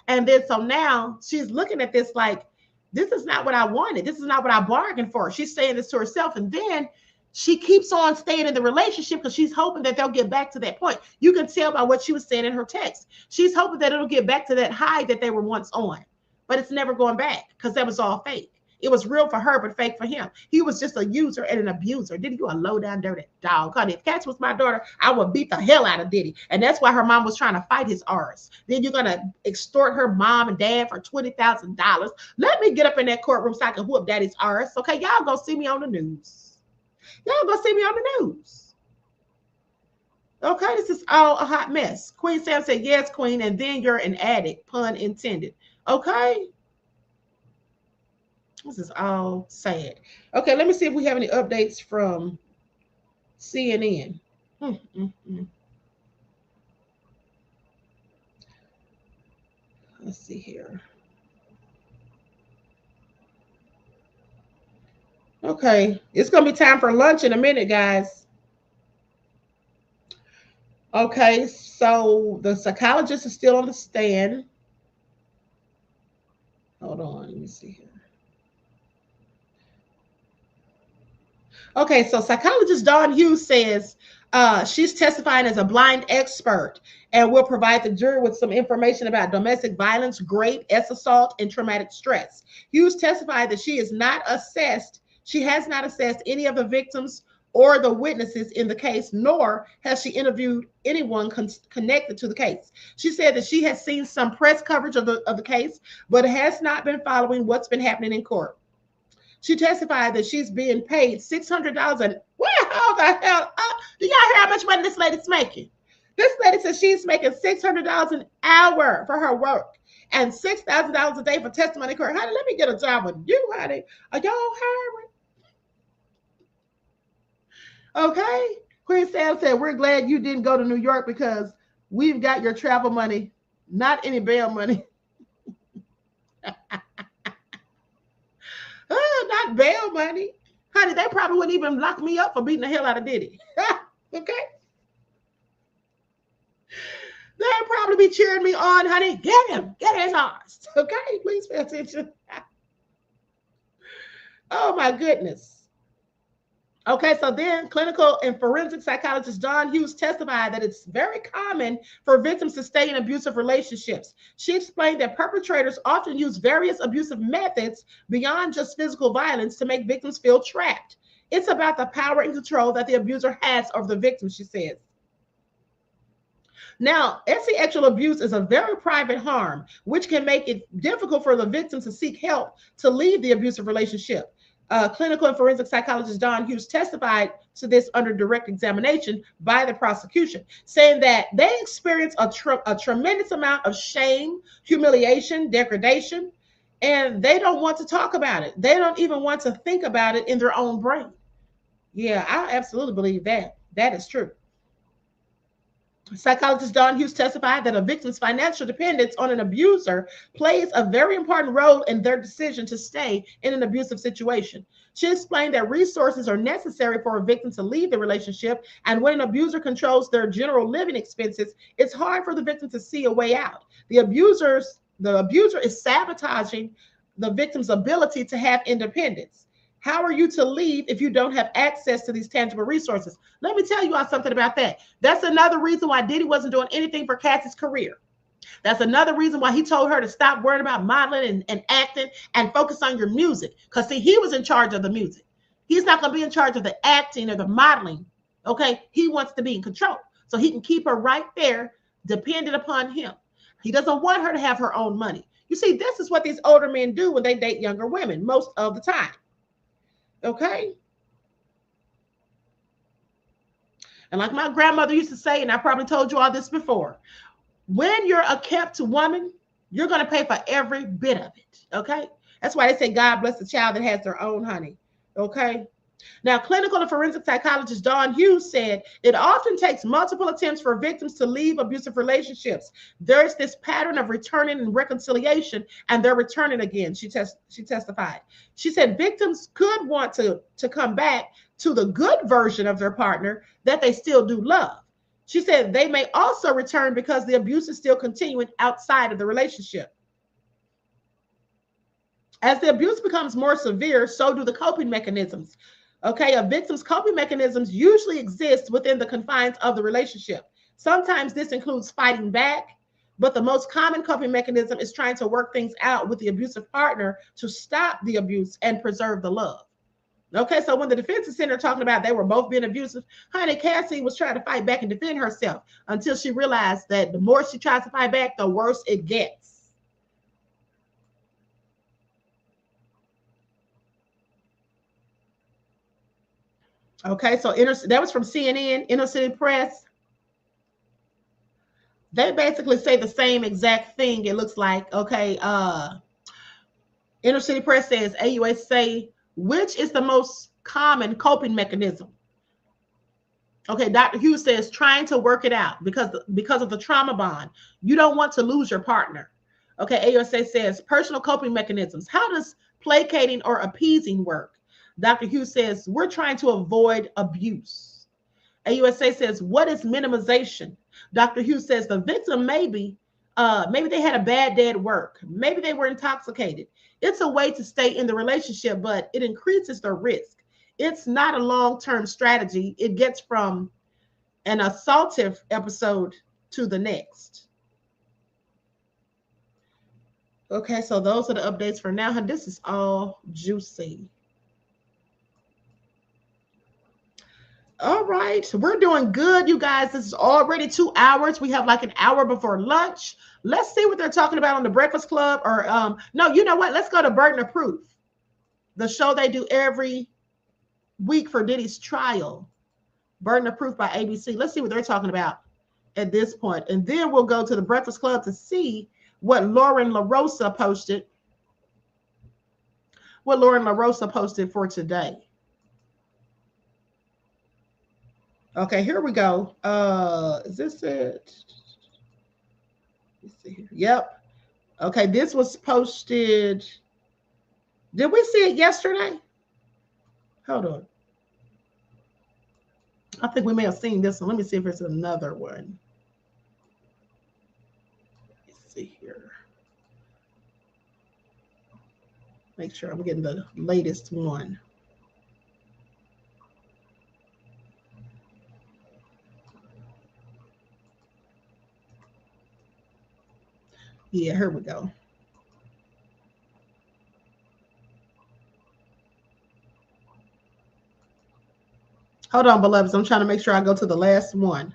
And then so now she's looking at this like, this is not what I wanted. This is not what I bargained for. She's saying this to herself. And then she keeps on staying in the relationship because she's hoping that they'll get back to that point. You can tell by what she was saying in her text. She's hoping that it'll get back to that high that they were once on. But it's never going back because that was all fake. It was real for her, but fake for him. He was just a user and an abuser. Diddy, you a low down dirty dog. Honey, if Cass was my daughter, I would beat the hell out of Diddy. And that's why her mom was trying to fight his arse. Then you're going to extort her mom and dad for $20,000. Let me get up in that courtroom so I can whoop daddy's arse. Okay, y'all go see me on the news. Y'all go see me on the news. Okay, this is all a hot mess. Queen Sam said, yes, Queen, and then you're an addict, pun intended. Okay. This is all sad. Okay, let me see if we have any updates from CNN. Let's see here. Okay, it's going to be time for lunch in a minute, guys. Okay, so the psychologist is still on the stand. Hold on, let me see here. Okay, so psychologist Dawn Hughes says she's testifying as a blind expert and will provide the jury with some information about domestic violence, rape, assault, and traumatic stress. Hughes testified that she has not assessed any of the victims or the witnesses in the case, nor has she interviewed anyone connected to the case. She said that she has seen some press coverage of the case, but has not been following what's been happening in court. She testified that she's being paid $600. And how the hell? Do y'all hear how much money this lady's making? This lady says she's making $600 an hour for her work and $6,000 a day for testimony court. Honey, let me get a job with you, honey. Are y'all hiring? Okay. Queen Sam said, we're glad you didn't go to New York because we've got your travel money, not any bail money. Not bail money. Honey, they probably wouldn't even lock me up for beating the hell out of Diddy. Okay? They'd probably be cheering me on, honey. Get him. Get his ass. Okay? Please pay attention. Oh, my goodness. Okay, so then clinical and forensic psychologist Dawn Hughes testified that it's very common for victims to stay in abusive relationships. She explained that perpetrators often use various abusive methods beyond just physical violence to make victims feel trapped. It's about the power and control that the abuser has over the victim, she says. Now, sexual abuse is a very private harm, which can make it difficult for the victim to seek help to leave the abusive relationship. Clinical and forensic psychologist Dawn Hughes testified to this under direct examination by the prosecution, saying that they experience a tremendous amount of shame, humiliation, degradation, and they don't want to talk about it. They don't even want to think about it in their own brain. Yeah, I absolutely believe that. That is true. Psychologist Dawn Hughes testified that a victim's financial dependence on an abuser plays a very important role in their decision to stay in an abusive situation. She explained that resources are necessary for a victim to leave the relationship, and when an abuser controls their general living expenses, it's hard for the victim to see a way out. The abuser is sabotaging the victim's ability to have independence. How are you to leave if you don't have access to these tangible resources? Let me tell you all something about that. That's another reason why Diddy wasn't doing anything for Cassy's career. That's another reason why he told her to stop worrying about modeling and acting and focus on your music. Because, see, he was in charge of the music. He's not going to be in charge of the acting or the modeling. Okay. He wants to be in control so he can keep her right there, dependent upon him. He doesn't want her to have her own money. You see, this is what these older men do when they date younger women most of the time. Okay. And like my grandmother used to say, and I probably told you all this before, when you're a kept woman, you're going to pay for every bit of it. Okay. That's why they say God bless the child that has their own honey. Okay. Now, clinical and forensic psychologist Dawn Hughes said it often takes multiple attempts for victims to leave abusive relationships. There's this pattern of returning and reconciliation, and they're returning again. She testified. She said victims could want to come back to the good version of their partner that they still do love. She said they may also return because the abuse is still continuing outside of the relationship. As the abuse becomes more severe, so do the coping mechanisms. Okay, a victim's coping mechanisms usually exist within the confines of the relationship. Sometimes this includes fighting back, but the most common coping mechanism is trying to work things out with the abusive partner to stop the abuse and preserve the love. Okay, so when the defense is sitting there talking about they were both being abusive, honey, Cassy was trying to fight back and defend herself until she realized that the more she tries to fight back, the worse it gets. Okay, so that was from CNN, Inner City Press. They basically say the same exact thing, it looks like. Okay, Inner City Press says, AUA say, which is the most common coping mechanism? Okay, Dr. Hughes says, trying to work it out because of the trauma bond. You don't want to lose your partner. Okay, AUSA says, personal coping mechanisms. How does placating or appeasing work? Dr. Hughes says, we're trying to avoid abuse. AUSA says, what is minimization? Dr. Hughes says, the victim maybe they had a bad day at work. Maybe they were intoxicated. It's a way to stay in the relationship, but it increases their risk. It's not a long-term strategy. It gets from an assaultive episode to the next. Okay, so those are the updates for now. This is all juicy. All right, we're doing good, you guys. This is already 2 hours. We have like an hour before lunch. Let's see what they're talking about on the Breakfast Club. Or no, you know what? Let's go to Burden of Proof, the show they do every week for Diddy's trial. Burden of Proof by ABC. Let's see what they're talking about at this point. And then we'll go to the Breakfast Club to see what Lauren LaRosa posted. What Lauren LaRosa posted for today. Okay, here we go. Is this it? Let's see here. Yep. Okay, this was posted. Did we see it yesterday? Hold on. I think we may have seen this one. Let me see if it's another one. Let's see here. Make sure I'm getting the latest one. Yeah, here we go. Hold on, beloveds. I'm trying to make sure I go to the last one.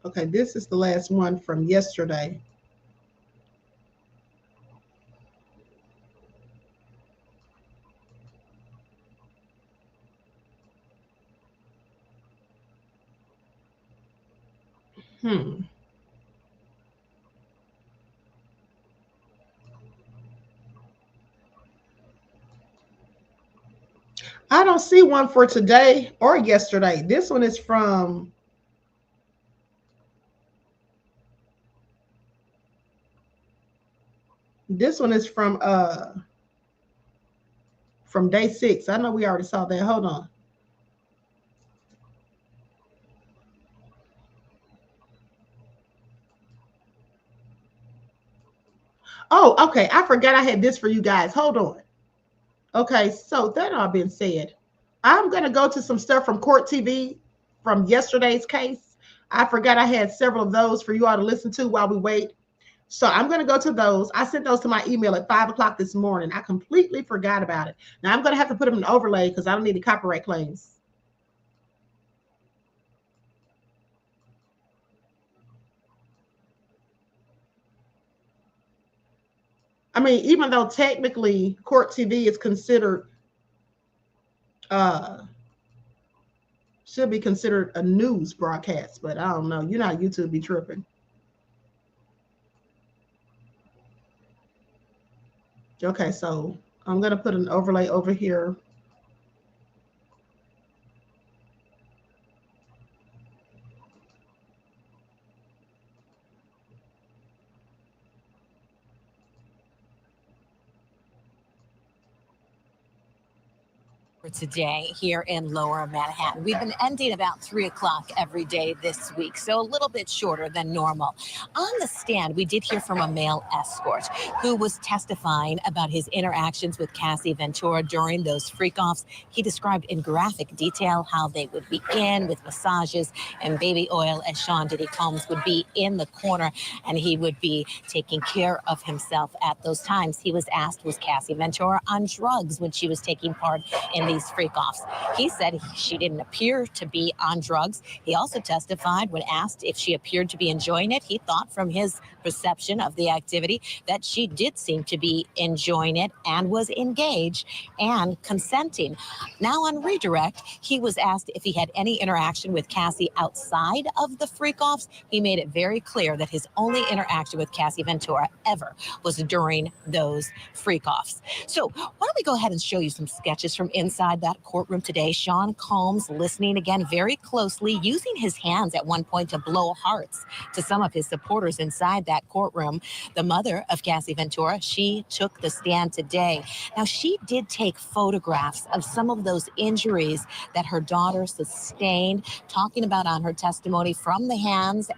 Okay, this is the last one from yesterday. I don't see one for today or yesterday. This one is from day 6. I know we already saw that. Hold on. Oh, okay. I forgot I had this for you guys. Hold on. Okay, so that all being said, I'm going to go to some stuff from Court TV from yesterday's case. I forgot I had several of those for you all to listen to while we wait. So I'm going to go to those. I sent those to my email at 5 o'clock this morning. I completely forgot about it. Now I'm going to have to put them in overlay because I don't need the copyright claims. I mean, even though technically Court TV is considered, should be considered a news broadcast, but I don't know. You know how YouTube be tripping. Okay, so I'm going to put an overlay over here. Today here in Lower Manhattan. We've been ending about 3 o'clock every day this week, so a little bit shorter than normal. On the stand, we did hear from a male escort who was testifying about his interactions with Cassy Ventura during those freak-offs. He described in graphic detail how they would begin with massages and baby oil as Sean Diddy Combs would be in the corner and he would be taking care of himself at those times. He was asked, was Cassy Ventura on drugs when she was taking part in these freak-offs? He said she didn't appear to be on drugs. He also testified when asked if she appeared to be enjoying it. He thought from his perception of the activity that she did seem to be enjoying it and was engaged and consenting. Now on redirect, he was asked if he had any interaction with Cassy outside of the freak-offs. He made it very clear that his only interaction with Cassy Ventura ever was during those freak-offs. So why don't we go ahead and show you some sketches from inside that courtroom today. Sean Combs listening again very closely, using his hands at one point to blow hearts to some of his supporters inside that courtroom. The mother of Cassy Ventura, she took the stand today. Now, she did take photographs of some of those injuries that her daughter sustained, talking about on her testimony from the hands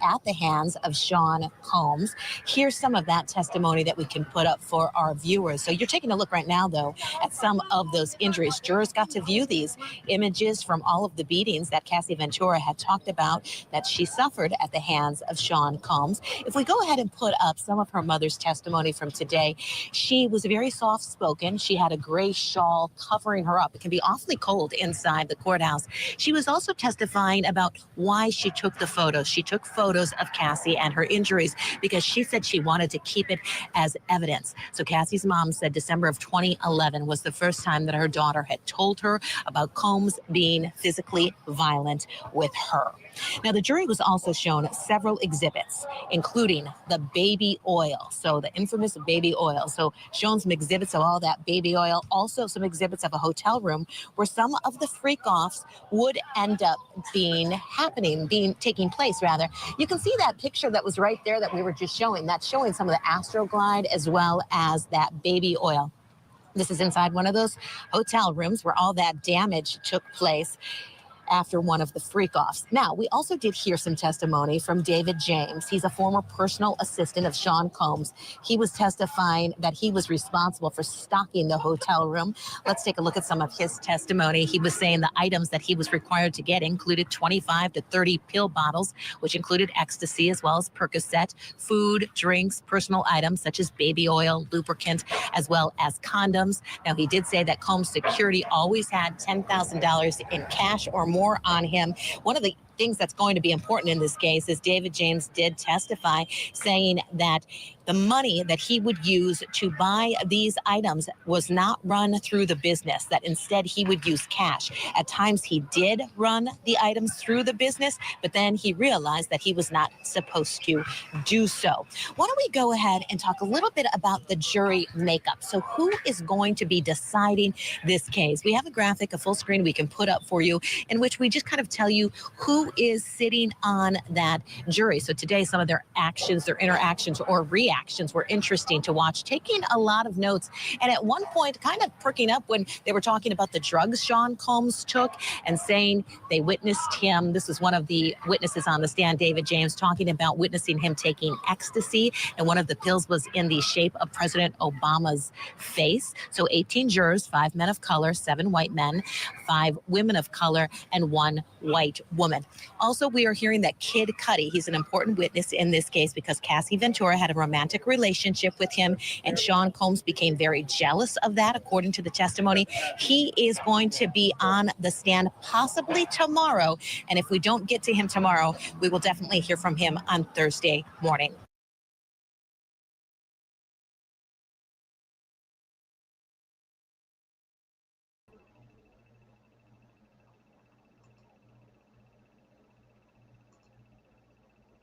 of Sean Combs. Here's some of that testimony that we can put up for our viewers. So you're taking a look right now, though, at some of those injuries. Jurors got to view these images from all of the beatings that Cassy Ventura had talked about that she suffered at the hands of Sean Combs. If we go ahead and put up some of her mother's testimony from today, she was very soft-spoken. She had a gray shawl covering her up. It can be awfully cold inside the courthouse. She was also testifying about why she took the photos. She took photos of Cassy and her injuries because she said she wanted to keep it as evidence. So Cassy's mom said December of 2011 was the first time that her daughter had told her about Combs being physically violent with her. Now, the jury was also shown several exhibits, including the baby oil. So the infamous baby oil. So shown some exhibits of all that baby oil, also some exhibits of a hotel room where some of the freak-offs would end up taking place rather. You can see that picture that was right there that we were just showing. That's showing some of the Astroglide as well as that baby oil. This is inside one of those hotel rooms where all that damage took place after one of the freak-offs. Now, we also did hear some testimony from David James. He's a former personal assistant of Sean Combs. He was testifying that he was responsible for stocking the hotel room. Let's take a look at some of his testimony. He was saying the items that he was required to get included 25 to 30 pill bottles, which included ecstasy as well as Percocet, food, drinks, personal items such as baby oil, lubricant, as well as condoms. Now, he did say that Combs security always had $10,000 in cash or more on him. One of the things that's going to be important in this case is David James did testify saying that the money that he would use to buy these items was not run through the business, that instead he would use cash. At times he did run the items through the business, but then he realized that he was not supposed to do so. Why don't we go ahead and talk a little bit about the jury makeup? So who is going to be deciding this case? We have a graphic, a full screen we can put up for you in which we just kind of tell you who is sitting on that jury. So today, some of their actions, their interactions or reactions reactions were interesting to watch, taking a lot of notes. And at one point, kind of perking up when they were talking about the drugs Sean Combs took and saying they witnessed him. This was one of the witnesses on the stand, David James, talking about witnessing him taking ecstasy. And one of the pills was in the shape of President Obama's face. So 18 jurors, 5 men of color, 7 white men, 5 women of color, and 1 white woman. Also, we are hearing that Kid Cudi, he's an important witness in this case because Cassy Ventura had a romantic relationship with him, and Sean Combs became very jealous of that, according to the testimony. He is going to be on the stand possibly tomorrow, and if we don't get to him tomorrow, we will definitely hear from him on Thursday morning.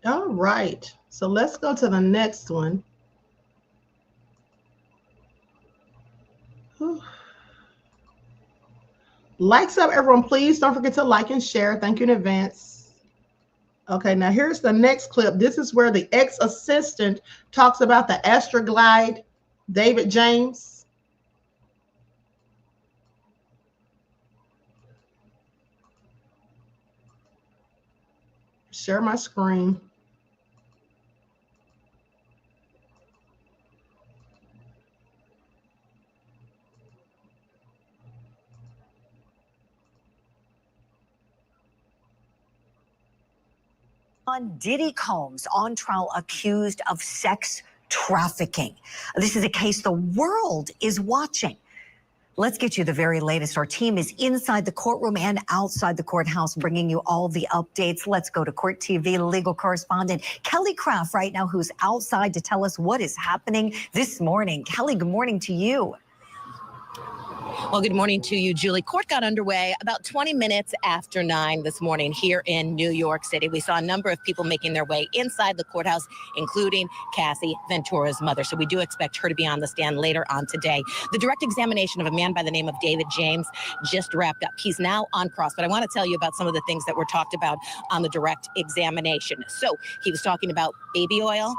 All right, so let's go to the next one. Whew. Likes up, everyone, please. Don't forget to like and share. Thank you in advance. Okay, now here's the next clip. This is where the ex-assistant talks about the Astroglide, David James. Share my screen. Diddy Combs on trial accused of sex trafficking. This is a case the world is watching. Let's get you the very latest. Our team is inside the courtroom and outside the courthouse, bringing you all the updates. Let's go to Court TV legal correspondent Kelly Craft right now, who's outside to tell us what is happening this morning. Kelly, good morning to you. Well, good morning to you, Julie. Court got underway about 20 minutes after 9 this morning here in New York City. We saw a number of people making their way inside the courthouse, including Cassy Ventura's mother. So we do expect her to be on the stand later on today. The direct examination of a man by the name of David James just wrapped up. He's now on cross, but I want to tell you about some of the things that were talked about on the direct examination. So he was talking about baby oil,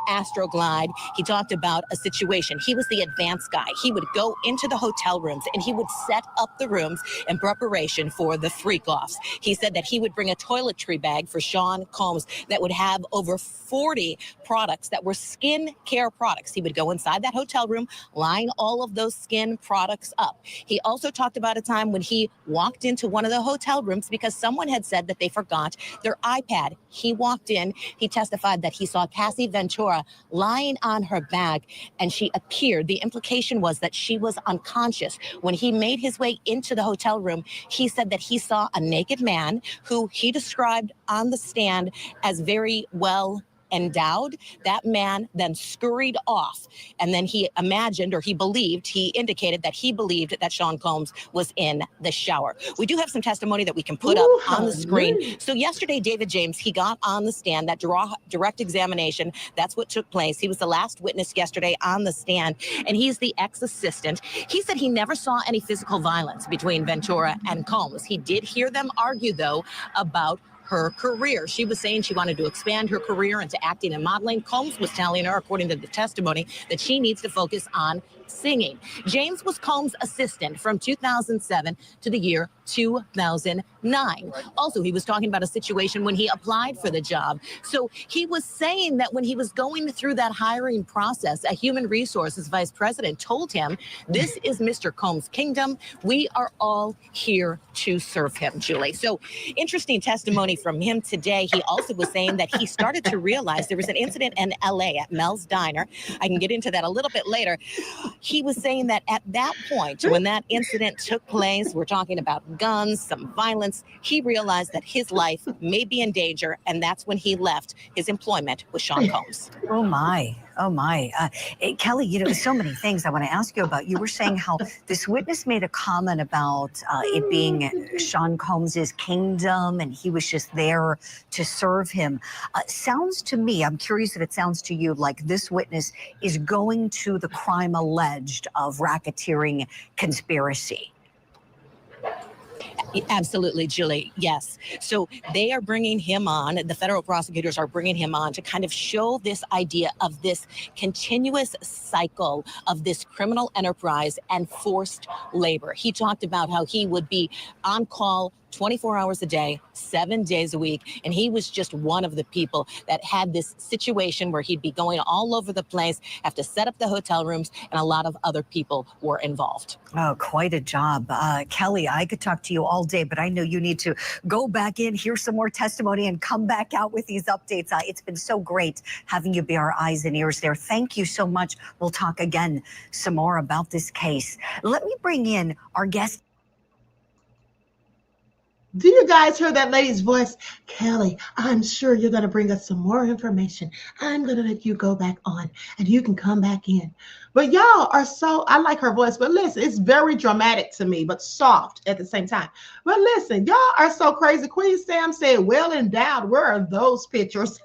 Astroglide. He talked about a situation. He was the advance guy. He would go into the hotel rooms and he would set up the rooms in preparation for the freak-offs. He said that he would bring a toiletry bag for Sean Combs that would have over 40 products that were skin care products. He would go inside that hotel room, line all of those skin products up. He also talked about a time when he walked into one of the hotel rooms because someone had said that they forgot their iPad. He walked in. He testified that he saw Cassy Ventura lying on her back, and she appeared. The implication was that she was unconscious. When he made his way into the hotel room, he said that he saw a naked man who he described on the stand as very well endowed. That man then scurried off, and then he imagined, or he believed, he indicated that he believed that Sean Combs was in the shower. We do have some testimony that we can put up on the screen. So yesterday, David James, he got on the stand, that direct examination. That's what took place. He was the last witness yesterday on the stand, and he's the ex-assistant. He said he never saw any physical violence between Ventura and Combs. He did hear them argue, though, about her career. She was saying she wanted to expand her career into acting and modeling. Combs was telling her, according to the testimony, that she needs to focus on singing. James was Combs' assistant from 2007 to the year 2009. Also, he was talking about a situation when he applied for the job. So he was saying that when he was going through that hiring process, a human resources vice president told him, this is Mr. Combs' kingdom. We are all here to serve him, Julie. So interesting testimony from him today. He also was saying that he started to realize there was an incident in LA at Mel's Diner. I can get into that a little bit later. He was saying that at that point, when that incident took place, we're talking about guns, some violence, he realized that his life may be in danger, and that's when he left his employment with Sean Combs. Oh, my. Oh, my. Kelly, you know, so many things I want to ask you about. You were saying how this witness made a comment about it being Sean Combs's kingdom, and he was just there to serve him. Sounds to me, I'm curious if it sounds to you like this witness is going to the crime alleged of racketeering conspiracy. Absolutely, Julie. Yes. So they are bringing him on. The federal prosecutors are bringing him on to kind of show this idea of this continuous cycle of this criminal enterprise and forced labor. He talked about how he would be on call 24 hours a day, 7 days a week. And he was just one of the people that had this situation where he'd be going all over the place, have to set up the hotel rooms, and a lot of other people were involved. Oh, quite a job. Kelly, I could talk to you all day, but I know you need to go back in, hear some more testimony, and come back out with these updates. It's been so great having you be our eyes and ears there. Thank you so much. We'll talk again some more about this case. Let me bring in our guest. Do you guys hear that lady's voice? Kelly, I'm sure you're going to bring us some more information. I'm going to let you go back on and you can come back in. But y'all are so, I like her voice, but listen, it's very dramatic to me, but soft at the same time. But listen, y'all are so crazy. Queen Sam said, well endowed, where are those pictures?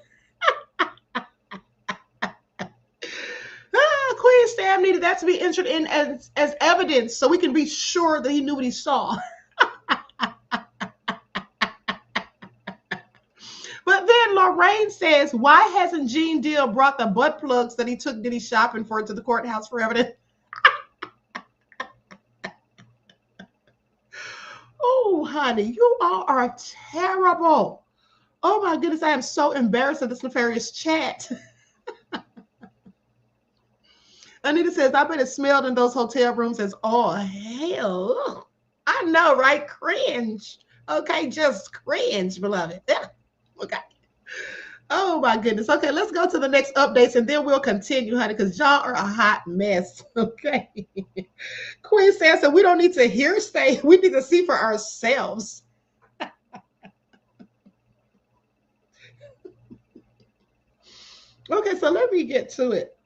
Queen Sam needed that to be entered in as evidence so we can be sure that he knew what he saw. But then Lorraine says, why hasn't Gene Deal brought the butt plugs that he took Diddy shopping for to the courthouse for evidence? Oh, honey, you all are terrible. Oh, my goodness, I am so embarrassed of this nefarious chat. Anita says, I bet it smelled in those hotel rooms as all hell. I know, right? Cringe. Okay, just cringe, beloved. Okay. Oh my goodness. Okay, let's go to the next updates and then we'll continue, honey, because y'all are a hot mess. Okay. Queen Sam said we don't need to hearsay. We need to see for ourselves. Okay, so let me get to it.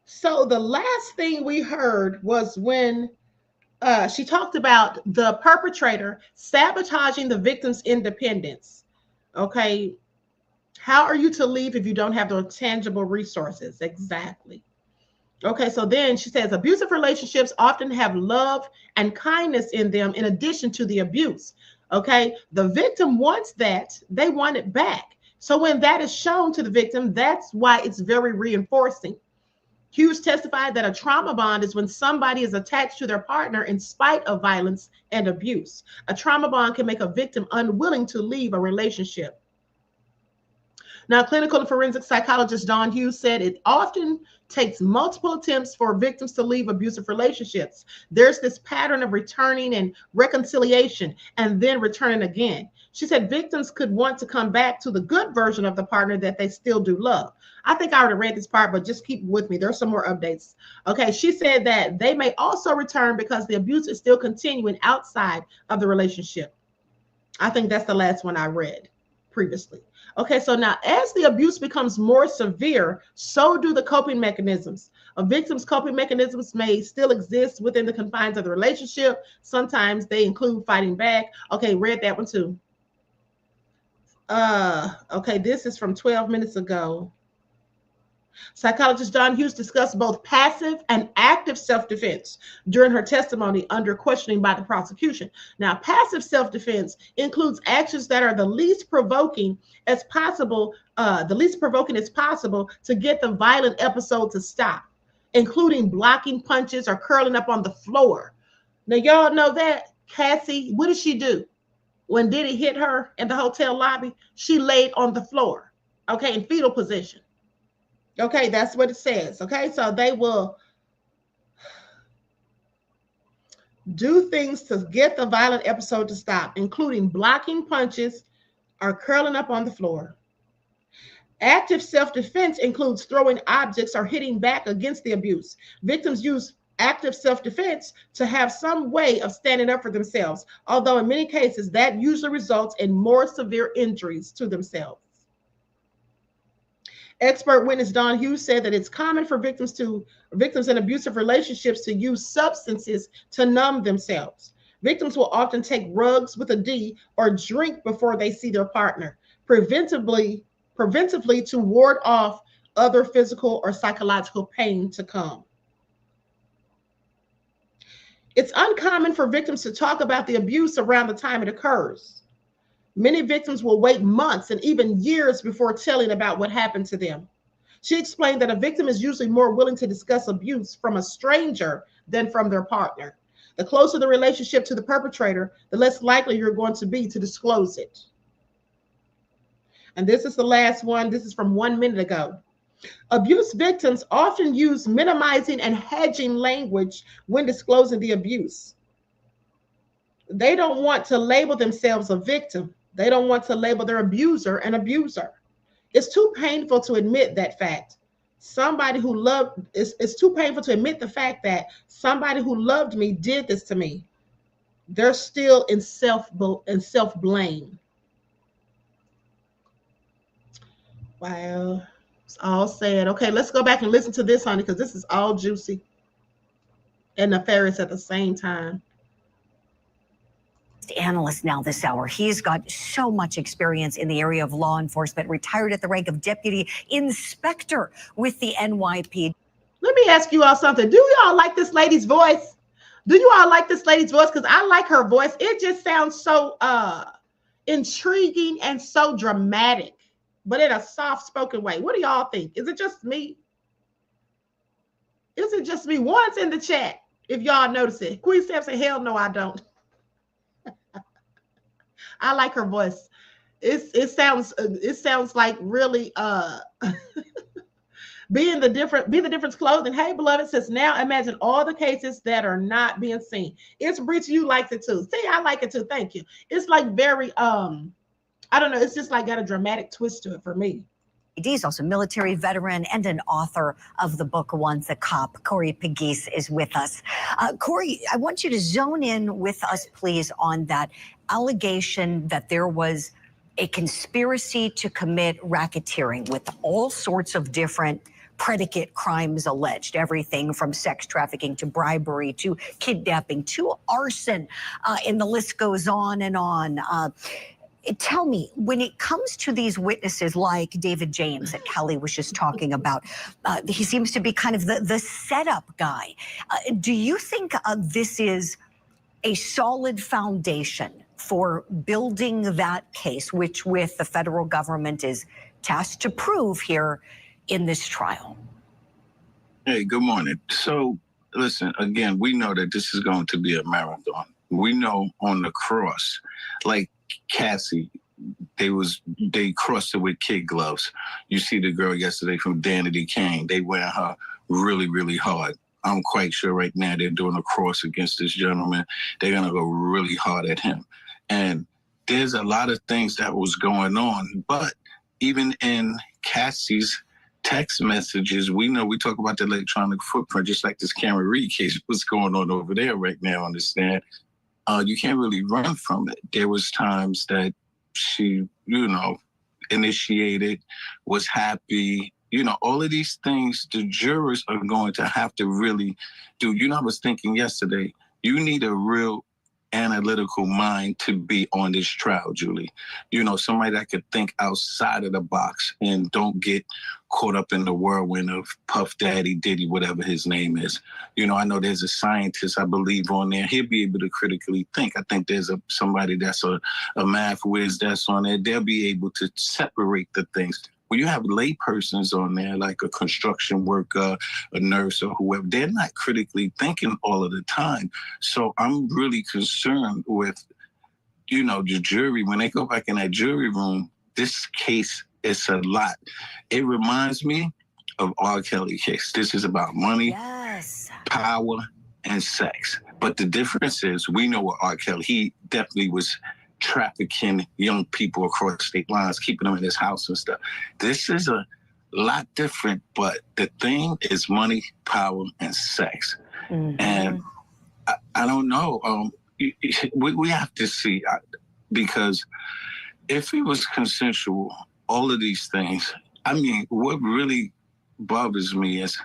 So the last thing we heard was when she talked about the perpetrator sabotaging the victim's independence. Okay, how are you to leave if you don't have those tangible resources? Exactly. Okay, so then she says abusive relationships often have love and kindness in them in addition to the abuse. Okay, the victim wants that, they want it back. So when that is shown to the victim, that's why it's very reinforcing. Hughes testified that a trauma bond is when somebody is attached to their partner in spite of violence and abuse. A trauma bond can make a victim unwilling to leave a relationship. Now, clinical and forensic psychologist Don Hughes said it often takes multiple attempts for victims to leave abusive relationships. There's this pattern of returning and reconciliation and then returning again. She said victims could want to come back to the good version of the partner that they still do love. I think I already read this part, but just keep with me. There's some more updates. Okay, she said that they may also return because the abuse is still continuing outside of the relationship. I think that's the last one I read previously. Okay, so now as the abuse becomes more severe, so do the coping mechanisms. A victim's coping mechanisms may still exist within the confines of the relationship. Sometimes they include fighting back. Okay, read that one too. Okay, this is from 12 minutes ago. Psychologist Don Hughes discussed both passive and active self-defense during her testimony under questioning by the prosecution. Now, passive self-defense includes actions that are the least provoking as possible to get the violent episode to stop, including blocking punches or curling up on the floor. Now, y'all know that Cassy, what did she do? When Diddy hit her in the hotel lobby, she laid on the floor, okay, in fetal position. Okay, that's what it says. Okay, so they will do things to get the violent episode to stop, including blocking punches or curling up on the floor. Active self-defense includes throwing objects or hitting back against the abuse. Victims use active self-defense to have some way of standing up for themselves, although in many cases that usually results in more severe injuries to themselves. Expert witness Don Hughes said that it's common for victims in abusive relationships to use substances to numb themselves. Victims will often take rugs with a D or drink before they see their partner, preventively to ward off other physical or psychological pain to come. It's uncommon for victims to talk about the abuse around the time it occurs. Many victims will wait months and even years before telling about what happened to them. She explained that a victim is usually more willing to discuss abuse from a stranger than from their partner. The closer the relationship to the perpetrator, the less likely you're going to be to disclose it. And this is the last one. This is from 1 minute ago. Abuse victims often use minimizing and hedging language when disclosing the abuse. They don't want to label themselves a victim. They don't want to label their abuser an abuser. It's too painful to admit that fact. It's too painful to admit the fact that somebody who loved me did this to me. They're still in self-blame. Wow. It's all sad. Okay, let's go back and listen to this, honey, because this is all juicy and nefarious at the same time. Analyst now this hour. He's got so much experience in the area of law enforcement, retired at the rank of deputy inspector with the NYPD. Let me ask you all something. Do y'all like this lady's voice? Do you all like this lady's voice? Because I like her voice. It just sounds so intriguing and so dramatic, but in a soft-spoken way. What do y'all think? Is it just me? Is it just me? Once in the chat, if y'all notice it. Queen Steph said, hell no, I don't. I like her voice. It sounds like really be the difference clothing. Hey, beloved, says now imagine all the cases that are not being seen. It's Bridget, you liked it too. See, I like it too. Thank you. It's like very I don't know, it's just like got a dramatic twist to it for me. He's also a military veteran and an author of the book Once a Cop. Corey Pegues is with us. Corey, I want you to zone in with us, please, on that allegation that there was a conspiracy to commit racketeering with all sorts of different predicate crimes alleged, everything from sex trafficking to bribery to kidnapping to arson, and the list goes on and on. Tell me, when it comes to these witnesses like David James that Kelly was just talking about, he seems to be kind of the setup guy. Do you think this is a solid foundation for building that case, which with the federal government is tasked to prove here in this trial? Hey, good morning. So, listen, again, we know that this is going to be a marathon. We know on the cross, like Cassy, they crossed it with kid gloves. You see the girl yesterday from Danity Kane. They went at her really, really hard. I'm quite sure right now they're doing a cross against this gentleman. They're going to go really hard at him. And there's a lot of things that was going on. But even in Cassy's text messages, we know we talk about the electronic footprint, just like this Cameron Reed case. What's going on over there right now, understand? You can't really run from it. There was times that she, initiated, was happy. All of these things the jurors are going to have to really do. I was thinking yesterday, you need a real analytical mind to be on this trial, Julie. Somebody that could think outside of the box and don't get caught up in the whirlwind of Puff Daddy, Diddy, whatever his name is. I know there's a scientist, I believe, on there. He'll be able to critically think. I think there's somebody that's a math whiz that's on there. They'll be able to separate the things. When you have lay persons on there, like a construction worker, a nurse, or whoever, they're not critically thinking all of the time. So I'm really concerned with, the jury. When they go back in that jury room, this case is a lot. It reminds me of R. Kelly case. This is about money, yes, power, and sex. But the difference is, we know what R. Kelly, he definitely was trafficking young people across state lines, keeping them in his house and stuff. This is a lot different, but the thing is money, power, and sex. Mm-hmm. And I don't know. We have to see, because if it was consensual, all of these things, what really bothers me is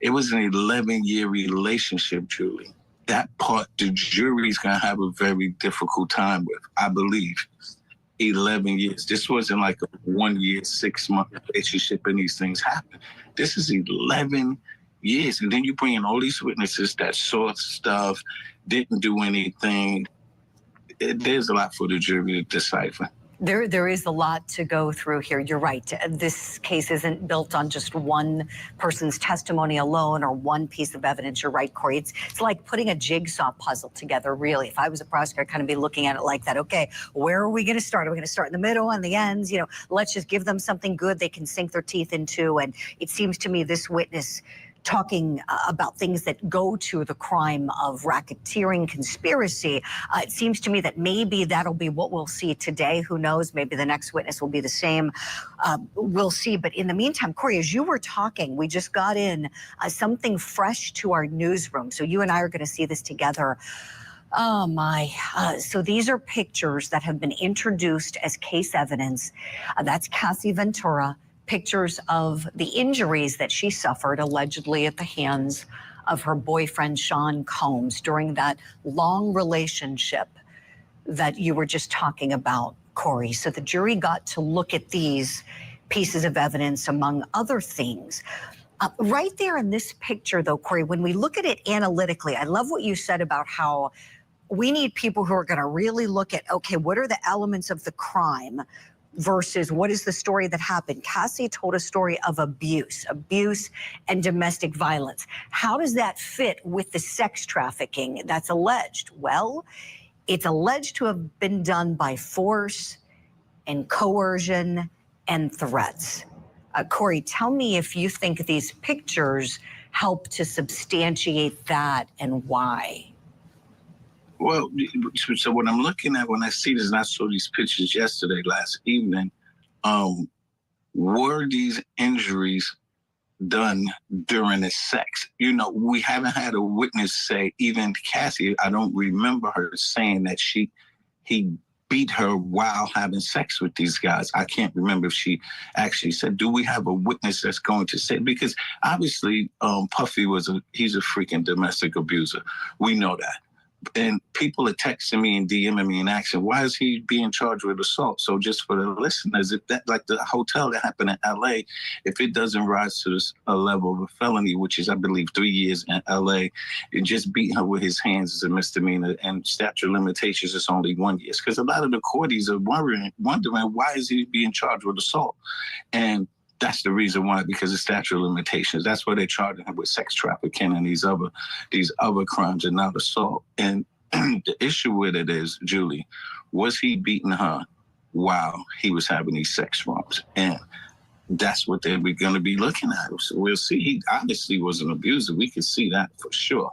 it was an 11-year relationship, Julie. That part, the jury's going to have a very difficult time with, I believe. 11 years. This wasn't like a 1 year, 6 month relationship and these things happen. This is 11 years. And then you bring in all these witnesses that saw stuff, didn't do anything. There's a lot for the jury to decipher. There is a lot to go through here. You're right. This case isn't built on just one person's testimony alone or one piece of evidence. You're right, Corey. It's like putting a jigsaw puzzle together, really. If I was a prosecutor, I'd kind of be looking at it like that. Okay, where are we going to start? Are we going to start in the middle, on the ends? You know, let's just give them something good they can sink their teeth into. And it seems to me this witness talking about things that go to the crime of racketeering conspiracy, it seems to me that maybe that'll be what we'll see today. Who knows? Maybe the next witness will be the same. We'll see. But in the meantime, Corey, as you were talking, we just got in something fresh to our newsroom. So you and I are going to see this together. Oh, my. So these are pictures that have been introduced as case evidence. That's Cassy Ventura. Pictures of the injuries that she suffered allegedly at the hands of her boyfriend, Sean Combs, during that long relationship that you were just talking about, Corey. So the jury got to look at these pieces of evidence, among other things. Right there in this picture, though, Corey, when we look at it analytically, I love what you said about how we need people who are going to really look at, okay, what are the elements of the crime versus what is the story that happened? Cassy told a story of abuse and domestic violence. How does that fit with the sex trafficking that's alleged? Well, it's alleged to have been done by force and coercion and threats. Corey, tell me if you think these pictures help to substantiate that and why. Well, so what I'm looking at when I see this, and I saw these pictures yesterday, last evening, were these injuries done during the sex? You know, we haven't had a witness say, even Cassy, I don't remember her saying that he beat her while having sex with these guys. I can't remember if she actually said, do we have a witness that's going to say, because obviously Puffy he's a freaking domestic abuser. We know that. And people are texting me and DMing me and asking, why is he being charged with assault? So just for the listeners, if that, like the hotel that happened in LA, if it doesn't rise to a level of a felony, which is, I believe, 3 years in LA, and just beating her with his hands is a misdemeanor, and statute of limitations is only 1 year. Because a lot of the courties are wondering why is he being charged with assault? And that's the reason why, because of statute of limitations. That's why they're charging him with sex trafficking and these other crimes and not assault. And the issue with it is, Julie, was he beating her while he was having these sex wrongs? And that's what we're going to be looking at. So we'll see. He obviously was an abuser. We can see that for sure.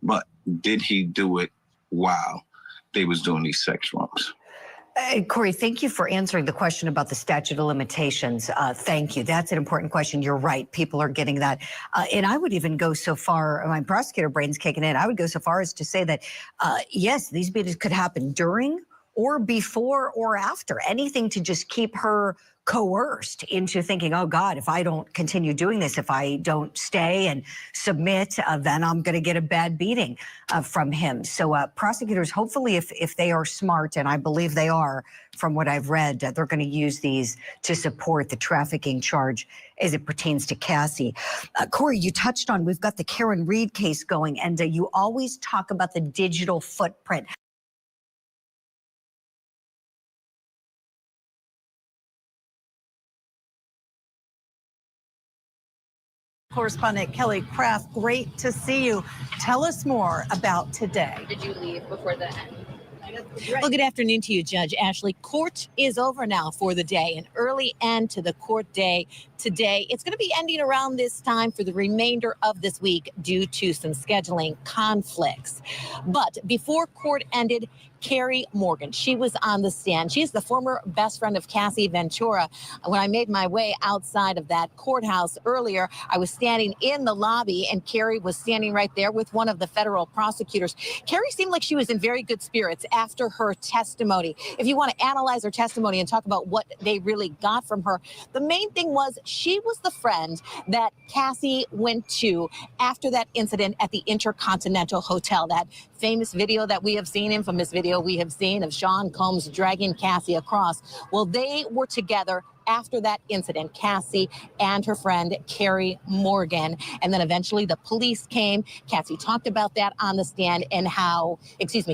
But did he do it while they was doing these sex wrongs? Corey, thank you for answering the question about the statute of limitations. Thank you. That's an important question. You're right. People are getting that. And I would even go so far, my prosecutor brain's kicking in, I would go so far as to say that, yes, these beatings could happen during or before or after. Anything to just keep her coerced into thinking, oh God, if I don't continue doing this, if I don't stay and submit, then I'm going to get a bad beating from him. So prosecutors, hopefully if they are smart, and I believe they are from what I've read, they're going to use these to support the trafficking charge as it pertains to Cassy. Corey, you touched on, we've got the Karen Reed case going, and you always talk about the digital footprint. Correspondent Kelly Craft, great to see you. Tell us more about today. Did you leave before the end? Well, good afternoon to you, Judge Ashley. Court is over now for the day, an early end to the court day today. It's going to be ending around this time for the remainder of this week due to some scheduling conflicts. But before court ended, Carrie Morgan, she was on the stand. She's the former best friend of Cassy Ventura. When I made my way outside of that courthouse earlier, I was standing in the lobby and Carrie was standing right there with one of the federal prosecutors. Carrie seemed like she was in very good spirits after her testimony. If you want to analyze her testimony and talk about what they really got from her, the main thing was she was the friend that Cassy went to after that incident at the Intercontinental Hotel, that famous video that we have seen, infamous video we have seen of Sean Combs dragging Cassy across. Well, they were together after that incident, Cassy and her friend Carrie Morgan, and then eventually the police came. Cassy talked about that on the stand and how,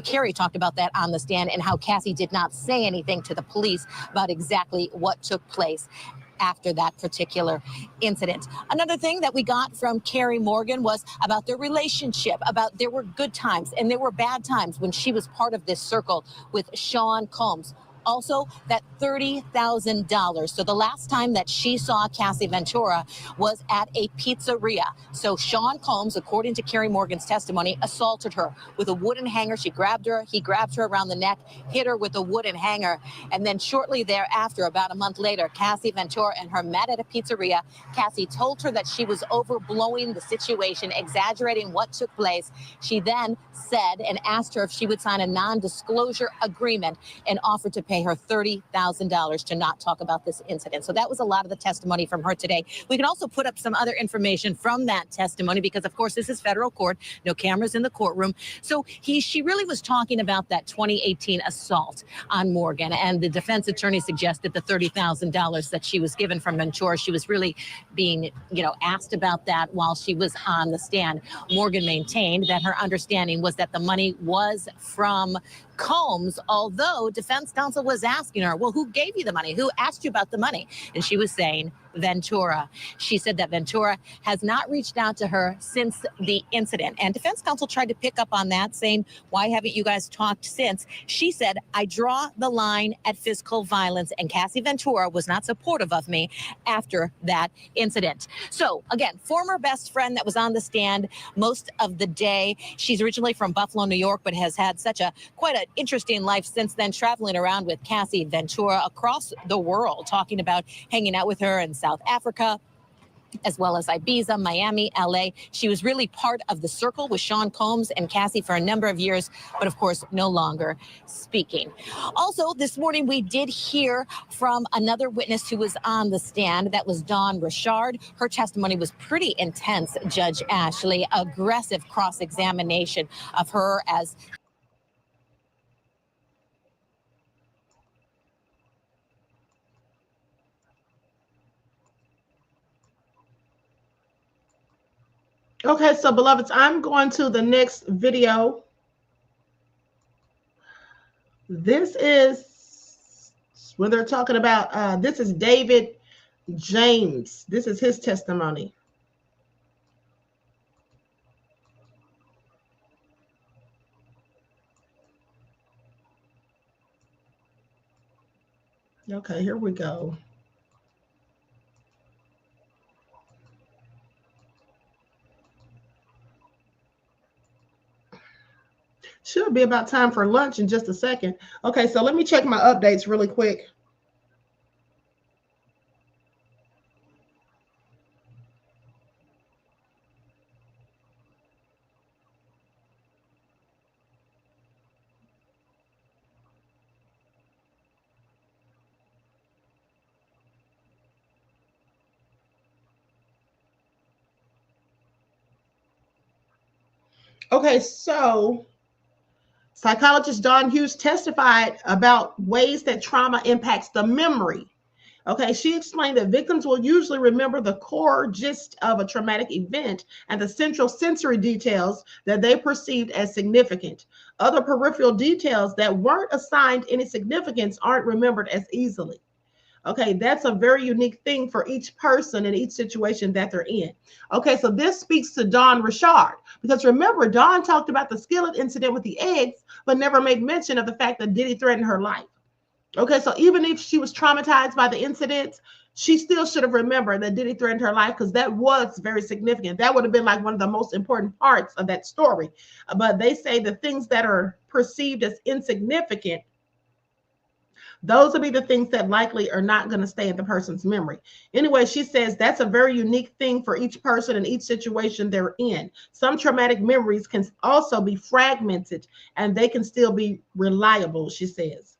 Carrie talked about that on the stand and how Cassy did not say anything to the police about exactly what took place after that particular incident. Another thing that we got from Carrie Morgan was about their relationship, about there were good times and there were bad times when she was part of this circle with Sean Combs. Also, that $30,000. So the last time that she saw Cassy Ventura was at a pizzeria. So Sean Combs, according to Carrie Morgan's testimony, assaulted her with a wooden hanger. She grabbed her. He grabbed her around the neck, hit her with a wooden hanger. And then shortly thereafter, about a month later, Cassy Ventura and her met at a pizzeria. Cassy told her that she was overblowing the situation, exaggerating what took place. She then said and asked her if she would sign a non-disclosure agreement and offered to pay her $30,000 to not talk about this incident. So that was a lot of the testimony from her today. We can also put up some other information from that testimony because, of course, this is federal court, no cameras in the courtroom. So she really was talking about that 2018 assault on Morgan, and the defense attorney suggested the $30,000 that she was given from Ventura. She was really being, asked about that while she was on the stand. Morgan maintained that her understanding was that the money was from Combs, although defense counsel was asking her, well, who gave you the money? Who asked you about the money? And she was saying Ventura. She said that Ventura has not reached out to her since the incident. And defense counsel tried to pick up on that, saying, why haven't you guys talked since? She said, I draw the line at physical violence, and Cassy Ventura was not supportive of me after that incident. So again, former best friend that was on the stand most of the day. She's originally from Buffalo, New York, but has had quite an interesting life since then, traveling around with Cassy Ventura across the world, talking about hanging out with her in South Africa, as well as Ibiza, Miami, LA. She was really part of the circle with Sean Combs and Cassy for a number of years, but of course, no longer speaking. Also, this morning, we did hear from another witness who was on the stand. That was Dawn Richard. Her testimony was pretty intense, Judge Ashley. Aggressive cross-examination of her as Okay, so beloveds, I'm going to the next video. This is when they're talking about, this is David James. This is his testimony. Okay, here we go. Should be about time for lunch in just a second. Okay, so let me check my updates really quick. Okay, so psychologist Dawn Hughes testified about ways that trauma impacts the memory. Okay, she explained that victims will usually remember the core gist of a traumatic event and the central sensory details that they perceived as significant. Other peripheral details that weren't assigned any significance aren't remembered as easily. Okay, that's a very unique thing for each person in each situation that they're in. Okay, so this speaks to Dawn Richard, because remember, Dawn talked about the skillet incident with the eggs, but never made mention of the fact that Diddy threatened her life. Okay, so even if she was traumatized by the incident, she still should have remembered that Diddy threatened her life, because that was very significant. That would have been like one of the most important parts of that story. But they say the things that are perceived as insignificant, those will be the things that likely are not going to stay in the person's memory. Anyway, she says that's a very unique thing for each person and each situation they're in. Some traumatic memories can also be fragmented and they can still be reliable, she says.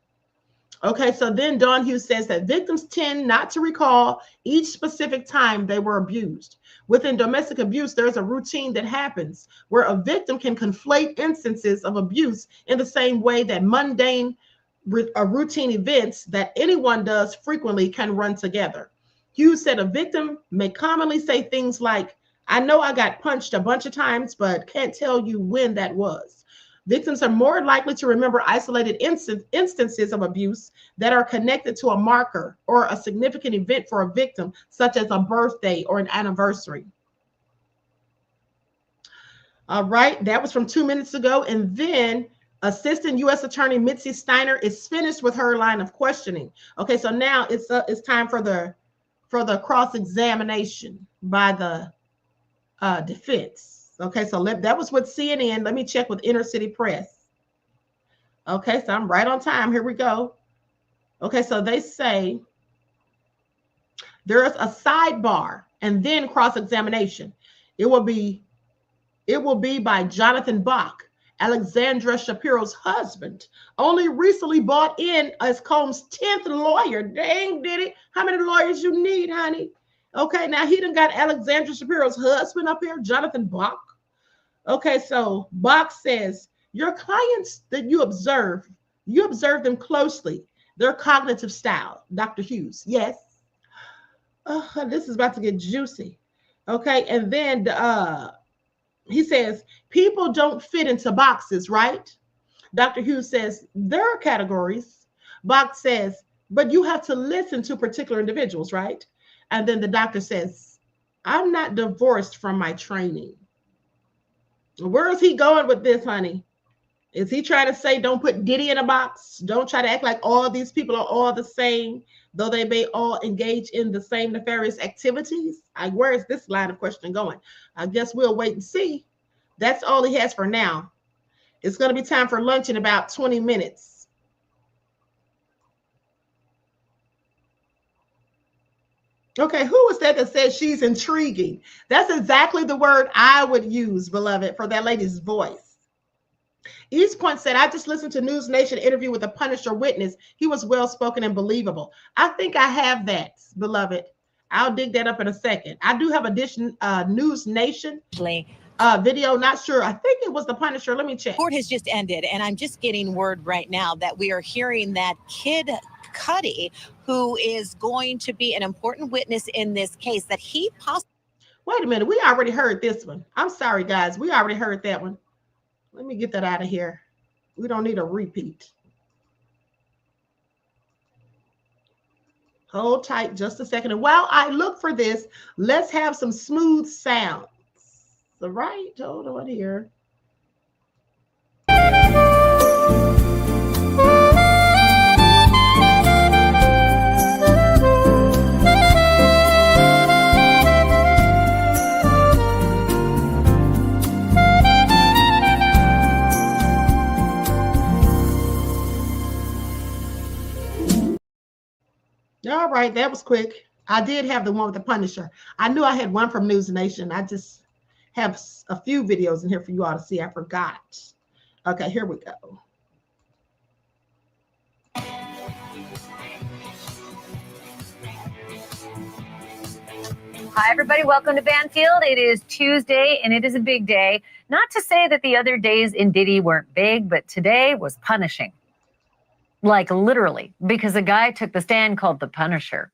Okay, so then Dawn Hughes says that victims tend not to recall each specific time they were abused. Within domestic abuse, there's a routine that happens where a victim can conflate instances of abuse in the same way that mundane routine events that anyone does frequently can run together. Hughes said a victim may commonly say things like, I know I got punched a bunch of times, but can't tell you when that was. Victims are more likely to remember isolated instances of abuse that are connected to a marker or a significant event for a victim, such as a birthday or an anniversary. All right, that was from 2 minutes ago. And then Assistant U.S. Attorney Mitzi Steiner is finished with her line of questioning. Okay, so now it's time for the cross-examination by the defense. Okay, so that was with CNN. Let me check with Inner City Press. Okay, so I'm right on time. Here we go. Okay, so they say there's a sidebar and then cross-examination. It will be by Jonathan Bach, Alexandra Shapiro's husband, only recently bought in as Combs' 10th lawyer. Dang, Diddy. How many lawyers you need, honey? Okay, now he done got Alexandra Shapiro's husband up here, Jonathan Bach. Okay, so Bach says, your clients that you observe them closely, their cognitive style, Dr. Hughes. Yes. This is about to get juicy. Okay, and then he says, people don't fit into boxes, right? Dr. Hughes says, there are categories. Bach says, but you have to listen to particular individuals, right? And then the doctor says, I'm not divorced from my training. Where is he going with this, honey? Is he trying to say, don't put Diddy in a box? Don't try to act like all these people are all the same, though they may all engage in the same nefarious activities? Where is this line of questioning going? I guess we'll wait and see. That's all he has for now. It's going to be time for lunch in about 20 minutes. Okay, who was that said she's intriguing? That's exactly the word I would use, beloved, for that lady's voice. East Point said, I just listened to News Nation interview with a Punisher witness. He was well-spoken and believable. I think I have that, beloved. I'll dig that up in a second. I do have a News Nation video. Not sure. I think it was the Punisher. Let me check. Court has just ended, and I'm just getting word right now that we are hearing that Kid Cudi, who is going to be an important witness in this case, that he possibly... Wait a minute. We already heard this one. I'm sorry, guys. We already heard that one. Let me get that out of here. We don't need a repeat. Hold tight just a second. And while I look for this, let's have some smooth sounds. All right. Hold on here. All right, that was quick. I did have the one with the Punisher. I knew I had one from News Nation. I just have a few videos in here for you all to see. I forgot. Okay, here we go. Hi, everybody. Welcome to Banfield. It is Tuesday, and it is a big day. Not to say that the other days in Diddy weren't big, but today was punishing. Like literally, because a guy took the stand called the Punisher.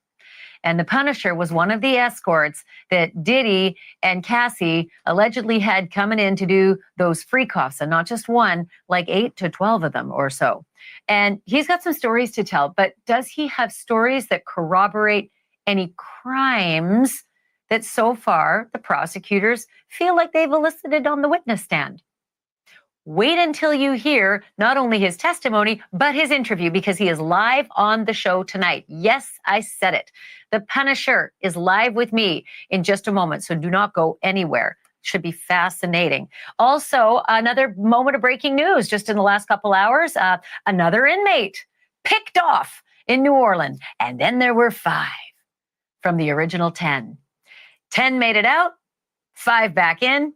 And the Punisher was one of the escorts that Diddy and Cassy allegedly had coming in to do those freak-offs, and not just one, like 8 to 12 of them or so. And he's got some stories to tell, but does he have stories that corroborate any crimes that so far the prosecutors feel like they've elicited on the witness stand? Wait until you hear not only his testimony, but his interview, because he is live on the show tonight. Yes, I said it. The Punisher is live with me in just a moment, so do not go anywhere. Should be fascinating. Also, another moment of breaking news just in the last couple hours. Another inmate picked off in New Orleans, and then there were 5 from the original 10. 10 made it out, 5 back in.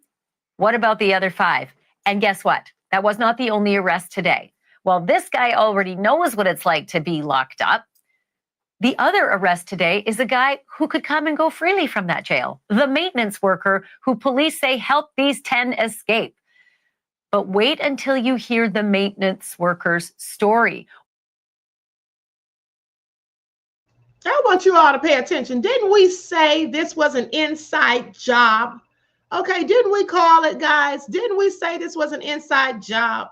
What about the other 5? And guess what? That was not the only arrest today. Well, this guy already knows what it's like to be locked up. The other arrest today is a guy who could come and go freely from that jail. The maintenance worker who police say helped these 10 escape. But wait until you hear the maintenance worker's story. I want you all to pay attention. Didn't we say this was an inside job? Okay, didn't we call it, guys? Didn't we say this was an inside job?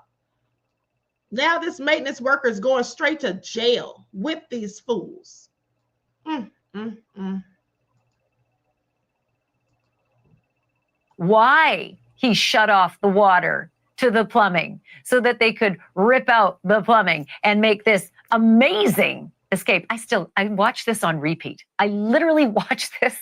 Now this maintenance worker is going straight to jail with these fools. Why he shut off the water to the plumbing so that they could rip out the plumbing and make this amazing escape. I watch this on repeat. I literally watch this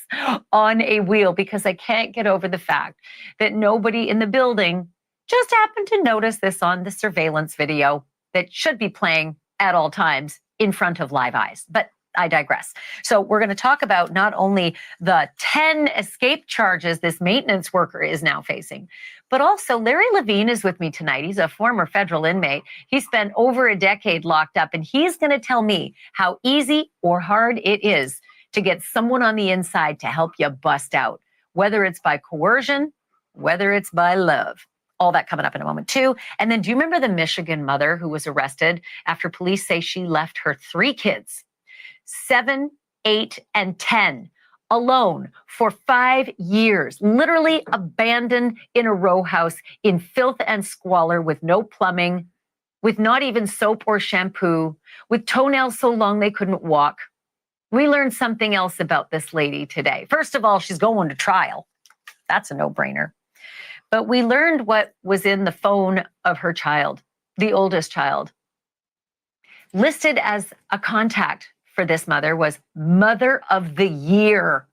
on a wheel because I can't get over the fact that nobody in the building just happened to notice this on the surveillance video that should be playing at all times in front of live eyes. But I digress. So we're going to talk about not only the 10 escape charges this maintenance worker is now facing, but also Larry Levine is with me tonight. He's a former federal inmate. He spent over a decade locked up, and he's going to tell me how easy or hard it is to get someone on the inside to help you bust out, whether it's by coercion, whether it's by love. All that coming up in a moment too. And then do you remember the Michigan mother who was arrested after police say she left her 3 kids, 7, 8, and 10, alone for 5 years, literally abandoned in a row house in filth and squalor with no plumbing, with not even soap or shampoo, with toenails so long they couldn't walk? We learned something else about this lady today. First of all, she's going to trial. That's a no-brainer. But we learned what was in the phone of her child, the oldest child. Listed as a contact for this mother was Mother of the Year.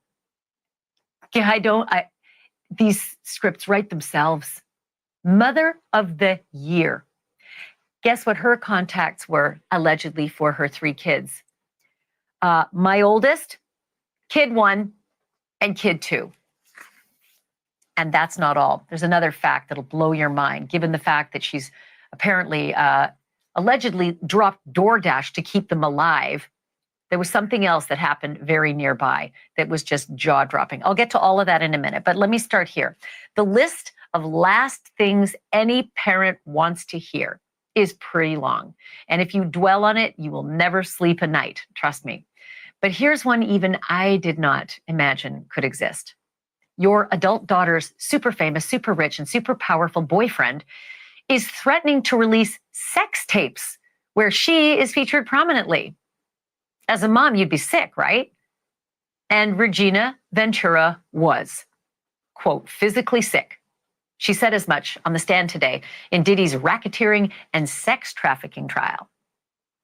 These scripts write themselves. Mother of the Year. Guess what her contacts were allegedly for her 3 kids? My oldest, kid 1, and kid 2. And that's not all. There's another fact that'll blow your mind, given the fact that she's apparently allegedly dropped DoorDash to keep them alive. There was something else that happened very nearby that was just jaw-dropping. I'll get to all of that in a minute, but let me start here. The list of last things any parent wants to hear is pretty long. And if you dwell on it, you will never sleep a night, trust me. But here's one even I did not imagine could exist. Your adult daughter's super famous, super rich, and super powerful boyfriend is threatening to release sex tapes where she is featured prominently. As a mom, you'd be sick, right? And Regina Ventura was, quote, physically sick. She said as much on the stand today in Diddy's racketeering and sex trafficking trial.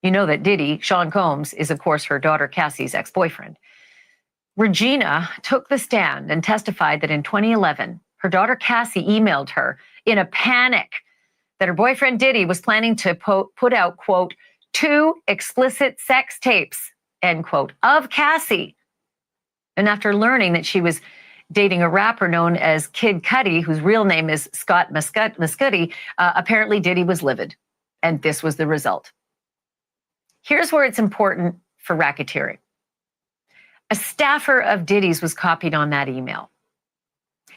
You know that Diddy, Sean Combs, is of course her daughter Cassy's ex-boyfriend. Regina took the stand and testified that in 2011, her daughter Cassy emailed her in a panic that her boyfriend Diddy was planning to put out, quote, 2 explicit sex tapes, end quote, of Cassy. And after learning that she was dating a rapper known as Kid Cudi, whose real name is Scott Mescudi, apparently Diddy was livid. And this was the result. Here's where it's important for racketeering. A staffer of Diddy's was copied on that email.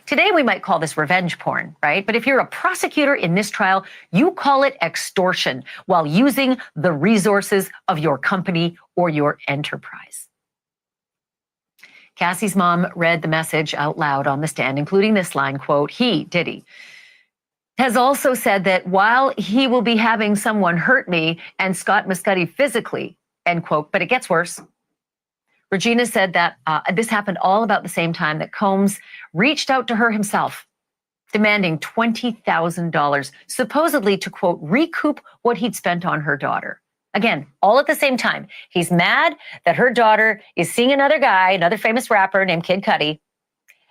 Today, we might call this revenge porn, right? But if you're a prosecutor in this trial, you call it extortion while using the resources of your company or your enterprise. Cassy's mom read the message out loud on the stand, including this line, quote, he, Diddy, has also said that while he will be having someone hurt me and Scott Mescudi physically, end quote, but it gets worse. Regina said that this happened all about the same time that Combs reached out to her himself, demanding $20,000, supposedly to, quote, recoup what he'd spent on her daughter. Again, all at the same time. He's mad that her daughter is seeing another guy, another famous rapper named Kid Cudi,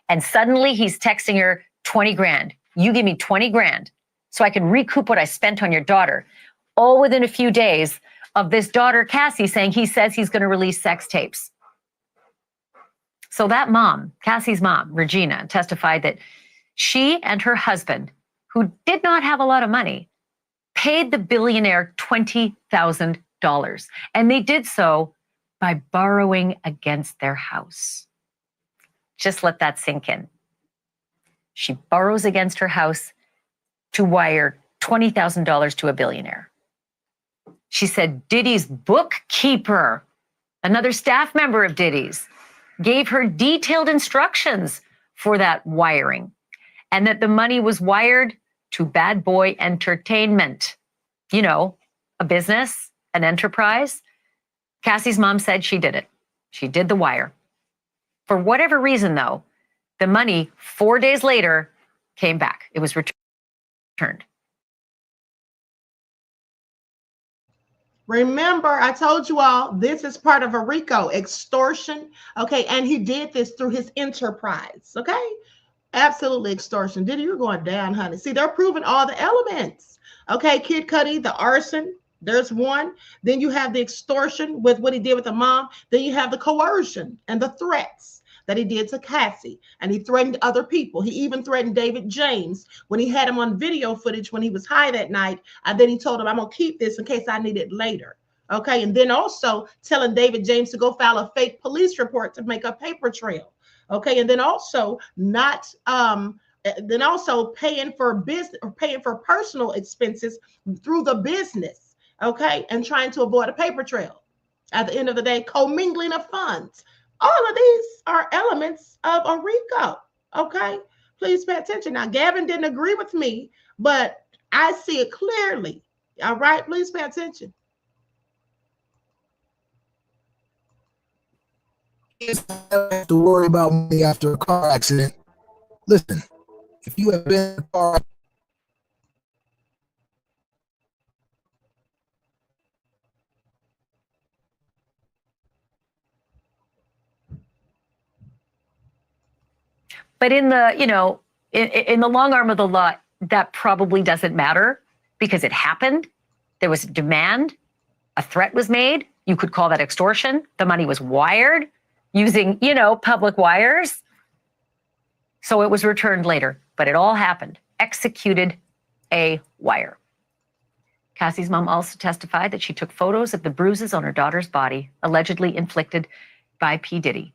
and suddenly he's texting her 20 grand. You give me 20 grand so I can recoup what I spent on your daughter. All within a few days of this daughter, Cassy, saying he says he's going to release sex tapes. So that mom, Cassy's mom, Regina, testified that she and her husband, who did not have a lot of money, paid the billionaire $20,000. And they did so by borrowing against their house. Just let that sink in. She borrows against her house to wire $20,000 to a billionaire. She said Diddy's bookkeeper Another staff member of Diddy's gave her detailed instructions for that wiring, and that the money was wired to Bad Boy Entertainment. You know, a business, an enterprise. Cassy's mom said she did it. She did the wire. For whatever reason, though, the money 4 days later came back. It was returned. Remember, I told you all, this is part of a RICO, extortion. Okay, and he did this through his enterprise. Okay, absolutely extortion. Diddy, you're going down, honey. See, they're proving all the elements. Okay, Kid Cudi, the arson, there's one. Then you have the extortion with what he did with the mom. Then you have the coercion and the threats that he did to Cassy. And he threatened other people. He even threatened David James when he had him on video footage when he was high that night. And then he told him, I'm going to keep this in case I need it later. Okay, and then also telling David James to go file a fake police report to make a paper trail. Okay, and then also paying for business or paying for personal expenses through the business. Okay, and trying to avoid a paper trail. At the end of the day, commingling of funds. All of these are elements of a RICO. Okay, please pay attention. Now, Gavin didn't agree with me, but I see it clearly. All right, please pay attention. You don't have to worry about money after a car accident. Listen, if you have been in a car, But in the, in the long arm of the law, that probably doesn't matter because it happened. There was demand. A threat was made. You could call that extortion. The money was wired using, public wires. So it was returned later, but it all happened. Executed a wire. Cassy's mom also testified that she took photos of the bruises on her daughter's body, allegedly inflicted by P. Diddy.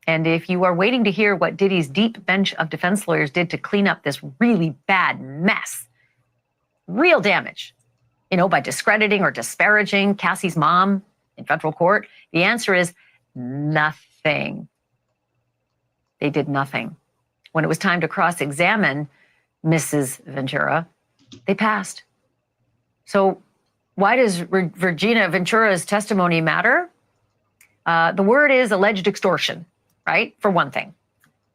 And if you are waiting to hear what Diddy's deep bench of defense lawyers did to clean up this really bad mess, real damage, by discrediting or disparaging Cassy's mom in federal court, the answer is nothing. They did nothing. When it was time to cross-examine Mrs. Ventura, they passed. So why does Regina Ventura's testimony matter? The word is alleged extortion. Right? For one thing.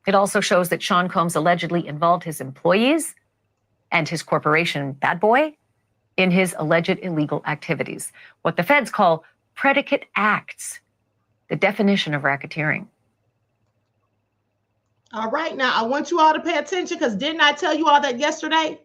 It also shows that Sean Combs allegedly involved his employees and his corporation, Bad Boy, in his alleged illegal activities. What the feds call predicate acts, the definition of racketeering. All right, now I want you all to pay attention because didn't I tell you all that yesterday?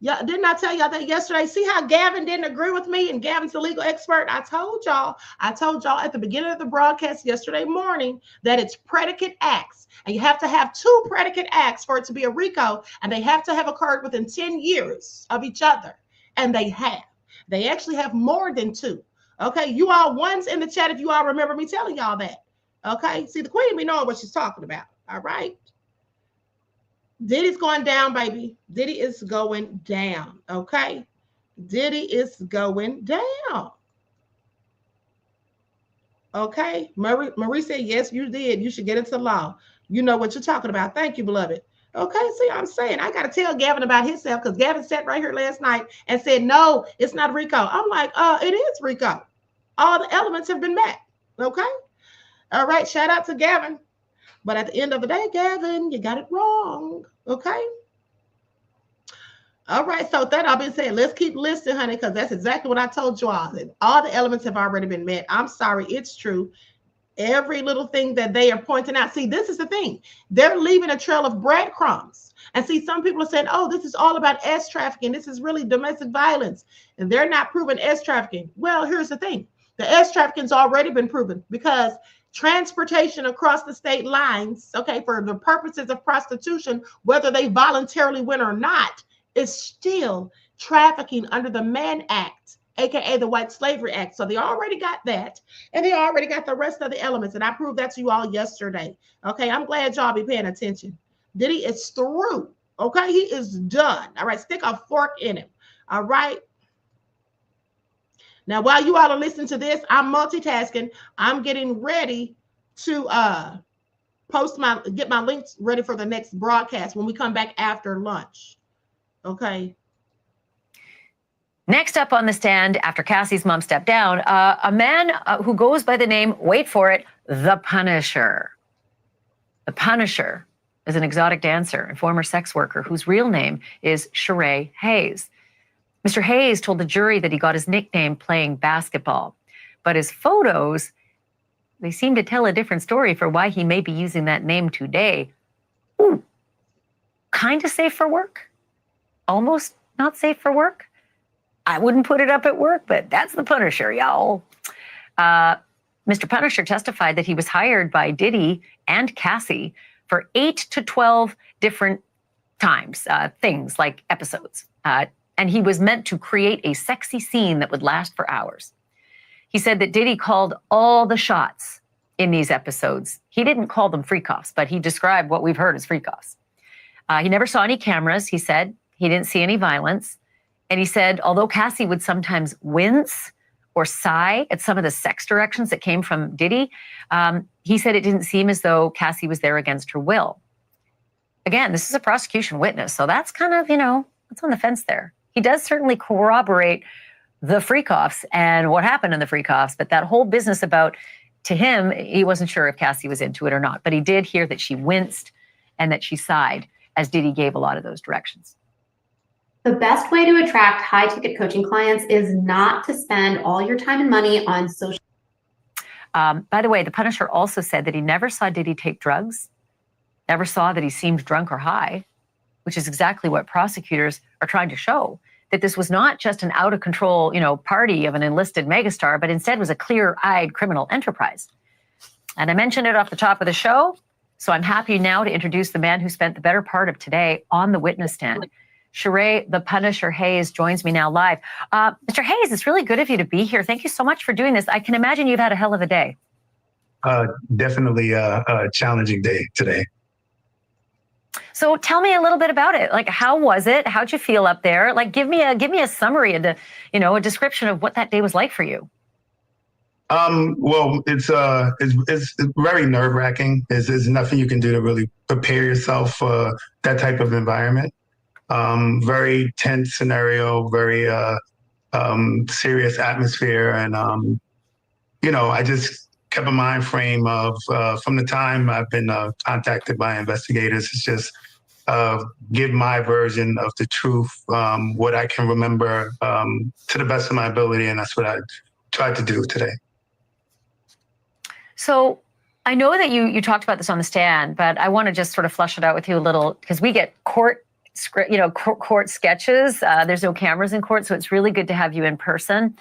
Yeah, didn't I tell y'all that yesterday? See how Gavin didn't agree with me and Gavin's the legal expert? I told y'all at the beginning of the broadcast yesterday morning that it's predicate acts. And you have to have 2 predicate acts for it to be a RICO. And they have to have occurred within 10 years of each other. And they have. They actually have more than 2. Okay, you all ones in the chat if you all remember me telling y'all that. Okay, see, the queen be knowing what she's talking about. All right. Diddy's going down, baby. Diddy is going down, okay? Diddy is going down. Okay? Marie said, yes, you did. You should get into law. You know what you're talking about. Thank you, beloved. Okay, see, I'm saying, I got to tell Gavin about himself because Gavin sat right here last night and said, no, it's not RICO. I'm like, it is RICO. All the elements have been met, okay? All right, shout out to Gavin. But at the end of the day, Gavin, you got it wrong. Okay. All right. So that I've been saying, let's keep listening, honey, because that's exactly what I told you all. That all the elements have already been met. I'm sorry. It's true. Every little thing that they are pointing out. See, this is the thing. They're leaving a trail of breadcrumbs. And see, some people are saying, oh, this is all about S trafficking. This is really domestic violence. And they're not proving S trafficking. Well, here's the thing. The S trafficking's already been proven because transportation across the state lines, okay, for the purposes of prostitution, whether they voluntarily win or not, is still trafficking under the Mann Act, aka the White Slavery Act. So they already got that, and they already got the rest of the elements, and I proved that to you all yesterday. Okay, I'm glad y'all be paying attention. Diddy is through. Okay, he is done. All right, stick a fork in him. All right. Now, while you all are listening to this, I'm multitasking. I'm getting ready to get my links ready for the next broadcast when we come back after lunch. Okay. Next up on the stand, after Cassy's mom stepped down, a man who goes by the name, wait for it, The Punisher. The Punisher is an exotic dancer and former sex worker whose real name is Shakur Hayes. Mr. Hayes told the jury that he got his nickname playing basketball, but his photos, they seem to tell a different story for why he may be using that name today. Ooh, kind of safe for work, almost not safe for work. I wouldn't put it up at work, but that's the Punisher, y'all. Mr. Punisher testified that he was hired by Diddy and Cassy for 8 to 12 different times, things like episodes. And he was meant to create a sexy scene that would last for hours. He said that Diddy called all the shots in these episodes. He didn't call them freak-offs, but he described what we've heard as freak-offs. He never saw any cameras, he said. He didn't see any violence. And he said, although Cassy would sometimes wince or sigh at some of the sex directions that came from Diddy, he said it didn't seem as though Cassy was there against her will. Again, this is a prosecution witness, so that's kind of, it's on the fence there. He does certainly corroborate the freak-offs and what happened in the freak-offs, but that whole business about, to him, he wasn't sure if Cassy was into it or not, but he did hear that she winced and that she sighed as Diddy gave a lot of those directions. The best way to attract high-ticket coaching clients is not to spend all your time and money on social. By the way, the Punisher also said that he never saw Diddy take drugs, never saw that he seemed drunk or high, which is exactly what prosecutors are trying to show, that this was not just an out-of-control, party of an enlisted megastar, but instead was a clear-eyed criminal enterprise. And I mentioned it off the top of the show, so I'm happy now to introduce the man who spent the better part of today on the witness stand. Shakur, the Punisher Hayes, joins me now live. Mr. Hayes, it's really good of you to be here. Thank you so much for doing this. I can imagine you've had a hell of a day. Definitely a challenging day today. So tell me a little bit about it. Like, how was it? How'd you feel up there? Like, give me a summary and a description of what that day was like for you. Well, it's very nerve-wracking. There's nothing you can do to really prepare yourself for that type of environment. Very tense scenario, very serious atmosphere, and I just kept a mind frame of from the time I've been contacted by investigators. It's just give my version of the truth, what I can remember to the best of my ability, and that's what I tried to do today. So I know that you talked about this on the stand, but I want to just sort of flesh it out with you a little, because we get court sketches. There's no cameras in court, so it's really good to have you in person.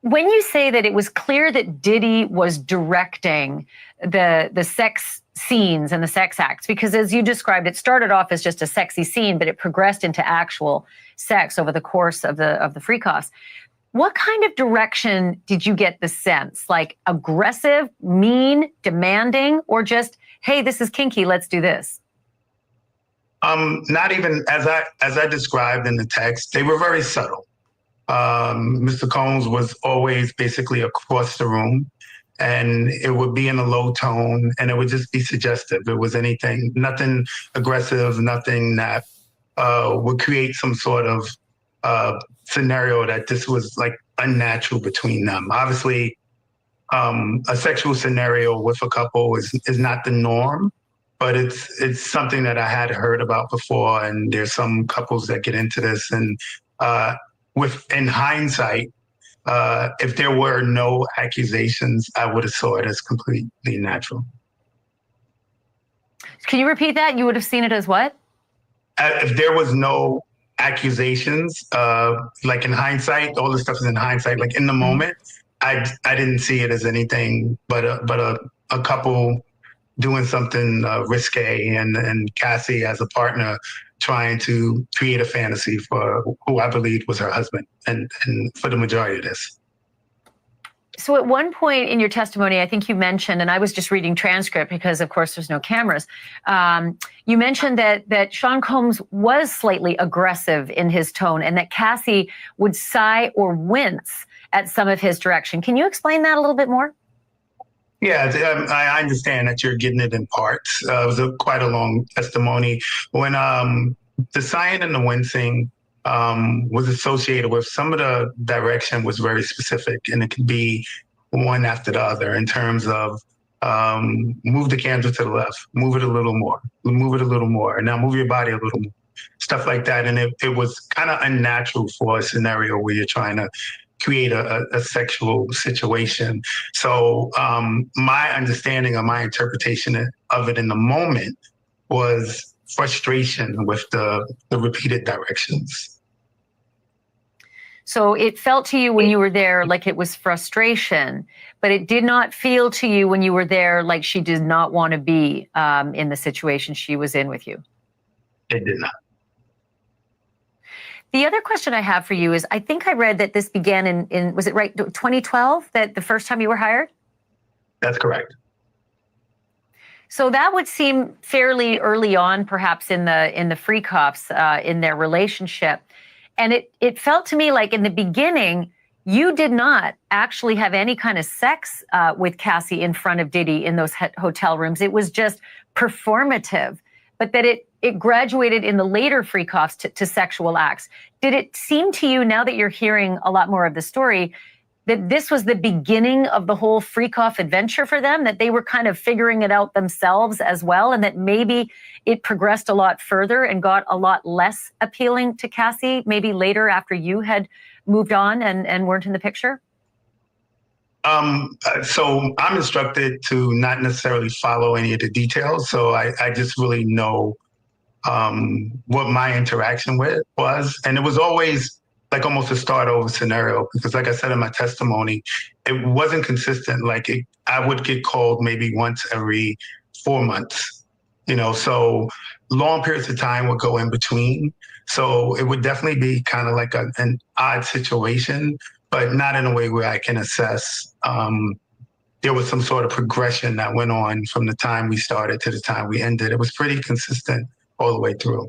When you say that it was clear that Diddy was directing the sex scenes and the sex acts, because as you described, it started off as just a sexy scene, but it progressed into actual sex over the course of the freak-offs. What kind of direction did you get the sense? Like aggressive, mean, demanding, or just, hey, this is kinky, let's do this? Not even as I described in the text. They were very subtle. Mr. Combs was always basically across the room, and it would be in a low tone, and it would just be suggestive. It was nothing aggressive, nothing that would create some sort of scenario that this was like unnatural between them. Obviously, a sexual scenario with a couple is not the norm, but it's something that I had heard about before, and there's some couples that get into this. And in hindsight, if there were no accusations, I would have saw it as completely natural. Can you repeat that? You would have seen it as what? If there was no accusations, like in hindsight, all this stuff is in hindsight. Like in the moment, I didn't see it as anything but a couple doing something risque, and Cassy as a partner trying to create a fantasy for who I believed was her husband, and for the majority of this. So at one point in your testimony, I think you mentioned, and I was just reading transcript because, of course, there's no cameras. You mentioned that Sean Combs was slightly aggressive in his tone and that Cassy would sigh or wince at some of his direction. Can you explain that a little bit more? Yeah, I understand that you're getting it in parts. It was quite a long testimony. When the sighing and the wincing was associated with some of the direction was very specific, and it could be one after the other in terms of move the camera to the left, move it a little more, move it a little more, and now move your body a little more, stuff like that. And it was kind of unnatural for a scenario where you're trying to create a sexual situation. So my understanding or my interpretation of it in the moment was frustration with the repeated directions. So it felt to you when you were there like it was frustration, but it did not feel to you when you were there like she did not want to be in the situation she was in with you? It did not. The other question I have for you is, I think I read that this began in was it right, 2012, that the first time you were hired? That's correct. So that would seem fairly early on, perhaps in the free cops in their relationship. And it felt to me like in the beginning, you did not actually have any kind of sex with Cassy in front of Diddy in those hotel rooms. It was just performative, but that it graduated in the later free cops to sexual acts. Did it seem to you, now that you're hearing a lot more of the story, that this was the beginning of the whole freak off adventure for them, that they were kind of figuring it out themselves as well, and that maybe it progressed a lot further and got a lot less appealing to Cassy, maybe later after you had moved on and weren't in the picture? So I'm instructed to not necessarily follow any of the details. So I just really know what my interaction with was. And it was always like almost a start over scenario, because like I said in my testimony, it wasn't consistent. Like I would get called maybe once every 4 months, so long periods of time would go in between. So it would definitely be kind of like an odd situation, but not in a way where I can assess. There was some sort of progression that went on from the time we started to the time we ended. It was pretty consistent all the way through.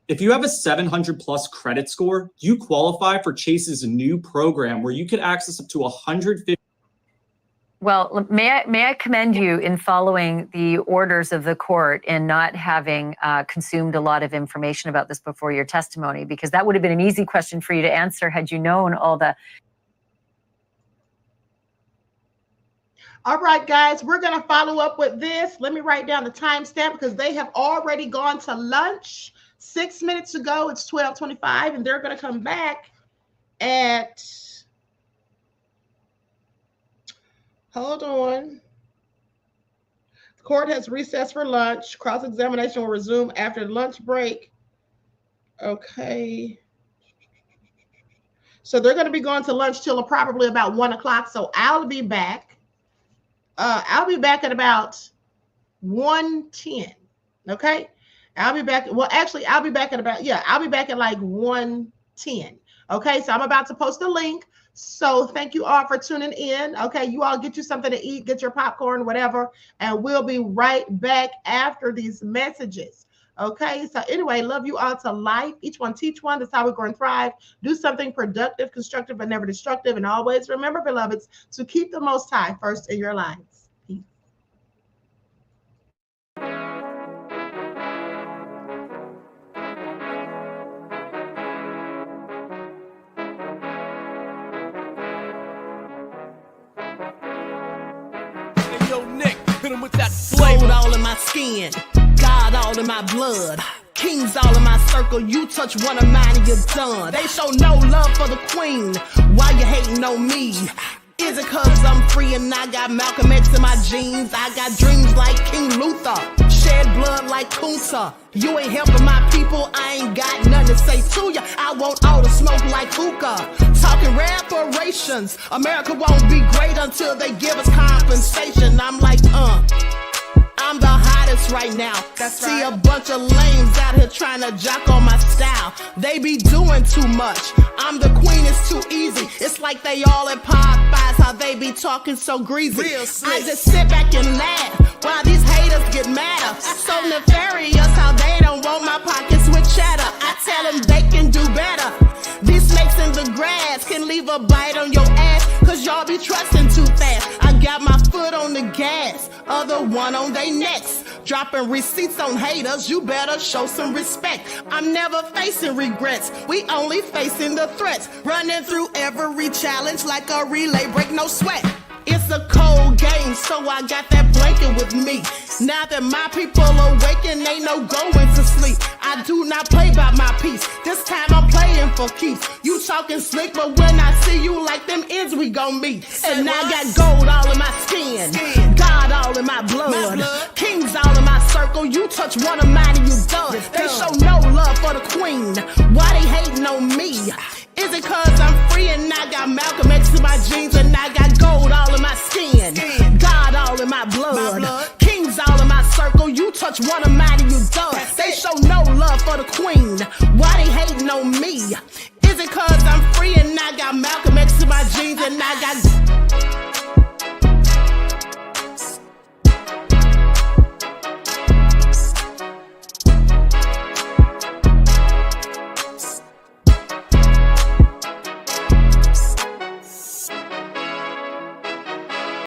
If you have a 700 plus credit score, you qualify for Chase's new program where you could access up to 150. Well, may I commend you in following the orders of the court and not having consumed a lot of information about this before your testimony, because that would have been an easy question for you to answer had you known all the. All right, guys, we're going to follow up with this. Let me write down the timestamp because they have already gone to lunch. 6 minutes ago, it's 12:25, and they're going to come back at, hold on. The court has recessed for lunch. Cross-examination will resume after the lunch break. Okay. So they're going to be going to lunch till probably about 1 o'clock. So I'll be back. I'll be back at about 1:10. Okay. I'll be back. Well, actually, I'll be back at about, I'll be back at like 1:10. Okay. So I'm about to post a link. So thank you all for tuning in. Okay. You all get you something to eat, get your popcorn, whatever. And we'll be right back after these messages. Okay. So anyway, love you all to life. Each one teach one. That's how we grow and thrive. Do something productive, constructive, but never destructive. And always remember, beloveds, to keep the Most High first in your lives. Peace. Gold all in my skin, God all in my blood, kings all in my circle. You touch one of mine and you're done. They show no love for the queen. Why you hating on me? Is it cause I'm free and I got Malcolm X in my jeans? I got dreams like King Luther, shed blood like Kunsa. You ain't helping my people, I ain't got nothing to say to ya. I want all the smoke like hookah. Talking reparations, America won't be great until they give us compensation. I'm like, I'm the hottest right now. See a bunch of lames out here trying to jock on my style. They be doing too much. I'm the queen, it's too easy. It's like they all at Popeyes, how they be talking so greasy. I just sit back and laugh while these haters get madder. So nefarious how they don't want my pockets with cheddar. I tell them they can do better. These snakes in the grass can leave a bite on your ass, cause y'all be trusting too fast. I got my foot on the gas, other one on they necks. Dropping receipts on haters, you better show some respect. I'm never facing regrets, we only facing the threats. Running through every challenge like a relay, break no sweat. It's a cold game, so I got that blanket with me. Now that my people awaken, ain't no going to sleep. I do not play by my piece, this time I'm playing for keeps. You talking slick, but when I see you like them ends, we gon' meet. And I got gold all in my skin, God all in my blood, kings all in my circle. You touch one of mine and you done. They show no love for the queen, why they hating on me? Is it cause I'm free and I got Malcolm X in my jeans and I got gold all in my skin, God all in my blood, kings all in my circle. You touch one of mine and you done. They show no love for the queen, why they hating on me? Is it cause I'm free and I got Malcolm X in my jeans and I got